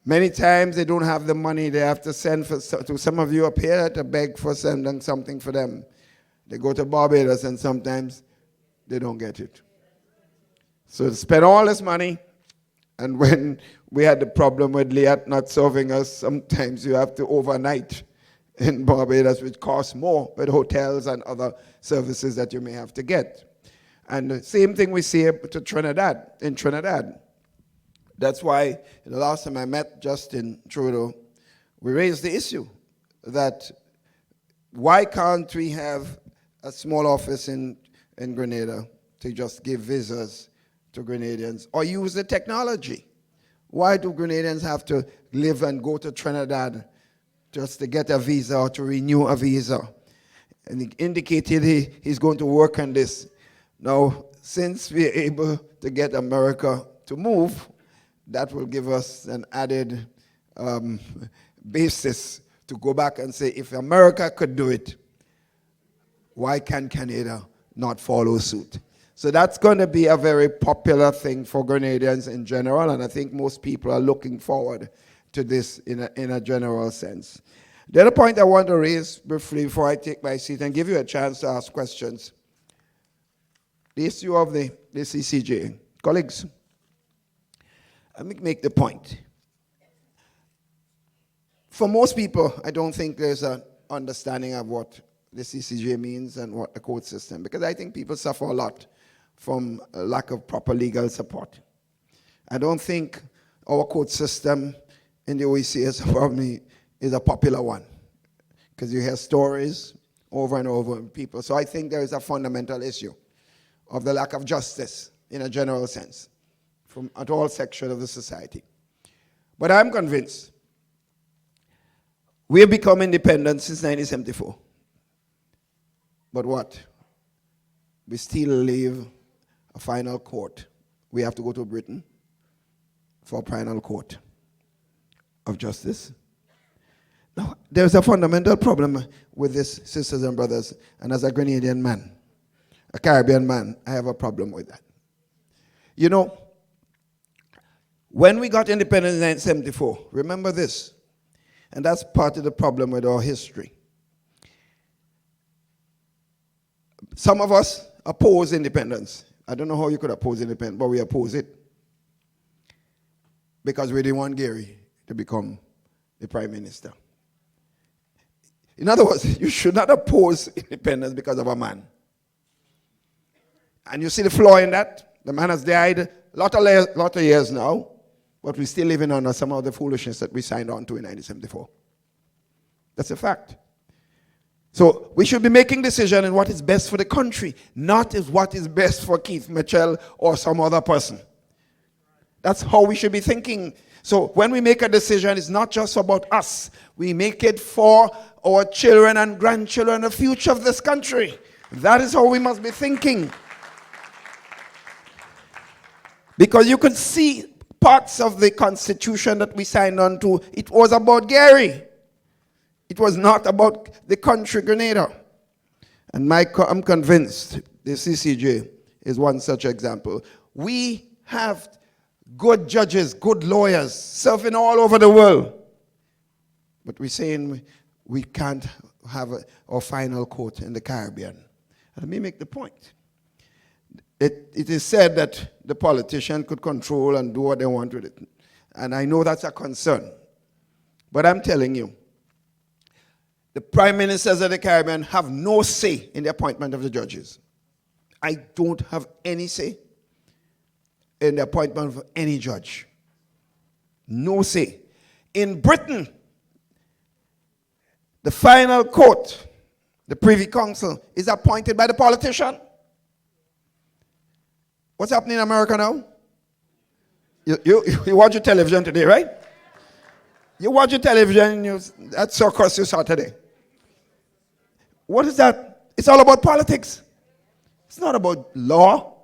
Many times they don't have the money. They have to send to some of you up here to beg for sending something for them. They go to Barbados and sometimes they don't get it. So they spend all this money, and when we had the problem with Liat not serving us, sometimes you have to overnight in Barbados, which costs more with hotels and other services that you may have to get. And the same thing we see to Trinidad, in Trinidad. That's why the last time I met Justin Trudeau, we raised the issue that why can't we have a small office in Grenada to just give visas to Grenadians or use the technology? Why do Grenadians have to live and go to Trinidad just to get a visa or to renew a visa? And he indicated he's going to work on this. Now, since we're able to get America to move, that will give us an added basis to go back and say, if America could do it, why can Canada not follow suit? So that's going to be a very popular thing for Grenadians in general, and I think most people are looking forward to this in a general sense. The other point I want to raise briefly before I take my seat and give you a chance to ask questions, the issue of the CCJ. Colleagues, let me make the point. For most people, I don't think there's an understanding of what the CCJ means and what the court system, because I think people suffer a lot from a lack of proper legal support. I don't think our court system in the OECS probably is a popular one, because you hear stories over and over from people. So I think there is a fundamental issue of the lack of justice in a general sense from at all sections of the society. But I'm convinced we have become independent since 1974. But what? We still leave a final court. We have to go to Britain for a final court of justice. Now, there's a fundamental problem with this, sisters and brothers, and as a Grenadian man, a Caribbean man, I have a problem with that. You know, when we got independence in 1974, remember this, and that's part of the problem with our history. Some of us oppose independence. I don't know how you could oppose independence, but we oppose it because we didn't want Gary to become the prime minister. In other words, you should not oppose independence because of a man. And you see the flaw in that? The man has died a lot of years now, but we're still living under some of the foolishness that we signed on to in 1974. That's a fact. So we should be making decisions in what is best for the country, not is what is best for Keith Mitchell or some other person. That's how we should be thinking. So when we make a decision, it's not just about us. We make it for our children and grandchildren, the future of this country. That is how we must be thinking. Because you could see parts of the Constitution that we signed on to, it was about Gary. It was not about the country, Grenada. And I'm convinced the CCJ is one such example. We have good judges, good lawyers, serving all over the world. But we're saying we can't have our final court in the Caribbean. Let me make the point. It is said that the politician could control and do what they want with it. And I know that's a concern. But I'm telling you, the prime ministers of the Caribbean have no say in the appointment of the judges. I don't have any say in the appointment of any judge. No say. In Britain, the final court, the Privy Council, is appointed by the politician. What's happening in America now? You watch your television today, right? You watch your television, that circus you saw today. What is that? It's all about politics. It's not about law.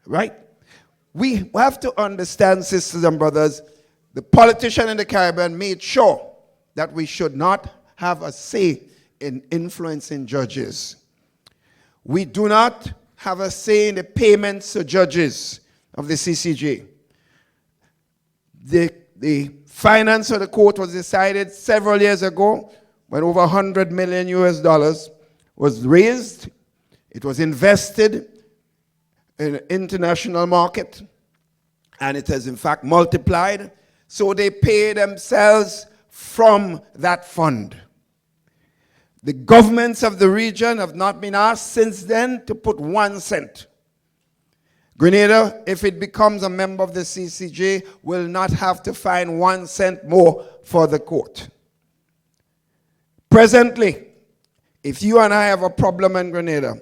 Right? We have to understand, sisters and brothers, the politician in the Caribbean made sure that we should not have a say in influencing judges. We do not have a say in the payments to judges of the CCJ. The finance of the court was decided several years ago when over $100 million was raised. It was invested in an international market, and it has in fact multiplied. So they pay themselves from that fund. The governments of the region have not been asked since then to put 1 cent. Grenada, if it becomes a member of the CCJ, will not have to find 1 cent more for the court. Presently, if you and I have a problem in Grenada,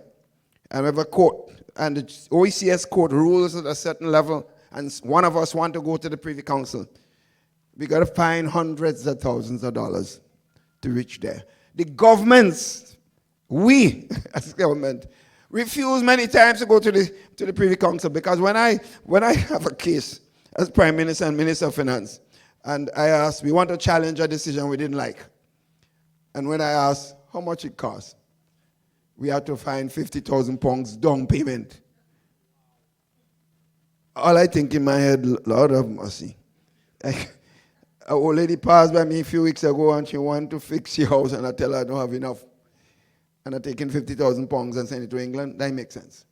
and we have a court, and the OECS court rules at a certain level, and one of us want to go to the Privy Council, we got to find hundreds of thousands of dollars to reach there. The governments, we as government, refuse many times to go to the Privy Council, because when I have a case as Prime Minister and Minister of Finance, and I ask, we want to challenge a decision we didn't like. And when I ask how much it costs, we had to find £50,000 down payment. All I think in my head, Lord have mercy. An old lady passed by me a few weeks ago and she wanted to fix your house, and I tell her I don't have enough. And I'm taking £50,000 and send it to England. That makes sense.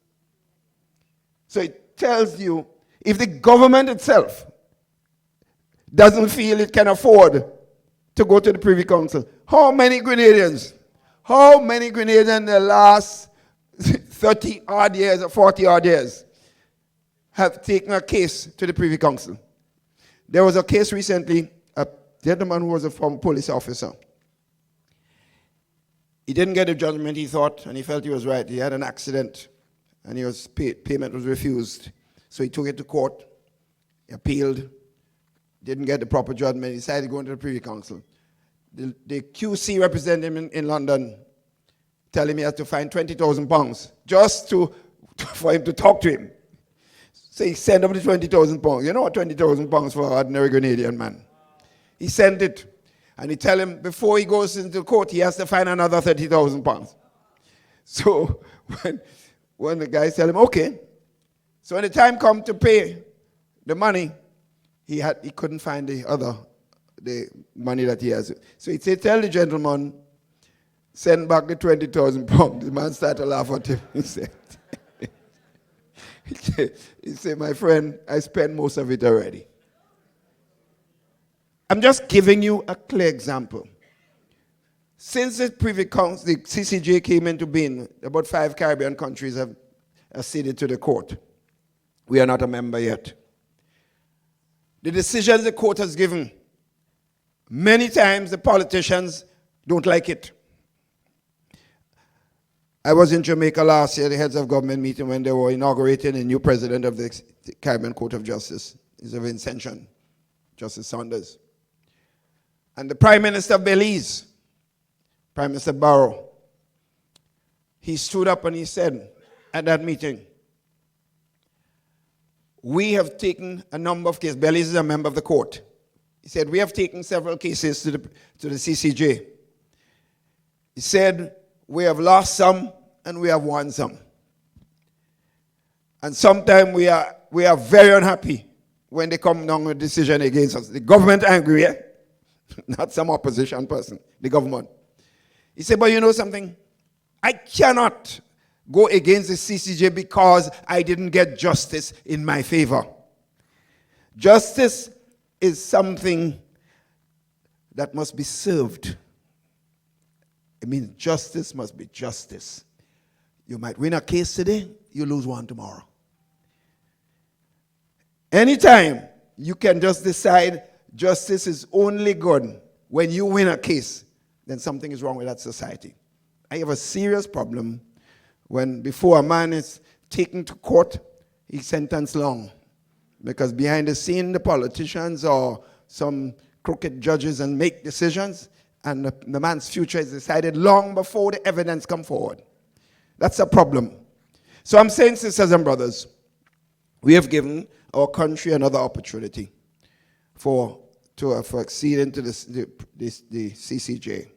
So it tells you, if the government itself doesn't feel it can afford to go to the Privy Council, how many Grenadians in the last 30 odd years or 40 odd years have taken a case to the Privy Council? There was a case recently, a gentleman who was a former police officer. He didn't get a judgment he thought, and he felt he was right. He had an accident, and payment was refused. So he took it to court, he appealed, didn't get the proper judgment, he decided to go into the Privy Council. The QC representative in London telling him he had to find £20,000 just for him to talk to him. So he sent him the £20,000. You know what £20,000 for an ordinary Grenadian man? He sent it. And he tell him before he goes into court, he has to find another £30,000. So when the guys tell him, okay. So when the time come to pay the money, he couldn't find the money that he has. So he said, tell the gentleman, send back the £20,000. The man started to laugh at him. He said, my friend, I spent most of it already. I'm just giving you a clear example. Since the Privy Council, the CCJ came into being, about 5 Caribbean countries have acceded to the court. We are not a member yet. The decisions the court has given, many times the politicians don't like it. I was in Jamaica last year, the heads of government meeting, when they were inaugurating a new president of the Caribbean Court of Justice. He's of Ascension, Justice Saunders. And the Prime Minister of Belize, Prime Minister Barrow, he stood up and he said at that meeting, we have taken a number of cases. Belize is a member of the court. He said, we have taken several cases to the CCJ. He said, we have lost some and we have won some. And sometimes we are very unhappy when they come down with a decision against us. The government angry, yeah? Not some opposition person, the government. He said, but you know something? I cannot go against the CCJ because I didn't get justice in my favor. Justice is something that must be served. It means justice must be justice. You might win a case today, you lose one tomorrow. Anytime you can just decide justice is only good when you win a case, then something is wrong with that society. I have a serious problem when before a man is taken to court, he's sentenced long. Because behind the scene, the politicians or some crooked judges and make decisions, and the man's future is decided long before the evidence come forward. That's a problem. So I'm saying, sisters and brothers, we have given our country another opportunity for accede into the CCJ.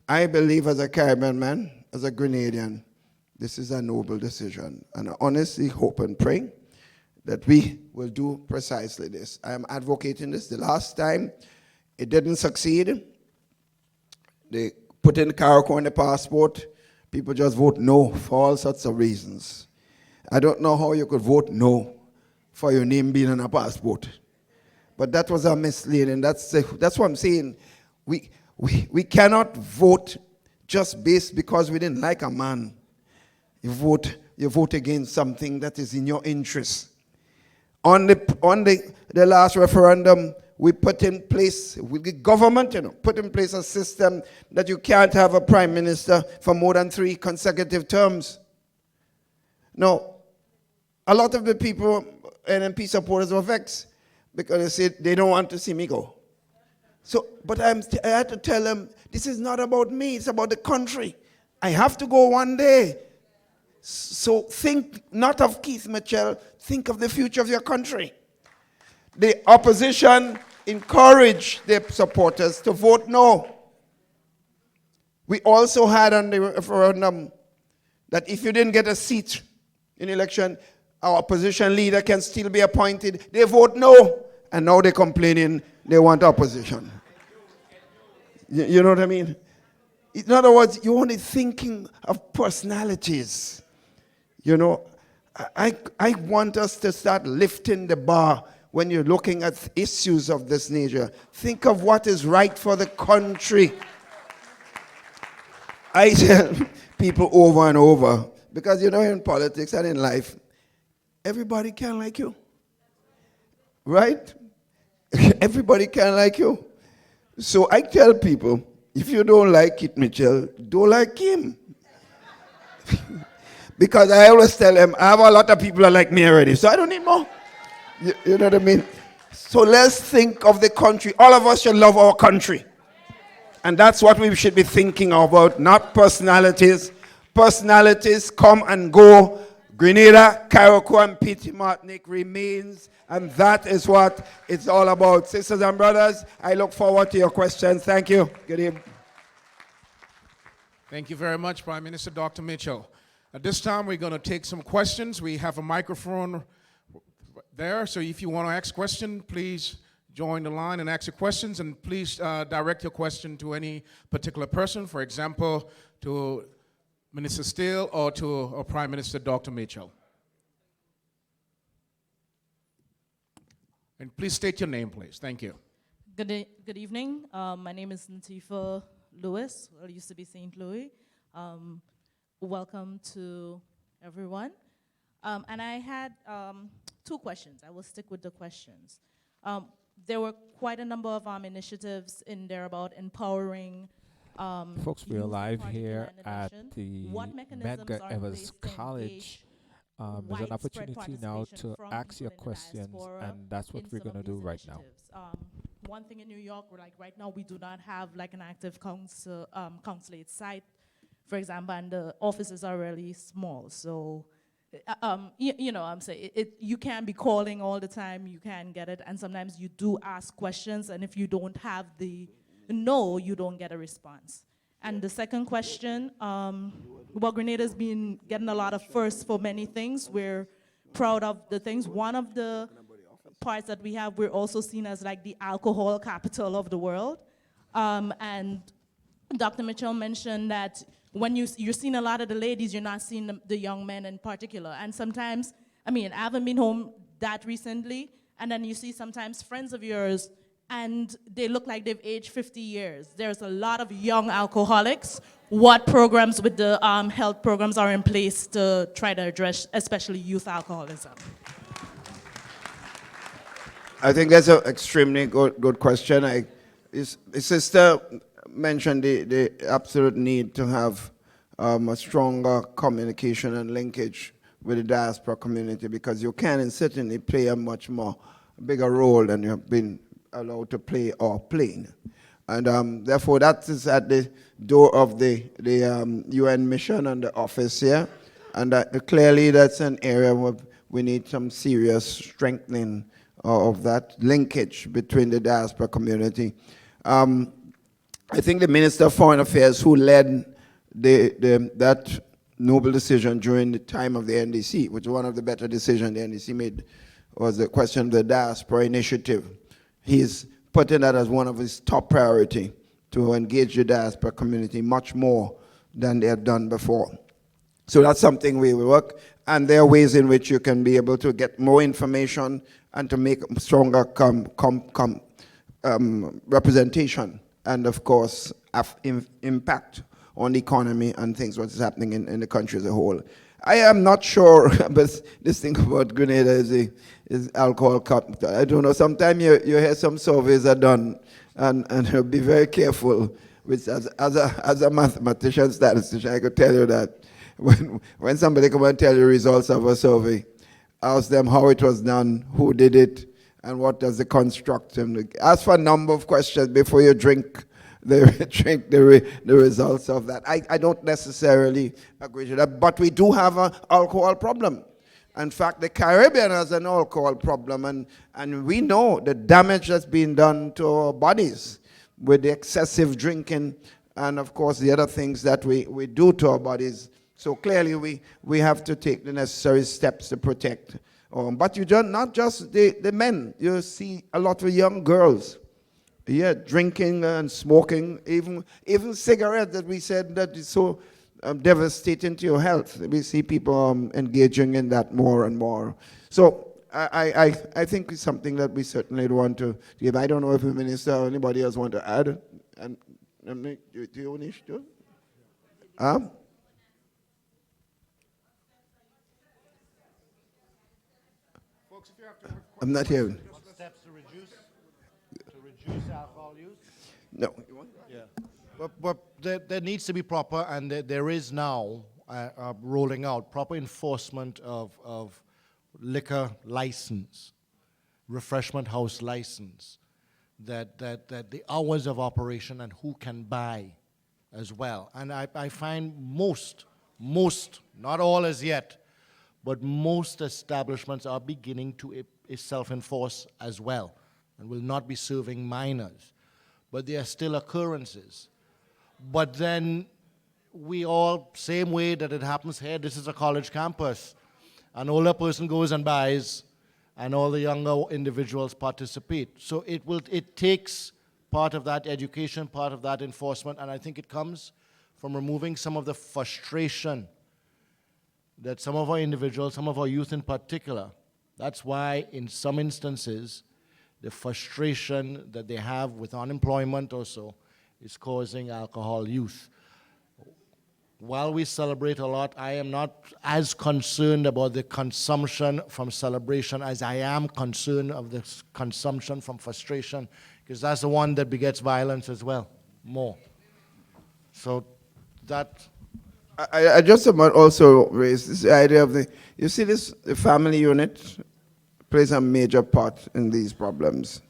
I believe as a Caribbean man, as a Grenadian, this is a noble decision. And I honestly hope and pray that we will do precisely this. I am advocating this. The last time it didn't succeed, they put in Carriacou in the passport, people just vote no for all sorts of reasons. I don't know how you could vote no for your name being on a passport. But that was a misleading. That's what I'm saying. We cannot vote just based because we didn't like a man. You vote against something that is in your interest. On the last referendum, we put in place, with the government, put in place a system that you can't have a prime minister for more than 3 consecutive terms. Now, a lot of the people, NMP supporters, were vexed because they said they don't want to see me go. So, but I had to tell them, this is not about me, it's about the country. I have to go one day. So think not of Keith Mitchell, think of the future of your country. The opposition encouraged their supporters to vote no. We also had on the referendum that if you didn't get a seat in election, our opposition leader can still be appointed. They vote no, and now they're complaining they want opposition. You know what I mean? In other words, you're only thinking of personalities. You know, I want us to start lifting the bar when you're looking at issues of this nature. Think of what is right for the country. I tell people over and over, because in politics and in life, everybody can like you. Right? Everybody can like you. So I tell people, if you don't like Keith Mitchell, don't like him. Because I always tell them, I have a lot of people that like me already, so I don't need more. You know what I mean? So let's think of the country. All of us should love our country. And that's what we should be thinking about, not personalities. Personalities come and go. Grenada, Carriacou, and Petit Martinique remains, and that is what it's all about. Sisters and brothers, I look forward to your questions. Thank you. Good evening. Thank you very much, Prime Minister Dr. Mitchell. At this time, we're going to take some questions. We have a microphone there, so if you want to ask a question, please join the line and ask your questions, and please direct your question to any particular person, for example, to Minister Steele or to our Prime Minister Dr. Mitchell. And please state your name, please. Thank you. Good evening. My name is Natifa Lewis. Well, it used to be St. Louis. Welcome to everyone. And I had 2 questions. I will stick with the questions. There were quite a number of initiatives in there about empowering Folks, we are using live particulate here at inhibition, the what mechanisms Medgar are in Evers place to College. engage There's an widespread opportunity now participation to from ask people your in the questions, diaspora and that's what in we're some going to of do these right now. initiatives? One thing in New York, like right now, we do not have like an active consulate site, for example, and the offices are really small. So, you know, I'm saying you can't be calling all the time. You can't get it, and sometimes you do ask questions, and if you don't have the no, you don't get a response. And the second question, well, Grenada's been getting a lot of firsts for many things. We're proud of the things. One of the parts that we have, we're also seen as like the alcohol capital of the world. And Dr. Mitchell mentioned that when you're seeing a lot of the ladies, you're not seeing the young men in particular. And sometimes, I mean, I haven't been home that recently, and then you see sometimes friends of yours, and they look like they've aged 50 years. There's a lot of young alcoholics. What programs with the health programs are in place to try to address, especially youth alcoholism? I think that's an extremely good question. His sister mentioned the absolute need to have a stronger communication and linkage with the diaspora community, because you can certainly play a much more bigger role than you have been allowed to play or playing. And therefore that is at the door of the UN mission and the office here. And clearly that's an area where we need some serious strengthening of that linkage between the diaspora community. I think the Minister of Foreign Affairs, who led that noble decision during the time of the NDC, which was one of the better decisions the NDC made, was the question of the diaspora initiative. He's putting that as one of his top priority, to engage the diaspora community much more than they had done before. So that's something we will work, and there are ways in which you can be able to get more information and to make stronger representation, and of course have impact on the economy and things, what is happening in the country as a whole. I am not sure, but this thing about Grenada is alcohol capital. I don't know, sometimes you hear some surveys are done, and be very careful, which as a mathematician, statistician, I could tell you that when somebody come and tell you results of a survey, ask them how it was done, who did it, and what does the construct. Ask for a number of questions before you drink the results of that. I don't necessarily agree with that, but we do have an alcohol problem. In fact, the Caribbean has an alcohol problem, and we know the damage that's been done to our bodies with the excessive drinking, and of course the other things that we do to our bodies. So clearly we have to take the necessary steps to protect. But you don't, not just the men, you see a lot of young girls, drinking and smoking, even cigarettes that we said that is so devastating to your health. We see people engaging in that more and more. So I think it's something that we certainly want to give. I don't know if the minister or anybody else want to add. And do you wish to? I'm not hearing. Steps to reduce alcohol use? No. Yeah. But there needs to be proper, and there is now rolling out proper enforcement of liquor license, refreshment house license, that the hours of operation and who can buy as well. And I find most, not all as yet, but most establishments are beginning to self-enforce as well, and will not be serving minors. But there are still occurrences. But then we all, same way that it happens here, this is a college campus. An older person goes and buys, and all the younger individuals participate. So it takes part of that education, part of that enforcement, and I think it comes from removing some of the frustration that some of our individuals, some of our youth in particular, that's why in some instances, the frustration that they have with unemployment also is causing alcohol use. While we celebrate a lot, I am not as concerned about the consumption from celebration as I am concerned of the consumption from frustration, because that's the one that begets violence as well, more. So that I just about also raise this idea of you see this, the family unit plays a major part in these problems.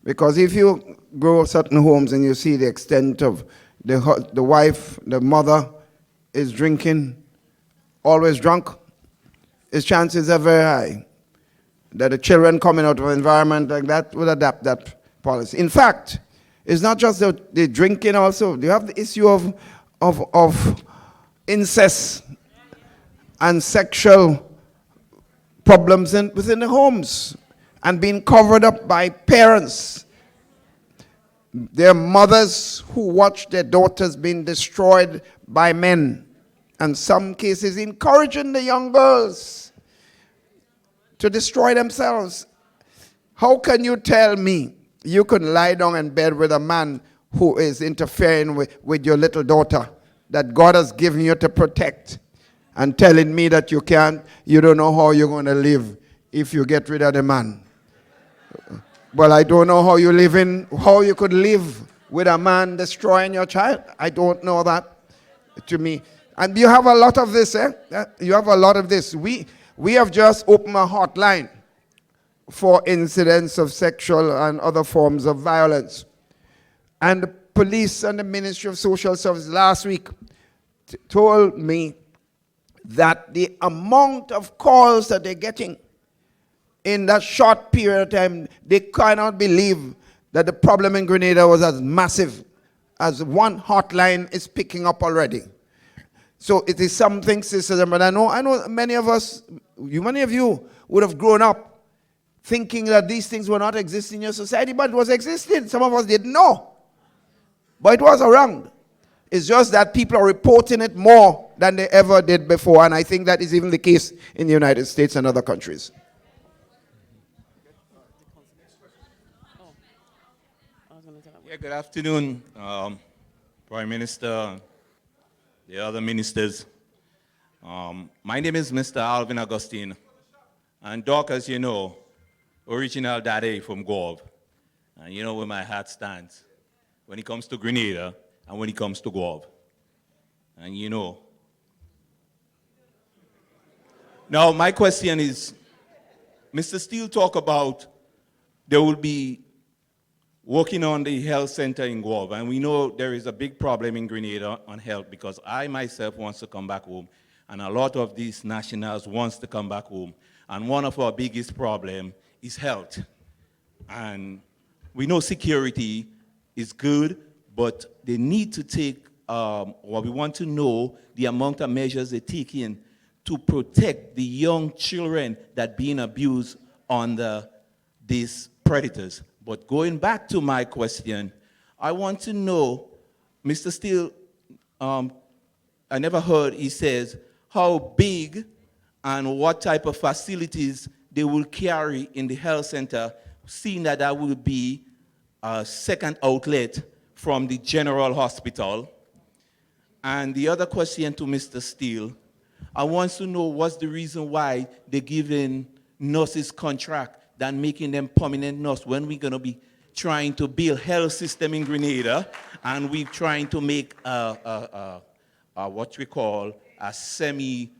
Because if you go certain homes and you see the extent of the wife, the mother is drinking, always drunk, his chances are very high that the children coming out of an environment like that will adapt that policy. In fact, it's not just the drinking also. You have the issue of incest and sexual problems within the homes and being covered up by parents. There are mothers who watch their daughters being destroyed by men, and some cases encouraging the young girls to destroy themselves. How can you tell me you can lie down in bed with a man who is interfering with your little daughter that God has given you to protect, and telling me that you don't know how you're going to live if you get rid of the man? Well, I don't know how you could live with a man destroying your child. I don't know that, to me. And you have a lot of this, eh? You have a lot of this. We have just opened a hotline for incidents of sexual and other forms of violence. And the police and the Ministry of Social Services last week told me that the amount of calls that they're getting in that short period of time, they cannot believe that the problem in Grenada was as massive as one hotline is picking up already. So it is something, sisters, but I know many of you would have grown up thinking that these things were not existing in your society, but it was existing. Some of us didn't know, but it was around. It's just that people are reporting it more than they ever did before, and I think that is even the case in the United States and other countries. Yeah, good afternoon, Prime Minister, the other ministers. My name is Mr. Alvin Augustine, and Doc, as you know, original daddy from Gov, and you know where my heart stands when it comes to Grenada and when it comes to Gov. And you know. Now, my question is, Mr. Steele talked about there will be working on the health center in Guelph, and we know there is a big problem in Grenada on health, because I myself wants to come back home, and a lot of these nationals wants to come back home, and one of our biggest problem is health. And we know security is good, but they need to take, or we want to know the amount of measures they're taking to protect the young children that being abused under these predators. But going back to my question, I want to know, Mr. Steele, I never heard he says how big and what type of facilities they will carry in the health center, seeing that that will be a second outlet from the general hospital. And the other question to Mr. Steele, I want to know what's the reason why they're giving nurses contract than making them permanent nurse when we're going to be trying to build health system in Grenada, and we're trying to make what we call a semi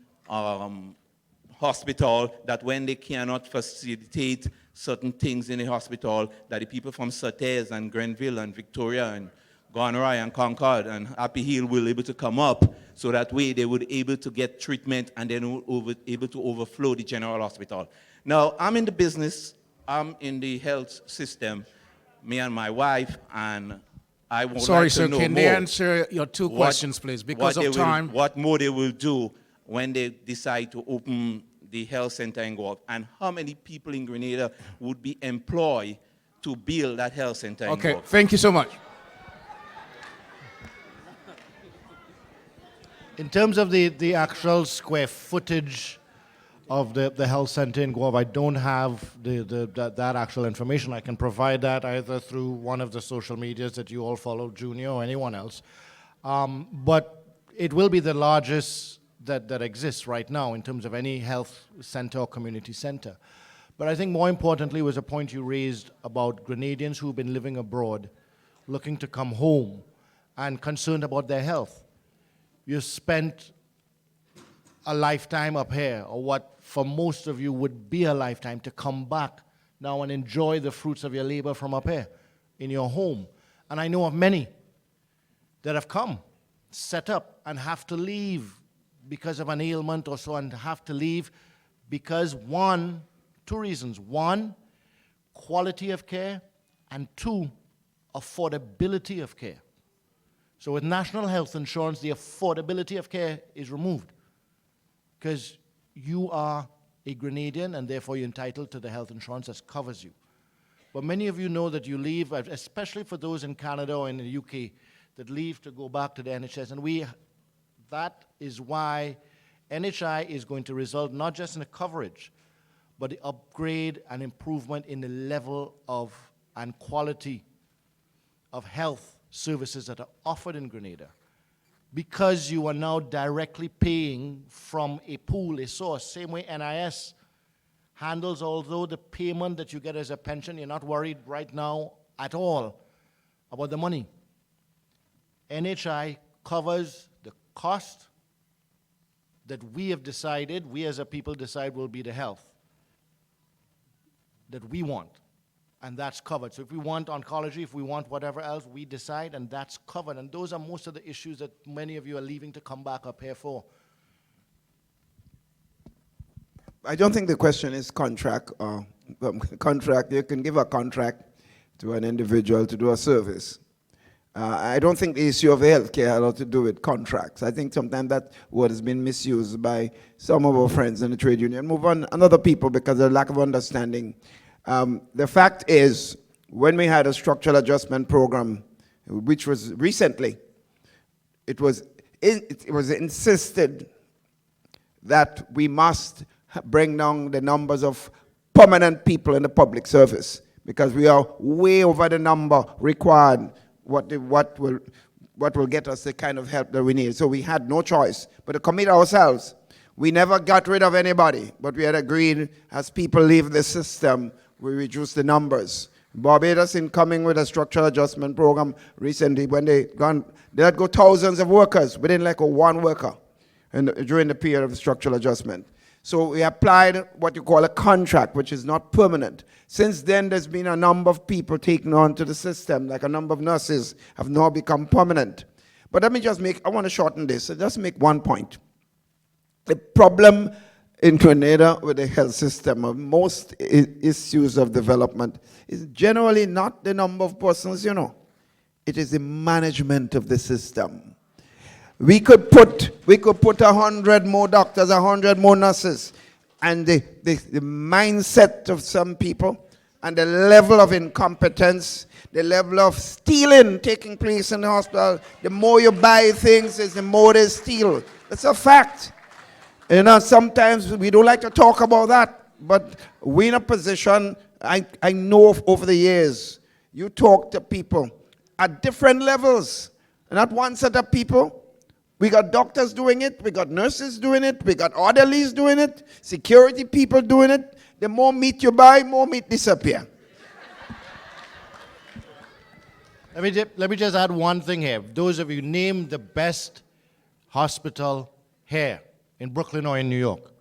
hospital, that when they cannot facilitate certain things in the hospital, that the people from Surtees and Grenville and Victoria and Goneroi and Concord and Happy Hill will be able to come up, so that way they would be able to get treatment and then able to overflow the general hospital. Now, I'm in the business, I'm in the health system, me and my wife, and I would Sorry, like to sir, know can more. they answer your two questions, please, because of time? What more they will do when they decide to open the health center in Guelph, and how many people in Grenada would be employed to build that health center in Okay, Guelph? thank you so much. In terms of the actual square footage of the health center in Guelph, I don't have that actual information. I can provide that either through one of the social medias that you all follow, Junior or anyone else. But it will be the largest that exists right now in terms of any health center or community center. But I think more importantly was a point you raised about Grenadians who've been living abroad, looking to come home and concerned about their health. You spent a lifetime up here, or what for most of you would be a lifetime, to come back now and enjoy the fruits of your labor from up here in your home. And I know of many that have come, set up, and have to leave because of an ailment or so, and have to leave because two reasons. One, quality of care, and two, affordability of care. So with national health insurance, the affordability of care is removed because you are a Grenadian and therefore you're entitled to the health insurance that covers you. But many of you know that you leave, especially for those in Canada or in the UK, that leave to go back to the NHS. And that is why NHI is going to result not just in the coverage, but the upgrade and improvement in the level of and quality of health services that are offered in Grenada. Because you are now directly paying from a pool, a source, same way NIS handles, although the payment that you get as a pension, you're not worried right now at all about the money. NHI covers the cost that we have decided, we as a people decide will be the health that we want. And that's covered. So if we want oncology, if we want whatever else, we decide, and that's covered. And those are most of the issues that many of you are leaving to come back up here for. I don't think the question is contract. Contract, you can give a contract to an individual to do a service. I don't think the issue of healthcare has a lot to do with contracts. I think sometimes that word has been misused by some of our friends in the trade union. Move on, and other people because of lack of understanding. The fact is, when we had a structural adjustment program, which was recently, it was insisted that we must bring down the numbers of permanent people in the public service because we are way over the number required, what will get us the kind of help that we need. So we had no choice but to commit ourselves. We never got rid of anybody, but we had agreed as people leave the system, we reduce the numbers. Barbados, in coming with a structural adjustment program recently, when they let go thousands of workers within like one worker during the period of structural adjustment. So we applied what you call a contract, which is not permanent. Since then, there's been a number of people taken on to the system, like a number of nurses have now become permanent. But let me just I want to shorten this, so just make one point. The problem in Grenada with the health system, of most issues of development, is generally not the number of persons, It is the management of the system. We could put 100 more doctors, 100 more nurses, and the mindset of some people and the level of incompetence, the level of stealing taking place in the hospital, the more you buy things, the more they steal. It's a fact. Sometimes we don't like to talk about that, but we're in a position, I know over the years, you talk to people at different levels, not one set of people. We got doctors doing it, we got nurses doing it, we got orderlies doing it, security people doing it. The more meat you buy, more meat disappear. Let me just add one thing here. Those of you, name the best hospital here in Brooklyn or in New York.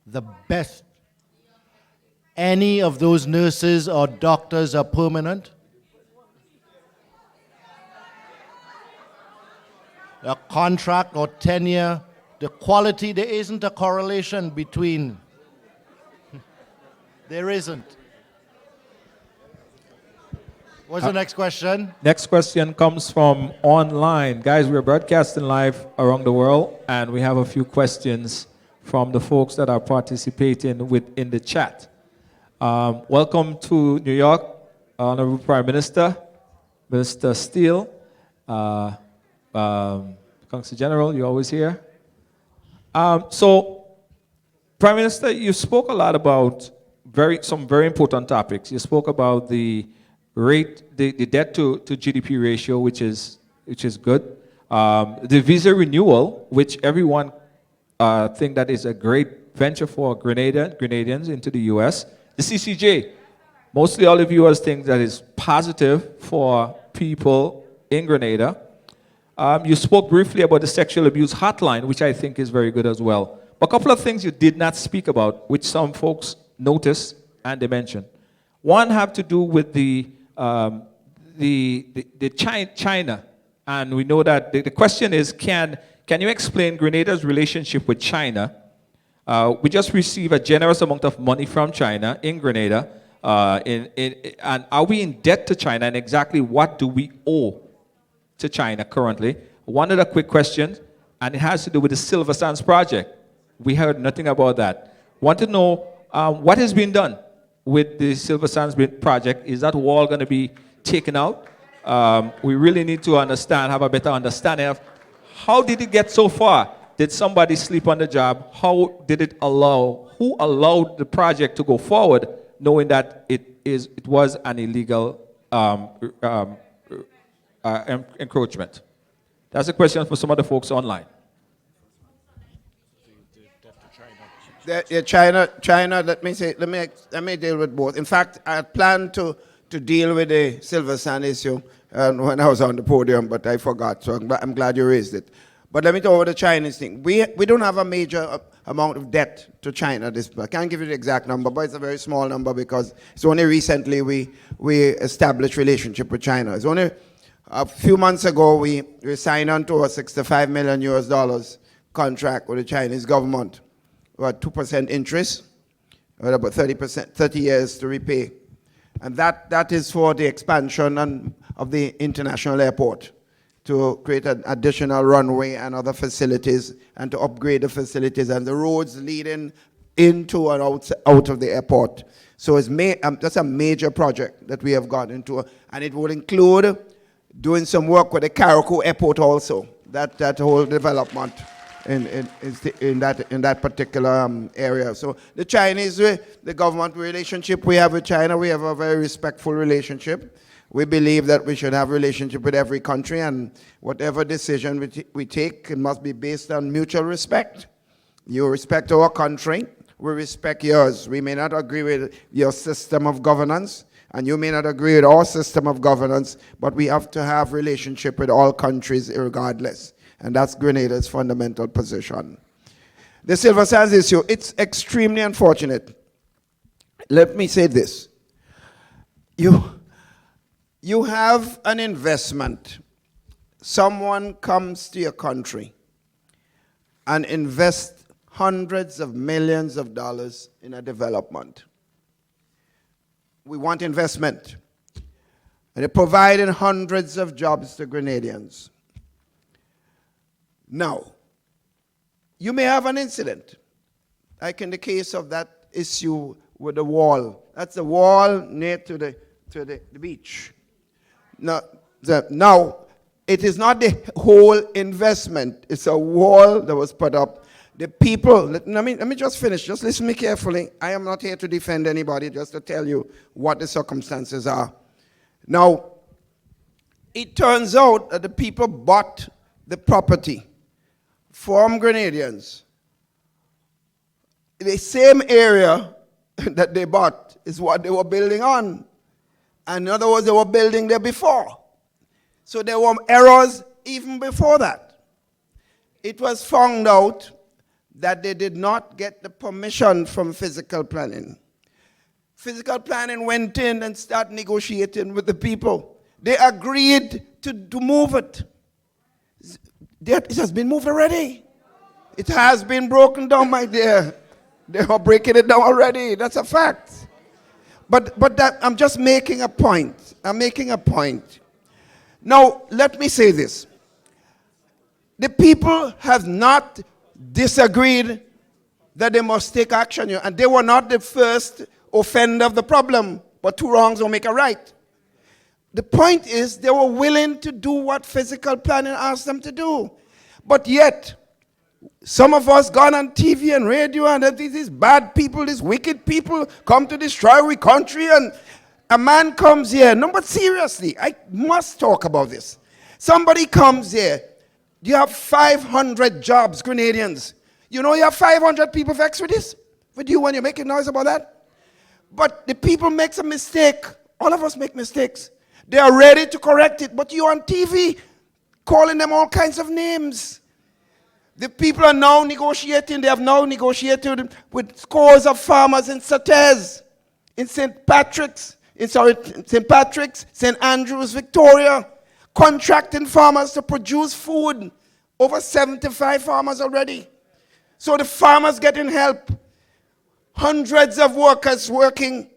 The best. Any of those nurses or doctors are permanent? A contract or tenure, the quality, there isn't a correlation between. There isn't. What's the next question? Next question comes from online. Guys, we're broadcasting live around the world, and we have a few questions from the folks that are participating in the chat. Welcome to New York, Honorable Prime Minister, Mr. Steele. Council General, you're always here. So, Prime Minister, you spoke a lot about some very important topics. You spoke about the rate, the debt to GDP ratio, which is good. The visa renewal, which everyone think that is a great venture for Grenadians into the U.S. The CCJ, mostly all the viewers think that is positive for people in Grenada. You spoke briefly about the sexual abuse hotline, which I think is very good as well. But a couple of things you did not speak about, which some folks noticed and they mentioned. One have to do with China, and we know that the question is, can you explain Grenada's relationship with China? We just received a generous amount of money from China in Grenada, and are we in debt to China, and exactly what do we owe to China currently? One other quick question, and it has to do with the Silver Sands project. We heard nothing about that. Want to know what has been done with the Silver Sands project. Is that wall going to be taken out? We really need to have a better understanding of how did it get so far? Did somebody sleep on the job? Who allowed the project to go forward, knowing that it was an illegal encroachment? That's a question for some of the folks online. China. Let me deal with both. In fact, I had planned to deal with the Silver Sand issue when I was on the podium, but I forgot. So I'm glad you raised it. But let me talk about the Chinese thing. We don't have a major amount of debt to China. I can't give you the exact number, but it's a very small number because it's only recently we established relationship with China. It's only a few months ago we signed on to a $65 million contract with the Chinese government. About 2% interest, about 30 years to repay. And that is for the expansion of the international airport, to create an additional runway and other facilities, and to upgrade the facilities and the roads leading into and out of the airport. So that's a major project that we have got into, and it will include doing some work with the Carriacou airport also, that whole development in that particular area. So the Chinese, the government relationship we have with China, we have a very respectful relationship. We believe that we should have a relationship with every country, and whatever decision we take, it must be based on mutual respect. You respect our country, we respect yours. We may not agree with your system of governance, and you may not agree with our system of governance, but we have to have relationship with all countries regardless. And that's Grenada's fundamental position. The Silver Sands issue, it's extremely unfortunate. Let me say this. You have an investment. Someone comes to your country and invests hundreds of millions of dollars in a development. We want investment. And they're providing hundreds of jobs to Grenadians. Now, you may have an incident, like in the case of that issue with the wall. That's the wall near to the beach. Now, it is not the whole investment. It's a wall that was put up. The people, let me just finish. Just listen to me carefully. I am not here to defend anybody, just to tell you what the circumstances are. Now, it turns out that the people bought the property from Grenadians. The same area that they bought is what they were building on. And in other words, they were building there before. So there were errors even before that. It was found out that they did not get the permission from physical planning. Physical planning went in and started negotiating with the people. They agreed to move it. It has been moved already. It has been broken down, my dear. They are breaking it down already. That's a fact. But I'm just making a point. I'm making a point. Now, let me say this. The people have not disagreed that they must take action, and they were not the first offender of the problem, but two wrongs don't make a right. The point is they were willing to do what physical planning asked them to do. But yet, some of us gone on TV and radio, and these bad people, these wicked people come to destroy our country, and a man comes here. No, but seriously, I must talk about this. Somebody comes here. You have 500 jobs, Grenadians. You know you have 500 people vexed with this? With you when you're making noise about that? But the people make a mistake. All of us make mistakes. They are ready to correct it, but you on TV calling them all kinds of names. The people are now negotiating, they have now negotiated with scores of farmers in Sept, in St. Patrick's, St. Andrews, Victoria, contracting farmers to produce food. Over 75 farmers already. So the farmers getting help. Hundreds of workers working.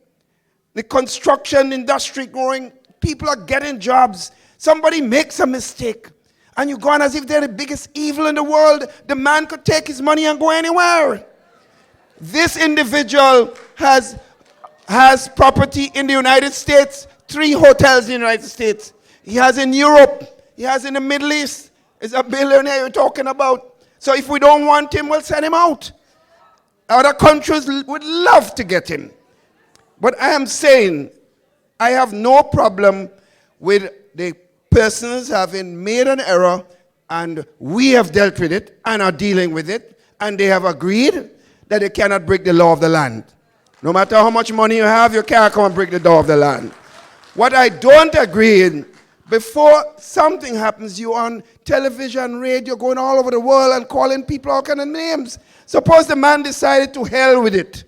The construction industry growing. People are getting jobs. Somebody makes a mistake, and you go on as if they're the biggest evil in the world. The man could take his money and go anywhere. This individual has property in the United States, 3 hotels in the United States. He has in Europe. He has in the Middle East. He's a billionaire you're talking about. So if we don't want him, we'll send him out. Other countries would love to get him. But I am saying, I have no problem with the persons having made an error, and we have dealt with it and are dealing with it, and they have agreed that they cannot break the law of the land. No matter how much money you have, you can't come and break the law of the land. What I don't agree in, before something happens, you on television, radio, going all over the world and calling people all kind of names. Suppose the man decided to hell with it.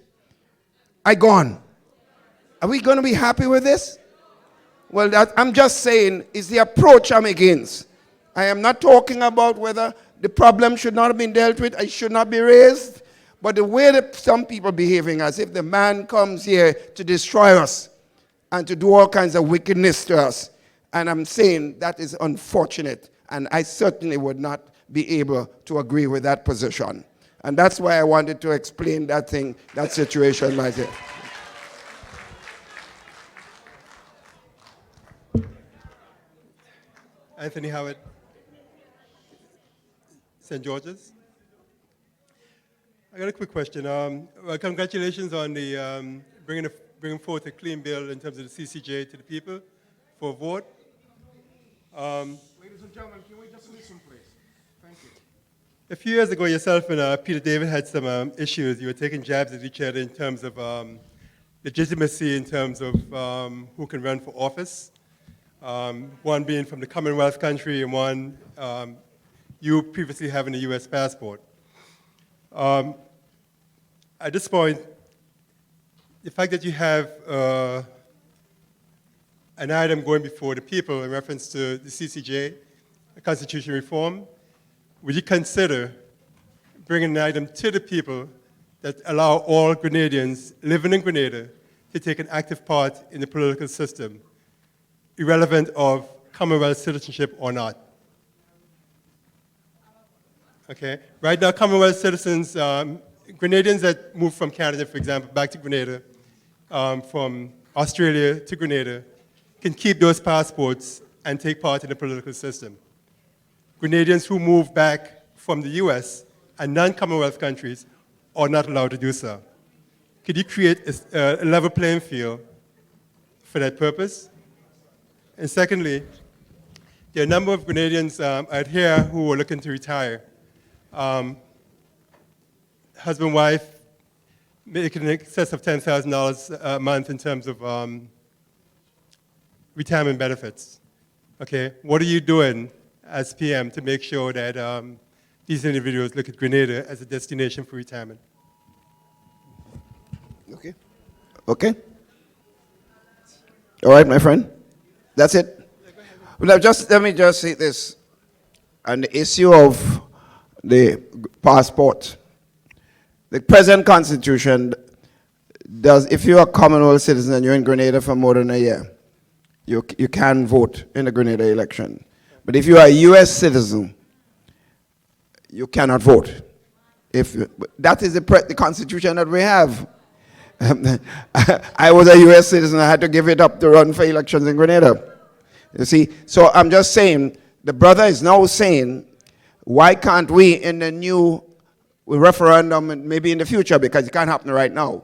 I gone. Are we going to be happy with this? Well, I'm just saying, it's the approach I'm against. I am not talking about whether the problem should not have been dealt with, it should not be raised, but the way that some people behaving as if the man comes here to destroy us and to do all kinds of wickedness to us. And I'm saying that is unfortunate, and I certainly would not be able to agree with that position. And that's why I wanted to explain that thing, that situation myself. Anthony Howard, St. George's. I got a quick question. Well, congratulations on the bringing forth a clean bill in terms of the CCJ to the people for a vote. Ladies and gentlemen, can we just listen, please? Thank you. A few years ago, yourself and Peter David had some issues. You were taking jabs at each other in terms of legitimacy, in terms of who can run for office. One being from the Commonwealth country, and one you previously having a U.S. passport. At this point, the fact that you have an item going before the people in reference to the CCJ, a constitution reform, would you consider bringing an item to the people that allow all Grenadians living in Grenada to take an active part in the political system, irrelevant of Commonwealth citizenship or not? Okay, right now Commonwealth citizens, Grenadians that move from Canada, for example, back to Grenada, from Australia to Grenada, can keep those passports and take part in the political system. Grenadians who move back from the US and non-Commonwealth countries are not allowed to do so. Could you create a level playing field for that purpose? And secondly, there are a number of Grenadians out here who are looking to retire. Husband, wife, making in excess of $10,000 a month in terms of retirement benefits. Okay, what are you doing as PM to make sure that these individuals look at Grenada as a destination for retirement? Okay. Okay. All right, my friend. That's it. Well, let me just say this. On the issue of the passport, the present constitution does, if you're a Commonwealth citizen and you're in Grenada for more than a year, you can vote in the Grenada election. But if you are a U.S. citizen, you cannot vote. That is the constitution that we have. I was a U.S. citizen. I had to give it up to run for elections in Grenada. You see? So I'm just saying, the brother is now saying, why can't we in the new referendum, and maybe in the future, because it can't happen right now,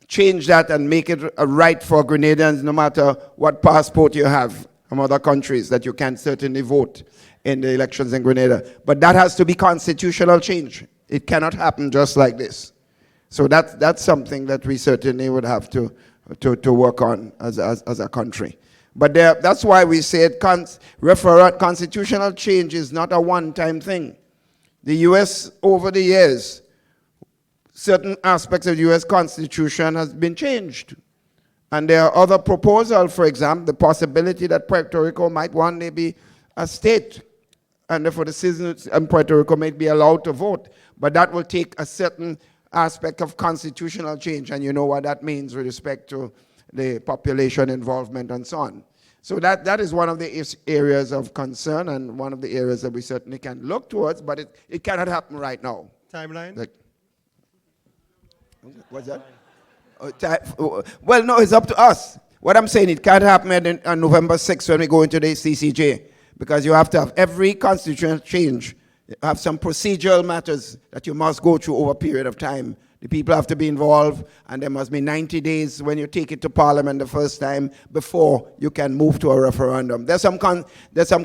change that and make it a right for Grenadians, no matter what passport you have from other countries, that you can certainly vote in the elections in Grenada. But that has to be constitutional change. It cannot happen just like this. So that's something that we certainly would have to work on as a country. But that's why we said constitutional change is not a one-time thing. The U.S. over the years, certain aspects of the U.S. Constitution has been changed. And there are other proposals, for example, the possibility that Puerto Rico might one day be a state, and therefore the citizens in Puerto Rico might be allowed to vote. But that will take a certain aspect of constitutional change, and you know what that means with respect to the population involvement and so on. So that is one of the areas of concern and one of the areas that we certainly can look towards, but it cannot happen right now. Timeline? What's that? Well, no, it's up to us. What I'm saying, it can't happen on November 6th when we go into the CCJ, because you have to have every constitutional change, have some procedural matters that you must go through over a period of time. The people have to be involved, and there must be 90 days when you take it to Parliament the first time before you can move to a referendum. There's some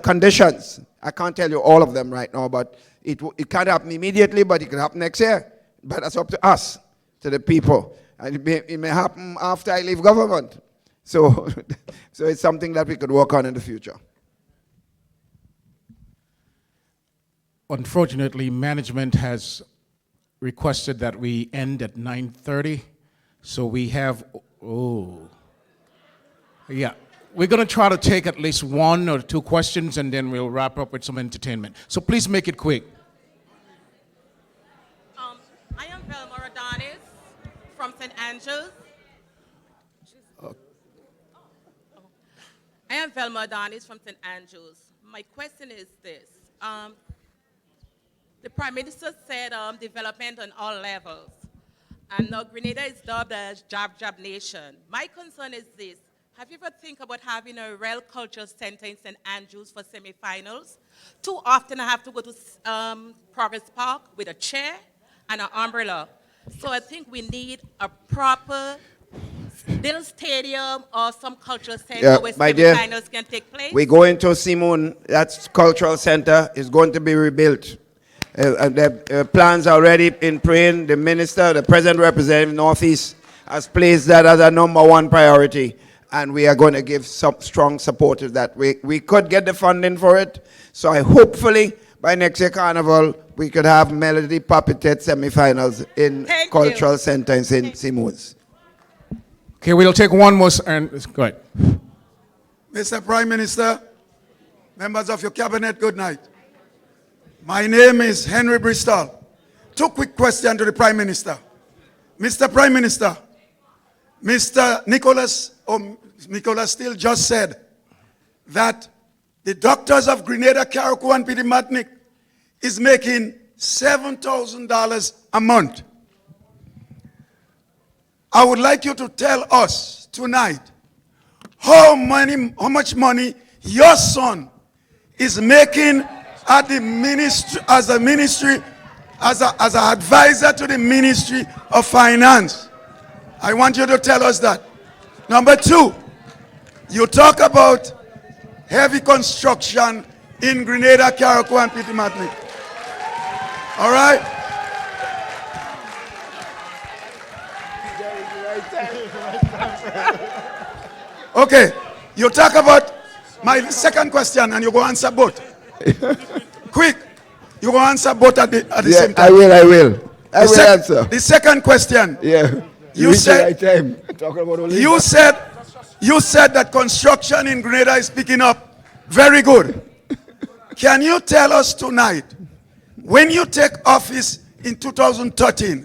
conditions. I can't tell you all of them right now, but it can't happen immediately, but it can happen next year. But that's up to us, to the people. And it may happen after I leave government. So, so it's something that we could work on in the future. Unfortunately, management has requested that we end at 9:30. So we have, yeah. We're going to try to take at least 1 or 2 questions, and then we'll wrap up with some entertainment. So please make it quick. I am Velma Adonis from St. Andrews. I am Velma Adonis from St. Andrews. My question is this. The Prime Minister said development on all levels. And now Grenada is dubbed as Job Nation. My concern is this. Have you ever think about having a real cultural center in St. Andrews for semifinals? Too often I have to go to Progress Park with a chair and an umbrella. So I think we need a proper little stadium or some cultural center where semifinals can take place. We go into Simon, that's cultural center, is going to be rebuilt. And the plans are already in praying. The minister, the president representative Northeast has placed that as a #1 priority. And we are going to give some strong support to that. We could get the funding for it. So hopefully by next year Carnival, we could have Melody Puppetet semifinals in Cultural Center in St. Simons. Okay, we'll take one more, and go ahead. Mr. Prime Minister, members of your cabinet, good night. My name is Henry Bristol. 2 quick questions to the Prime Minister. Mr. Prime Minister, Mr. Nicholas Steele just said that the doctors of Grenada, Carriacou, and Pidimantnik is making $7,000 a month. I would like you to tell us tonight how much money your son is making at the ministry, as an advisor to the Ministry of Finance. I want you to tell us that. Number 2, you talk about heavy construction in Grenada, Carriacou, and Pidimantnik. All right? Okay, you talk about my second question and you go answer both. Quick, you go answer both at the same time. I will answer. The second question. Yeah. You said that construction in Grenada is picking up. Very good. Can you tell us tonight, when you take office in 2013,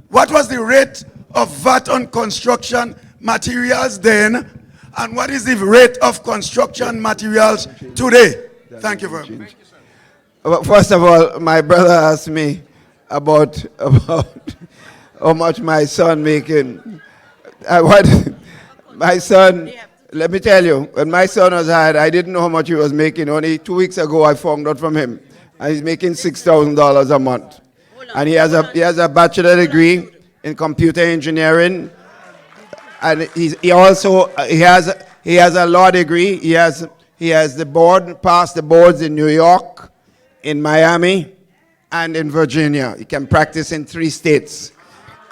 what was the rate of VAT on construction materials then, and what is the rate of construction materials today? Thank you very much. Well, first of all, my brother asked me about how much my son making. My son, let me tell you, when my son was hired, I didn't know how much he was making. Only 2 weeks ago, I found out from him. And he's making $6,000 a month. And he has a bachelor degree in computer engineering. And he has a law degree. He has passed the boards in New York, in Miami, and in Virginia. He can practice in 3 states.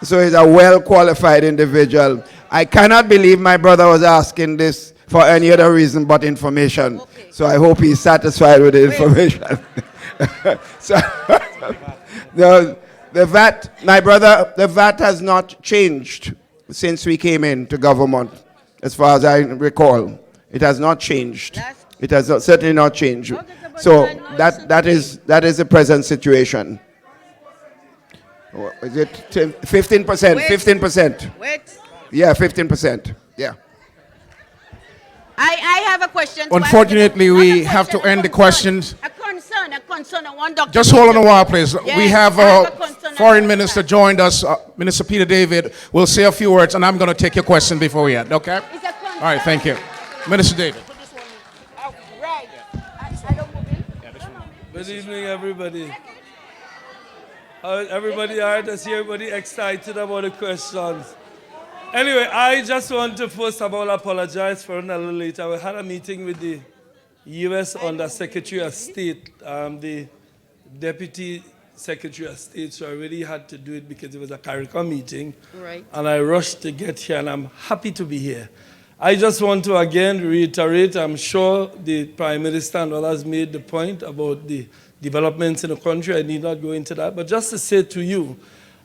So he's a well-qualified individual. I cannot believe my brother was asking this for any other reason but information. So I hope he's satisfied with the information. So, the VAT, my brother, the VAT has not changed since we came into government, as far as I recall. It has not changed. It has certainly not changed. So that is the present situation. Is it 15%? 15%. Wait. Yeah, 15%. Yeah. I have a question. Unfortunately, we have to end the questions. A concern. I want Dr. Just hold on a while, please. Yes, we have I have a a concern foreign minister joined us, Minister Peter David. Will say a few words, and I'm going to take your question before we end, okay? All right, thank you. Minister David. Good evening, everybody. Everybody, all right, I see everybody excited about the questions. Anyway, I just want to first of all apologize for running a little late. I had a meeting with the U.S. Under Secretary of State, the Deputy Secretary of State, so I really had to do it because it was a CARICOM meeting. Right. And I rushed to get here, and I'm happy to be here. I just want to again reiterate, I'm sure the Prime Minister and others made the point about the developments in the country. I need not go into that. But just to say to you,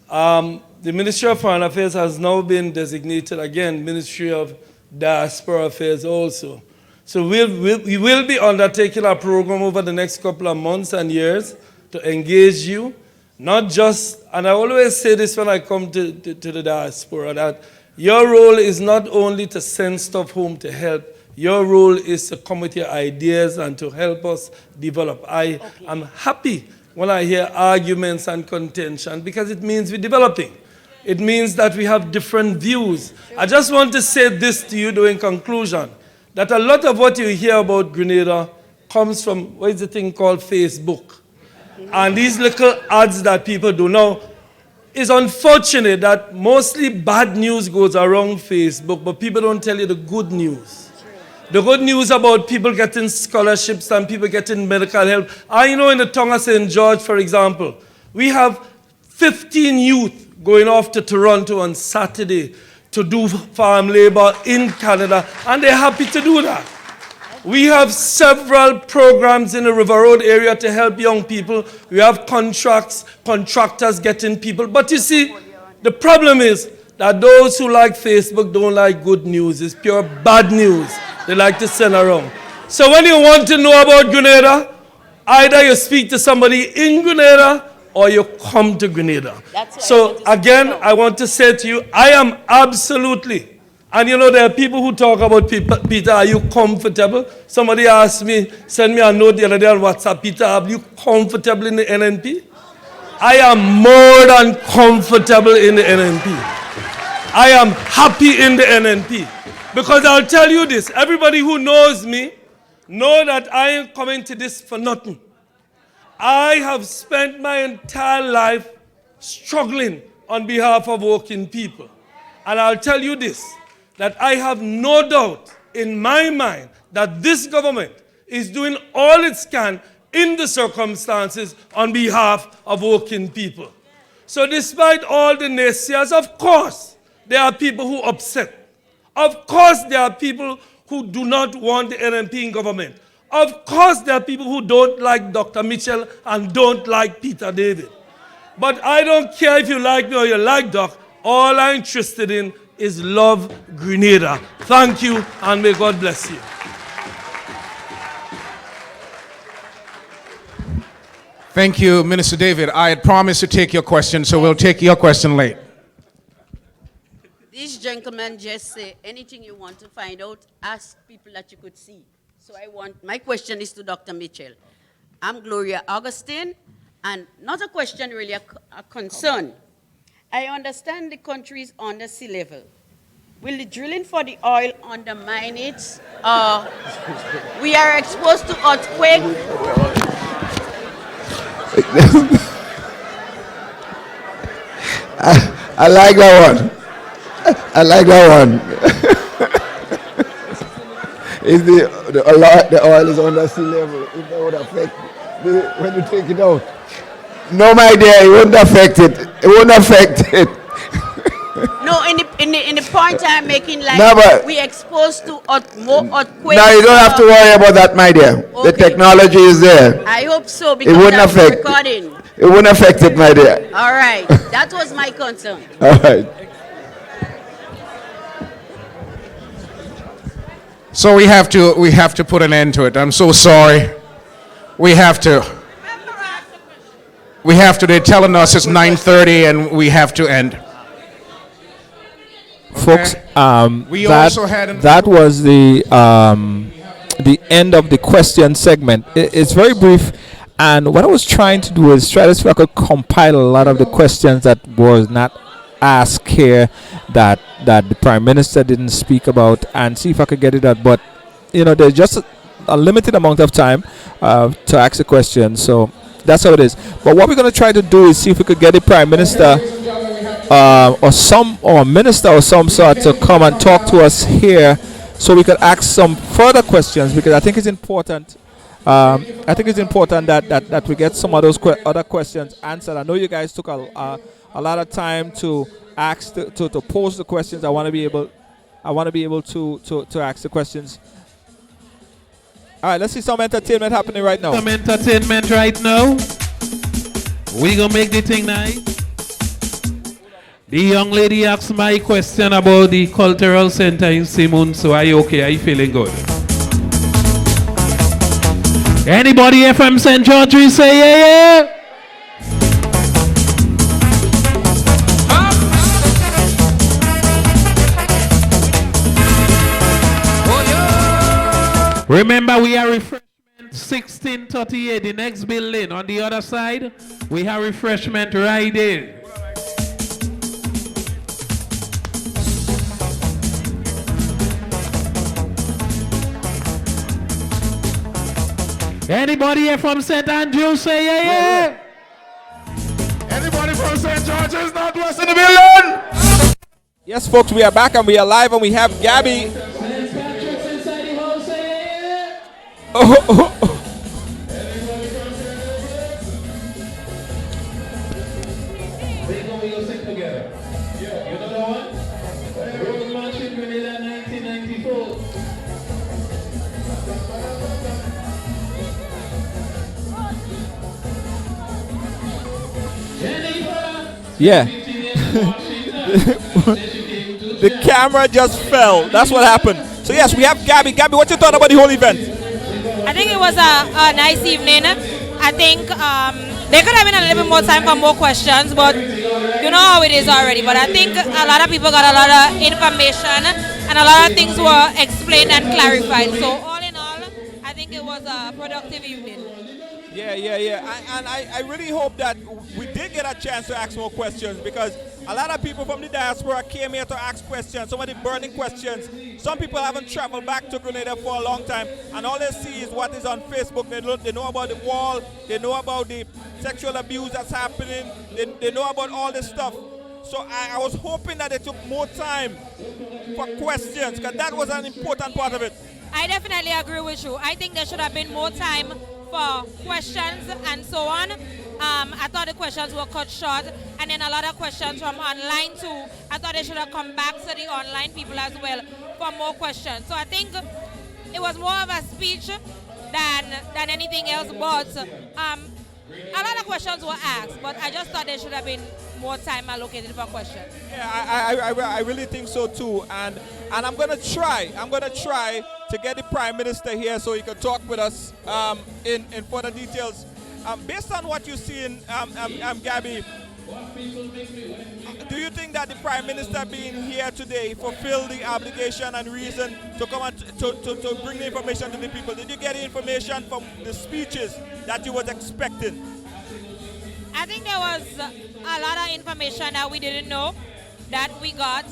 the Ministry of Foreign Affairs has now been designated, again, Ministry of Diaspora Affairs also. So we will be undertaking a program over the next couple of months and years to engage you, not just, and I always say this when I come to the diaspora, that your role is not only to send stuff home to help, your role is to come with your ideas and to help us develop. I am happy when I hear arguments and contention because it means we're developing. It means that we have different views. I just want to say this to you in conclusion, that a lot of what you hear about Grenada comes from, what is the thing called Facebook? And these little ads that people do. Now, it's unfortunate that mostly bad news goes around Facebook, but people don't tell you the good news. The good news about people getting scholarships and people getting medical help. I know in the town of St. George, for example, we have 15 youth going off to Toronto on Saturday to do farm labor in Canada, and they're happy to do that. We have several programs in the River Road area to help young people. We have contractors getting people. But you see, the problem is that those who like Facebook don't like good news. It's pure bad news they like to send around. So when you want to know about Grenada, either you speak to somebody in Grenada or you come to Grenada. So again, I want to say to you, I am absolutely, and you know there are people who talk about Peter, are you comfortable? Somebody asked me, send me a note the other day on WhatsApp, Peter, are you comfortable in the NNP? I am more than comfortable in the NNP. I am happy in the NNP. Because I'll tell you this, everybody who knows me know that I ain't coming to this for nothing. I have spent my entire life struggling on behalf of working people. And I'll tell you this, that I have no doubt in my mind that this government is doing all it can in the circumstances on behalf of working people. So despite all the naysayers, of course, there are people who are upset. Of course, there are people who do not want the NNP in government. Of course, there are people who don't like Dr. Mitchell and don't like Peter David. But I don't care if you like me or you like Doc. All I'm interested in is love Grenada. Thank you, and may God bless you. Thank you, Minister David. I had promised to take your question, so we'll take your question late. This gentleman just said anything you want to find out, ask people that you could see. So my question is to Dr. Mitchell. I'm Gloria Augustine, and not a question really, a concern. I understand the country is under sea level. Will the drilling for the oil undermine it? We are exposed to earthquake. I like that one. I like that one. If the oil is under sea level, if that would affect when you take it out. No, my dear, it won't affect it. It won't affect it. No, in the point I'm making, like No, but- we exposed to more earthquakes. No, you don't have to worry about that, my dear. The technology is there. I hope so, because wouldn't that's affect- recording. It wouldn't affect it, my dear. All right, that was my concern. All right. So we have to put an end to it. I'm so sorry. We have to. They're telling us it's 9:30 and we have to end. Folks, We that, also had that was the end of the question segment. It's very brief, and what I was trying to do is try to see if I could compile a lot of the questions that was not asked here, that the Prime Minister didn't speak about, and see if I could get it out. But there's just a limited amount of time to ask a question, so that's how it is. But what we're going to try to do is see if we could get the Prime Minister or a minister or some sort to come and talk to us here, so we could ask some further questions, because I think it's important. That we get some of those other questions answered. I know you guys took a lot of time to ask to pose the questions. I want to be able to ask the questions. All right, let's see some entertainment happening right now. Some entertainment right now. We gonna make the thing nice. The young lady asked my question about the cultural center in Simon. So are you okay? Are you feeling good? Anybody here from St. George, say yeah. Remember, we are refreshment 1638, the next building. On the other side, we have refreshment right there. Anybody here from St. Andrew, say yeah. Anybody from St. George's Northwest in the building? Yes, folks, we are back and we are live, and we have Gabby. Yeah. The camera just fell. That's what happened. So yes, we have Gabby. Gabby, what you thought about the whole event? I think it was a nice evening. I think there could have been a little bit more time for more questions, but you know how it is already. But I think a lot of people got a lot of information, and a lot of things were explained and clarified. So all in all, I think it was a productive evening. Yeah. I really hope that we did get a chance to ask more questions, because a lot of people from the diaspora came here to ask questions, some of the burning questions. Some people haven't traveled back to Grenada for a long time, and all they see is what is on Facebook. They know about the wall, they know about the sexual abuse that's happening, they know about all this stuff. So I was hoping that they took more time for questions, because that was an important part of it. I definitely agree with you. I think there should have been more time for questions and so on. I thought the questions were cut short, and then a lot of questions from online too. I thought they should have come back to the online people as well for more questions. So I think it was more of a speech than anything else, but a lot of questions were asked, but I just thought there should have been more time allocated for questions. Yeah, I really think so too, and I'm gonna try to get the Prime Minister here so he can talk with us in further details. Based on what you see in Gabby, do you think that the Prime Minister being here today fulfilled the obligation and reason to come and to bring the information to the people? Did you get the information from the speeches that you was expecting? I think there was a lot of information that we didn't know that we got,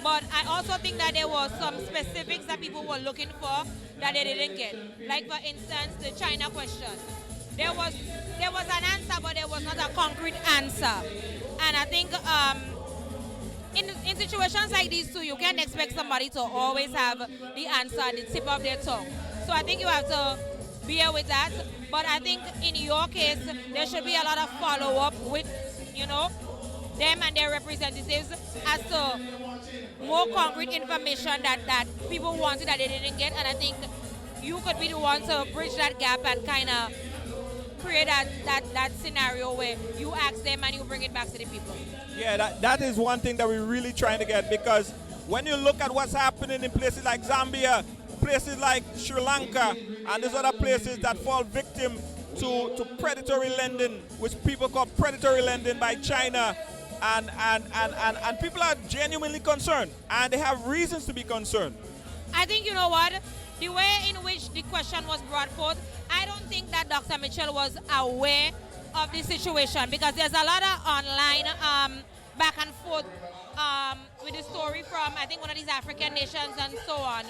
but I also think that there was some specifics that people were looking for that they didn't get. Like for instance, the China question. There was an answer, but there was not a concrete answer. And I think in situations like these too, you can't expect somebody to always have the answer at the tip of their tongue. So I think you have to bear with that. But I think in your case, there should be a lot of follow-up with, them and their representatives as to more concrete information that people wanted that they didn't get, and I think you could be the one to bridge that gap and kind of create that scenario where you ask them and you bring it back to the people. Yeah, that is one thing that we're really trying to get, because when you look at what's happening in places like Zambia, places like Sri Lanka, and these other places that fall victim to predatory lending, which people call predatory lending by China, and people are genuinely concerned, and they have reasons to be concerned. I think, you know what, the way in which the question was brought forth, I don't think that Dr. Mitchell was aware of the situation, because there's a lot of online back and forth with the story from, I think, one of these African nations and so on,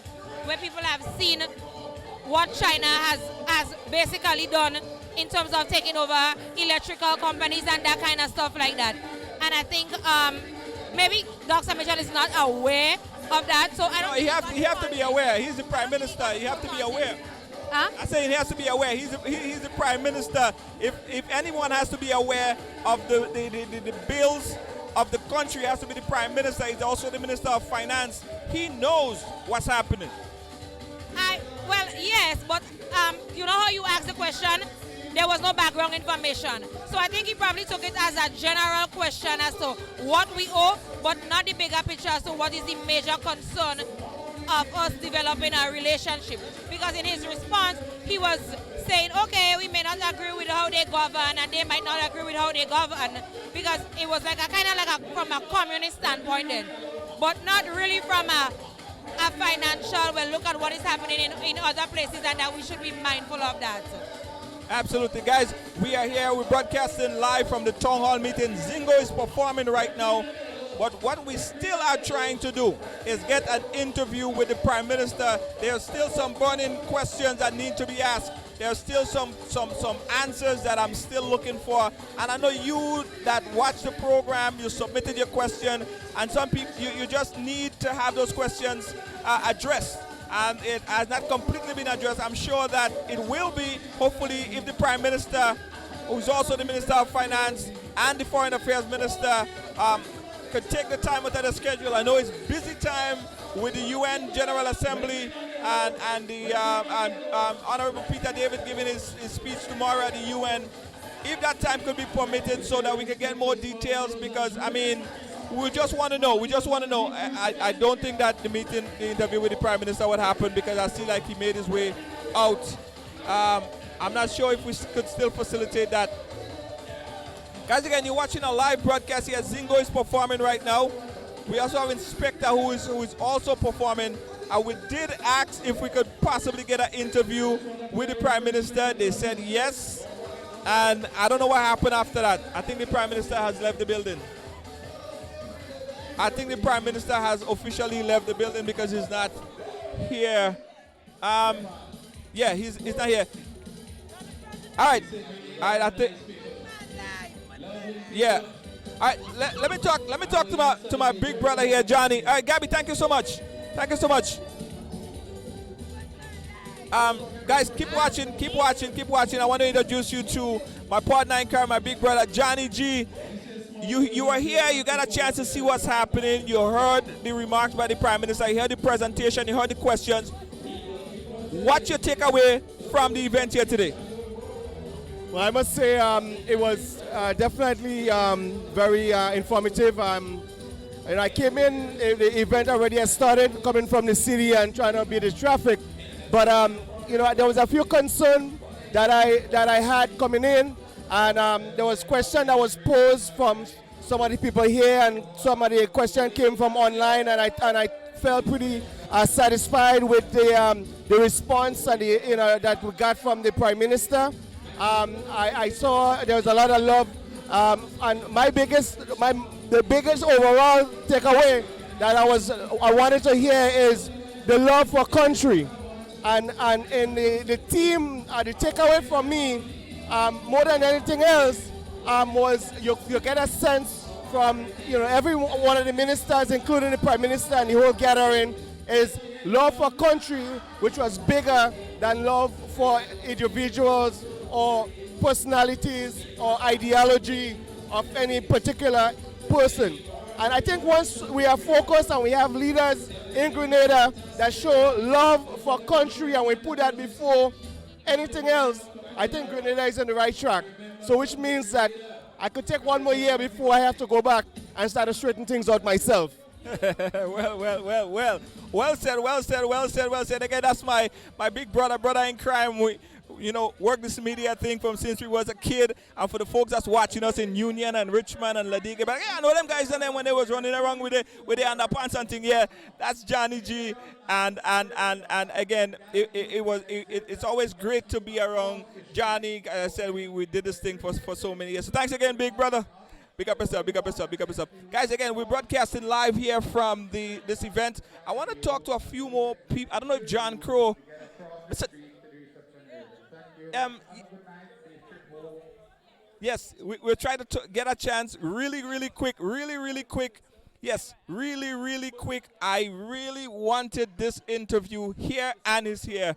where people have seen what China has basically done in terms of taking over electrical companies and that kind of stuff like that. And I think maybe Dr. Mitchell is not aware of that, so I don't. No, he have to be aware. He's the prime minister. You have to be aware. Huh? I say he has to be aware. He's the prime minister. If anyone has to be aware of the bills of the country, has to be the prime minister. He's also the minister of finance. He knows what's happening. Well, yes, but you know how you asked the question? There was no background information. So I think he probably took it as a general question as to what we owe, but not the bigger picture as to what is the major concern of us developing a relationship. Because in his response, he was saying, okay, we may not agree with how they govern, and they might not agree with how they govern, because it was like from a communist standpoint then, but not really from a financial, well, look at what is happening in other places, and that we should be mindful of that. Absolutely. Guys, we are here. We're broadcasting live from the town hall meeting. Zingo is performing right now. But what we still are trying to do is get an interview with the Prime Minister. There are still some burning questions that need to be asked. There are still some answers that I'm still looking for. And I know you that watch the program, you submitted your question, and some people, you just need to have those questions addressed. And it has not completely been addressed. I'm sure that it will be, hopefully, if the Prime Minister, who's also the Minister of Finance and the Foreign Affairs Minister, could take the time out of the schedule. I know it's busy time with the UN General Assembly and the Honorable Peter David giving his speech tomorrow at the UN. If that time could be permitted so that we could get more details, because, I mean, we just want to know. We just want to know. I don't think that the interview with the Prime Minister would happen, because I feel like he made his way out. I'm not sure if we could still facilitate that. Guys, again, you're watching a live broadcast here. Zingo is performing right now. We also have Inspector who is also performing. We did ask if we could possibly get an interview with the Prime Minister. They said yes. And I don't know what happened after that. I think the Prime Minister has left the building. I think the Prime Minister has officially left the building because he's not here. Yeah, he's not here. All right, I think. Yeah. All right, let me talk to my big brother here, Johnny. All right, Gabby, thank you so much. Thank you so much. Guys, keep watching. I want to introduce you to my partner in crime, my big brother, Johnny G. You are here, you got a chance to see what's happening. You heard the remarks by the Prime Minister, you heard the presentation, you heard the questions. What's your takeaway from the event here today? Well, I must say it was definitely very informative. And I came in, the event already had started, coming from the city and trying to beat the traffic. But you know, there was a few concerns that I had coming in. And there was question that was posed from some of the people here, and some of the question came from online, and I felt pretty satisfied with the response and that we got from the Prime Minister. I saw there was a lot of love, and the biggest overall takeaway that I wanted to hear is the love for country, and in the theme, the takeaway from me. More than anything else, was you get a sense from every one of the ministers, including the Prime Minister and the whole gathering, is love for country, which was bigger than love for individuals or personalities or ideology of any particular person. And I think once we are focused and we have leaders in Grenada that show love for country and we put that before anything else, I think Grenada is on the right track. So which means that I could take one more year before I have to go back and start to straighten things out myself. Well said, well said, well said, well said. Again, that's my big brother in crime. We, work this media thing from since we was a kid. And for the folks that's watching us in Union and Richmond and Ladiga, but yeah, I know them guys and them when they was running around with the underpants and thing. Yeah, that's Johnny G. And again, it's always great to be around Johnny. As I said, we did this thing for so many years. So thanks again, big brother. Big up yourself, big up yourself, big up yourself. Guys, again, we're broadcasting live here from this event. I want to talk to a few more people. I don't know if John Crow. Yes, we're trying to get a chance really quick. Yes, really quick. I really wanted this interview here and is here.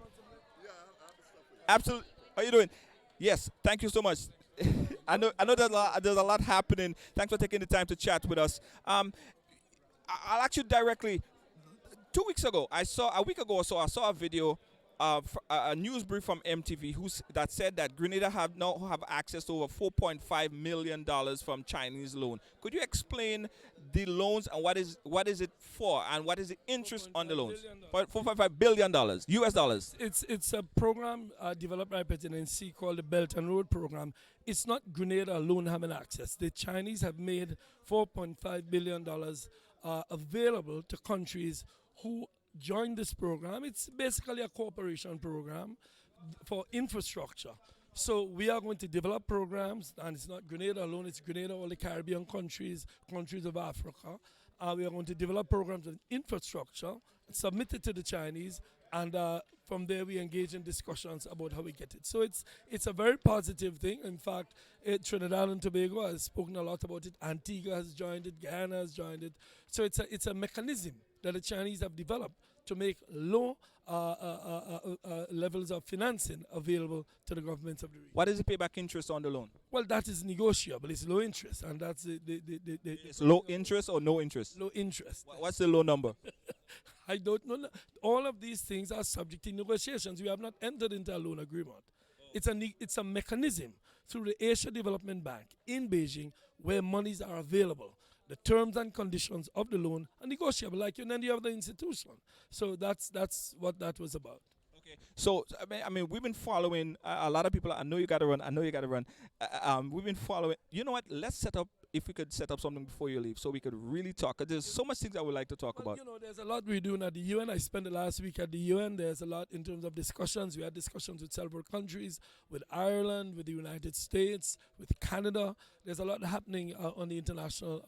Absolutely. How are you doing? Yes, thank you so much. I know there's a lot happening. Thanks for taking the time to chat with us. I'll ask you directly. 2 weeks ago, a week ago or so, I saw a video of a news brief from MTV that said that Grenada now have access to over $4.5 million from Chinese loan. Could you explain the loans and what is it for and what is the interest on the loans? $4.5 billion US dollars. It's a program developed by President Xi called the Belt and Road Program. It's not Grenada alone having access. The Chinese have made $4.5 billion available to countries who join this program. It's basically a cooperation program for infrastructure. So we are going to develop programs, and it's not Grenada alone, it's Grenada, all the Caribbean countries of Africa. We are going to develop programs in infrastructure, submit it to the Chinese, and from there we engage in discussions about how we get it. So it's a very positive thing. In fact, Trinidad and Tobago has spoken a lot about it. Antigua has joined it. Guyana has joined it. So it's a mechanism that the Chinese have developed to make low levels of financing available to the governments of the region. What is the payback interest on the loan? Well, that is negotiable. It's low interest, and that's It's low interest or no interest? Low interest. What's the low number? I don't know. All of these things are subject to negotiations. We have not entered into a loan agreement. It's a mechanism through the Asia Development Bank in Beijing where monies are available. The terms and conditions of the loan are negotiable, like in any other institution. So that's what that was about. Okay. So I mean, we've been following a lot of people. I know you got to run. We've been following. You know what? If we could set up something before you leave, so we could really talk. 'Cause there's so much things I would like to talk about. You know, there's a lot we're doing at the UN. I spent the last week at the UN. There's a lot in terms of discussions. We had discussions with several countries, with Ireland, with the United States, with Canada. There's a lot happening on the international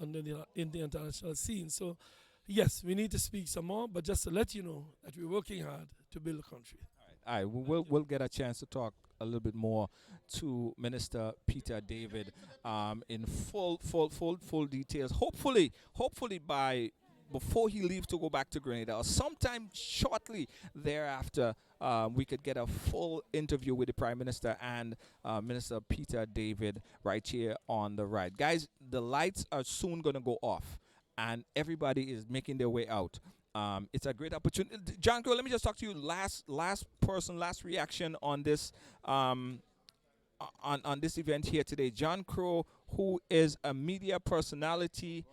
scene. So, yes, we need to speak some more. But just to let you know that we're working hard to build a country. All right, we'll get a chance to talk a little bit more to Minister Peter David in full details. Hopefully before he leaves to go back to Grenada or sometime shortly thereafter, we could get a full interview with the Prime Minister and Minister Peter David right here on the right. Guys, the lights are soon going to go off and everybody is making their way out. It's a great opportunity. John Crow, let me just talk to you. Last reaction on this on this event here today. John Crow, who is a media personality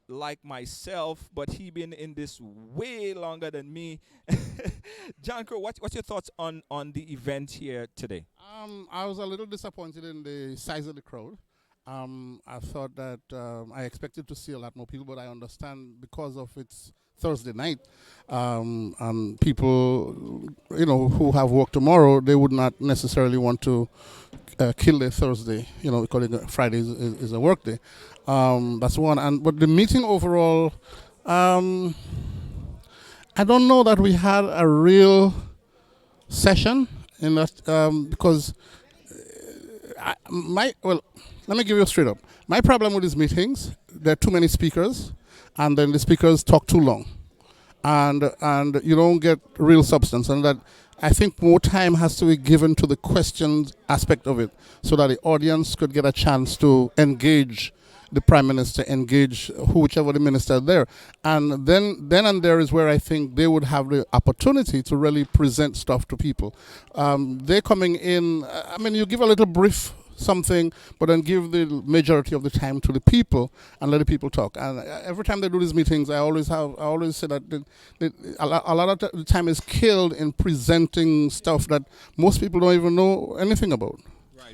like myself, but he been in this way longer than me. John Crow, what's your thoughts on the event here today? I was a little disappointed in the size of the crowd. I thought that I expected to see a lot more people, but I understand because of its Thursday night, and people, who have work tomorrow, they would not necessarily want to kill their Thursday, because Friday is a work day. That's one. But the meeting overall, I don't know that we had a real session in that, because let me give you straight up. My problem with these meetings, there are too many speakers, and then the speakers talk too long, and you don't get real substance. And that I think more time has to be given to the questions aspect of it, so that the audience could get a chance to engage the Prime Minister engage whichever the minister there. And then and there is where I think they would have the opportunity to really present stuff to people. They're coming in, I mean, you give a little brief something, but then give the majority of the time to the people and let the people talk. And every time they do these meetings, I always say that a lot of the time is killed in presenting stuff that most people don't even know anything about.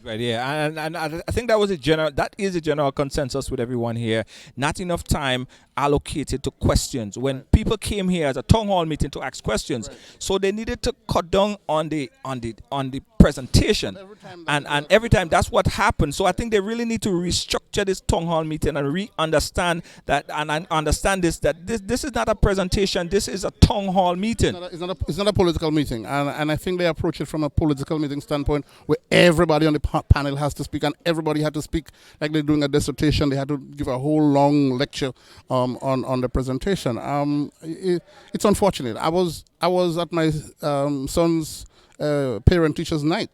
Right, yeah, and I think that is a general consensus with everyone here. Not enough time allocated to questions. When people came here as a town hall meeting to ask questions, so they needed to cut down on the presentation, and every time that's what happened. So I think they really need to restructure this town hall meeting and understand that and understand that this is not a presentation. This is a town hall meeting. It's not a political meeting, and I think they approach it from a political meeting standpoint, where everybody on the panel has to speak, and everybody had to speak like they're doing a dissertation. They had to give a whole long lecture on the presentation. It's unfortunate. I was at my son's parent-teachers night,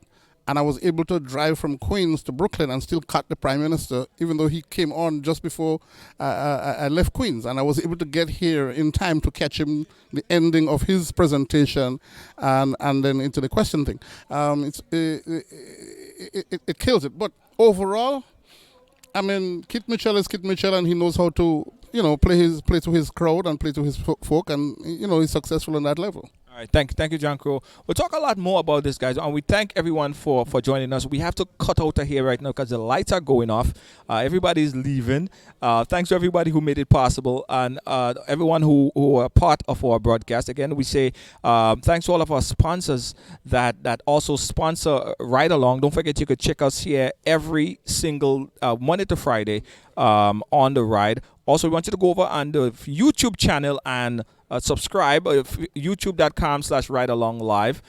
and I was able to drive from Queens to Brooklyn and still cut the Prime Minister, even though he came on just before I left Queens. And I was able to get here in time to catch him the ending of his presentation and then into the question thing. It kills it. But overall, I mean, Kit Mitchell is Kit Mitchell, and he knows how to, play to his crowd and play to his folk, and, he's successful on that level. All right, thank you, John Crow. We'll talk a lot more about this, guys, and we thank everyone for joining us. We have to cut out of here right now because the lights are going off. Everybody's leaving. Thanks to everybody who made it possible, and everyone who are part of our broadcast. Again, we say thanks to all of our sponsors that also sponsor Ride Along. Don't forget you could check us here every single Monday to Friday on the ride. Also, we want you to go over on the YouTube channel and subscribe, youtube.com/ridealonglive,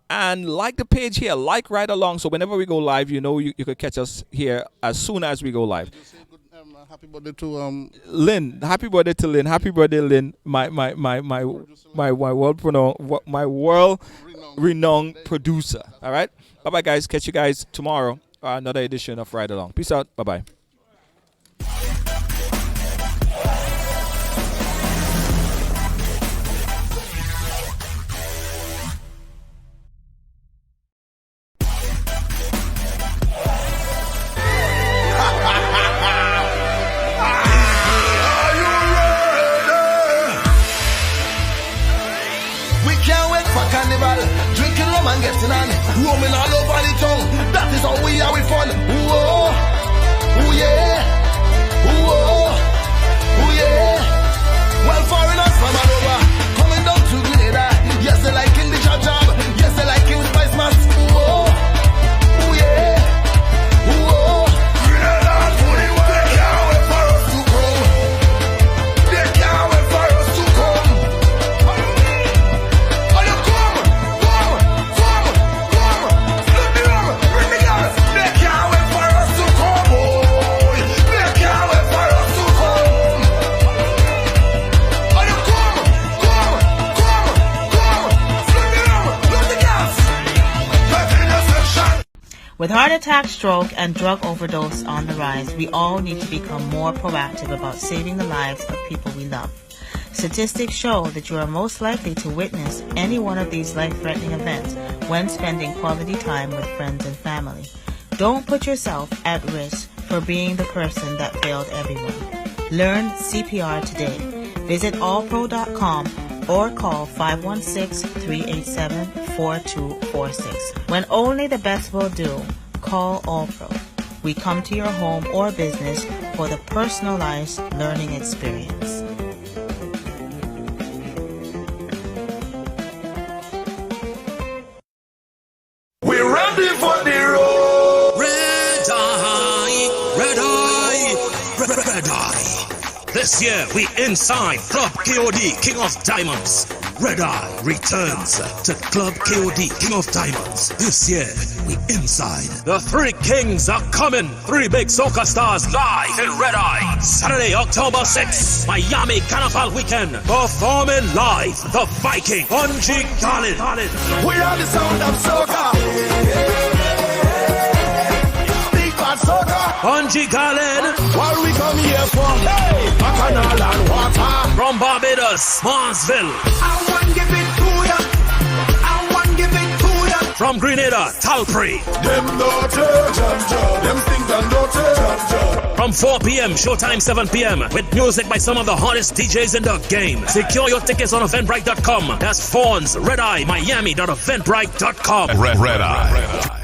and like the page here, like Ride Along, so whenever we go live, you could catch us here as soon as we go live. Happy birthday to Lynn. Happy birthday to Lynn. Happy birthday, Lynn. My world renowned producer. All right. Bye bye, guys. Catch you guys tomorrow. Another edition of Ride Along. Peace out. Bye bye. Drinking rum and getting on, roaming all over the town. That is how we are with fun. Ooh, ooh yeah, ooh, ooh yeah. Well, foreigners from all over coming down to Grenada. Yes, they liking the job. Yes, they liking the spice mask. Ooh, ooh yeah, ooh. Grenada, they can't wait for us to grow. They can't wait for us to come. With heart attack, stroke, and drug overdose on the rise, we all need to become more proactive about saving the lives of people we love. Statistics show that you are most likely to witness any one of these life-threatening events when spending quality time with friends and family. Don't put yourself at risk for being the person that failed everyone. Learn CPR today. Visit allpro.com or call 516-387-4246. When only the best will do, call All Pro. We come to your home or business for the personalized learning experience. We're ready for the road. Red Eye, Red Eye, Red Eye. This year we inside Club KOD King of Diamonds. Red Eye returns to Club KOD King of Diamonds. This year we inside. The three kings are coming. Three big soca stars live in Red Eye. Saturday, October 6th, Miami Carnival Weekend. Performing live, the Viking, Bungie Garland. We are the sound of soca. Big bad soca. Bungie Garland. What we come here for? Hey, Bacchanal and water. From Barbados, Marsville. I want give it to ya. I want give it to ya. From Grenada, Talpre. Them daughter, them things and daughter. From 4 p.m., showtime 7 p.m. with music by some of the hottest DJs in the game. Secure your tickets on Eventbrite.com. That's Fawns, Red Eye, Miami.eventbrite.com. Red Eye.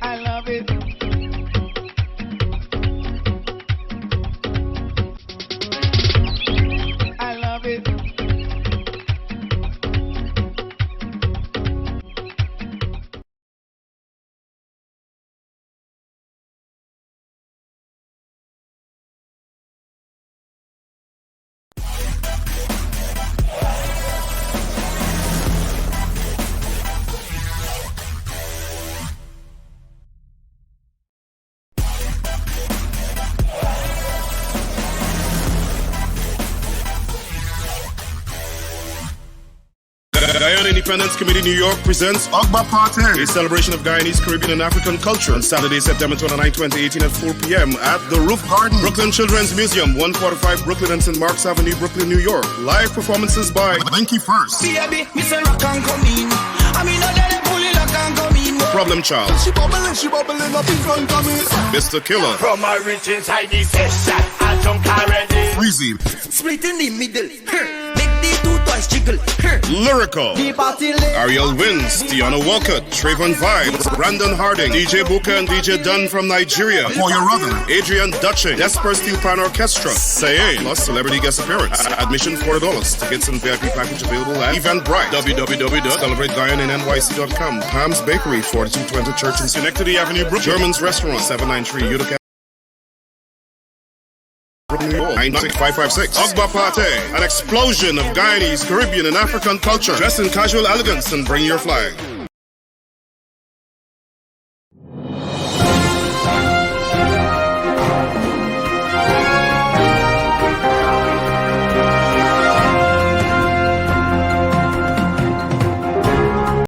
I love it. I love it. Guyana Independence Committee New York presents Ogba Party, a celebration of Guyanese, Caribbean, and African culture on Saturday, September 29, 2018 at 4 p.m. at the Roof Garden, Brooklyn Children's Museum, 145 Brooklyn and St. Mark's Avenue, Brooklyn, New York. Live performances by Linky First, Baby, me say rock and come in. I mean, I pull it rock and come in. Problem Child, She bubbling up in front of me. Mr. Killer, From my rich inside the session, I jump already. Freezy, Split in the middle. Make the two toys jiggle. Lyrical, The party lit. Ariel Wins, Tiana Walcott, Trayvon Vibes, Brandon Harding, DJ Buka and DJ Dunn from Nigeria, For Your Rother, Adrian Dutching, Desper Steel Pan Orchestra, Saye, plus celebrity guest appearance. Admission $40. Tickets and VIP package available at Eventbrite. www.celebrateguyannanyc.com. Palms Bakery, 4220 Church in Schenectady Avenue, Brooklyn. German's Restaurant, 793 Utica. 96556. Ogba Party, an explosion of Guyanese, Caribbean, and African culture. Dress in casual elegance and bring your flag.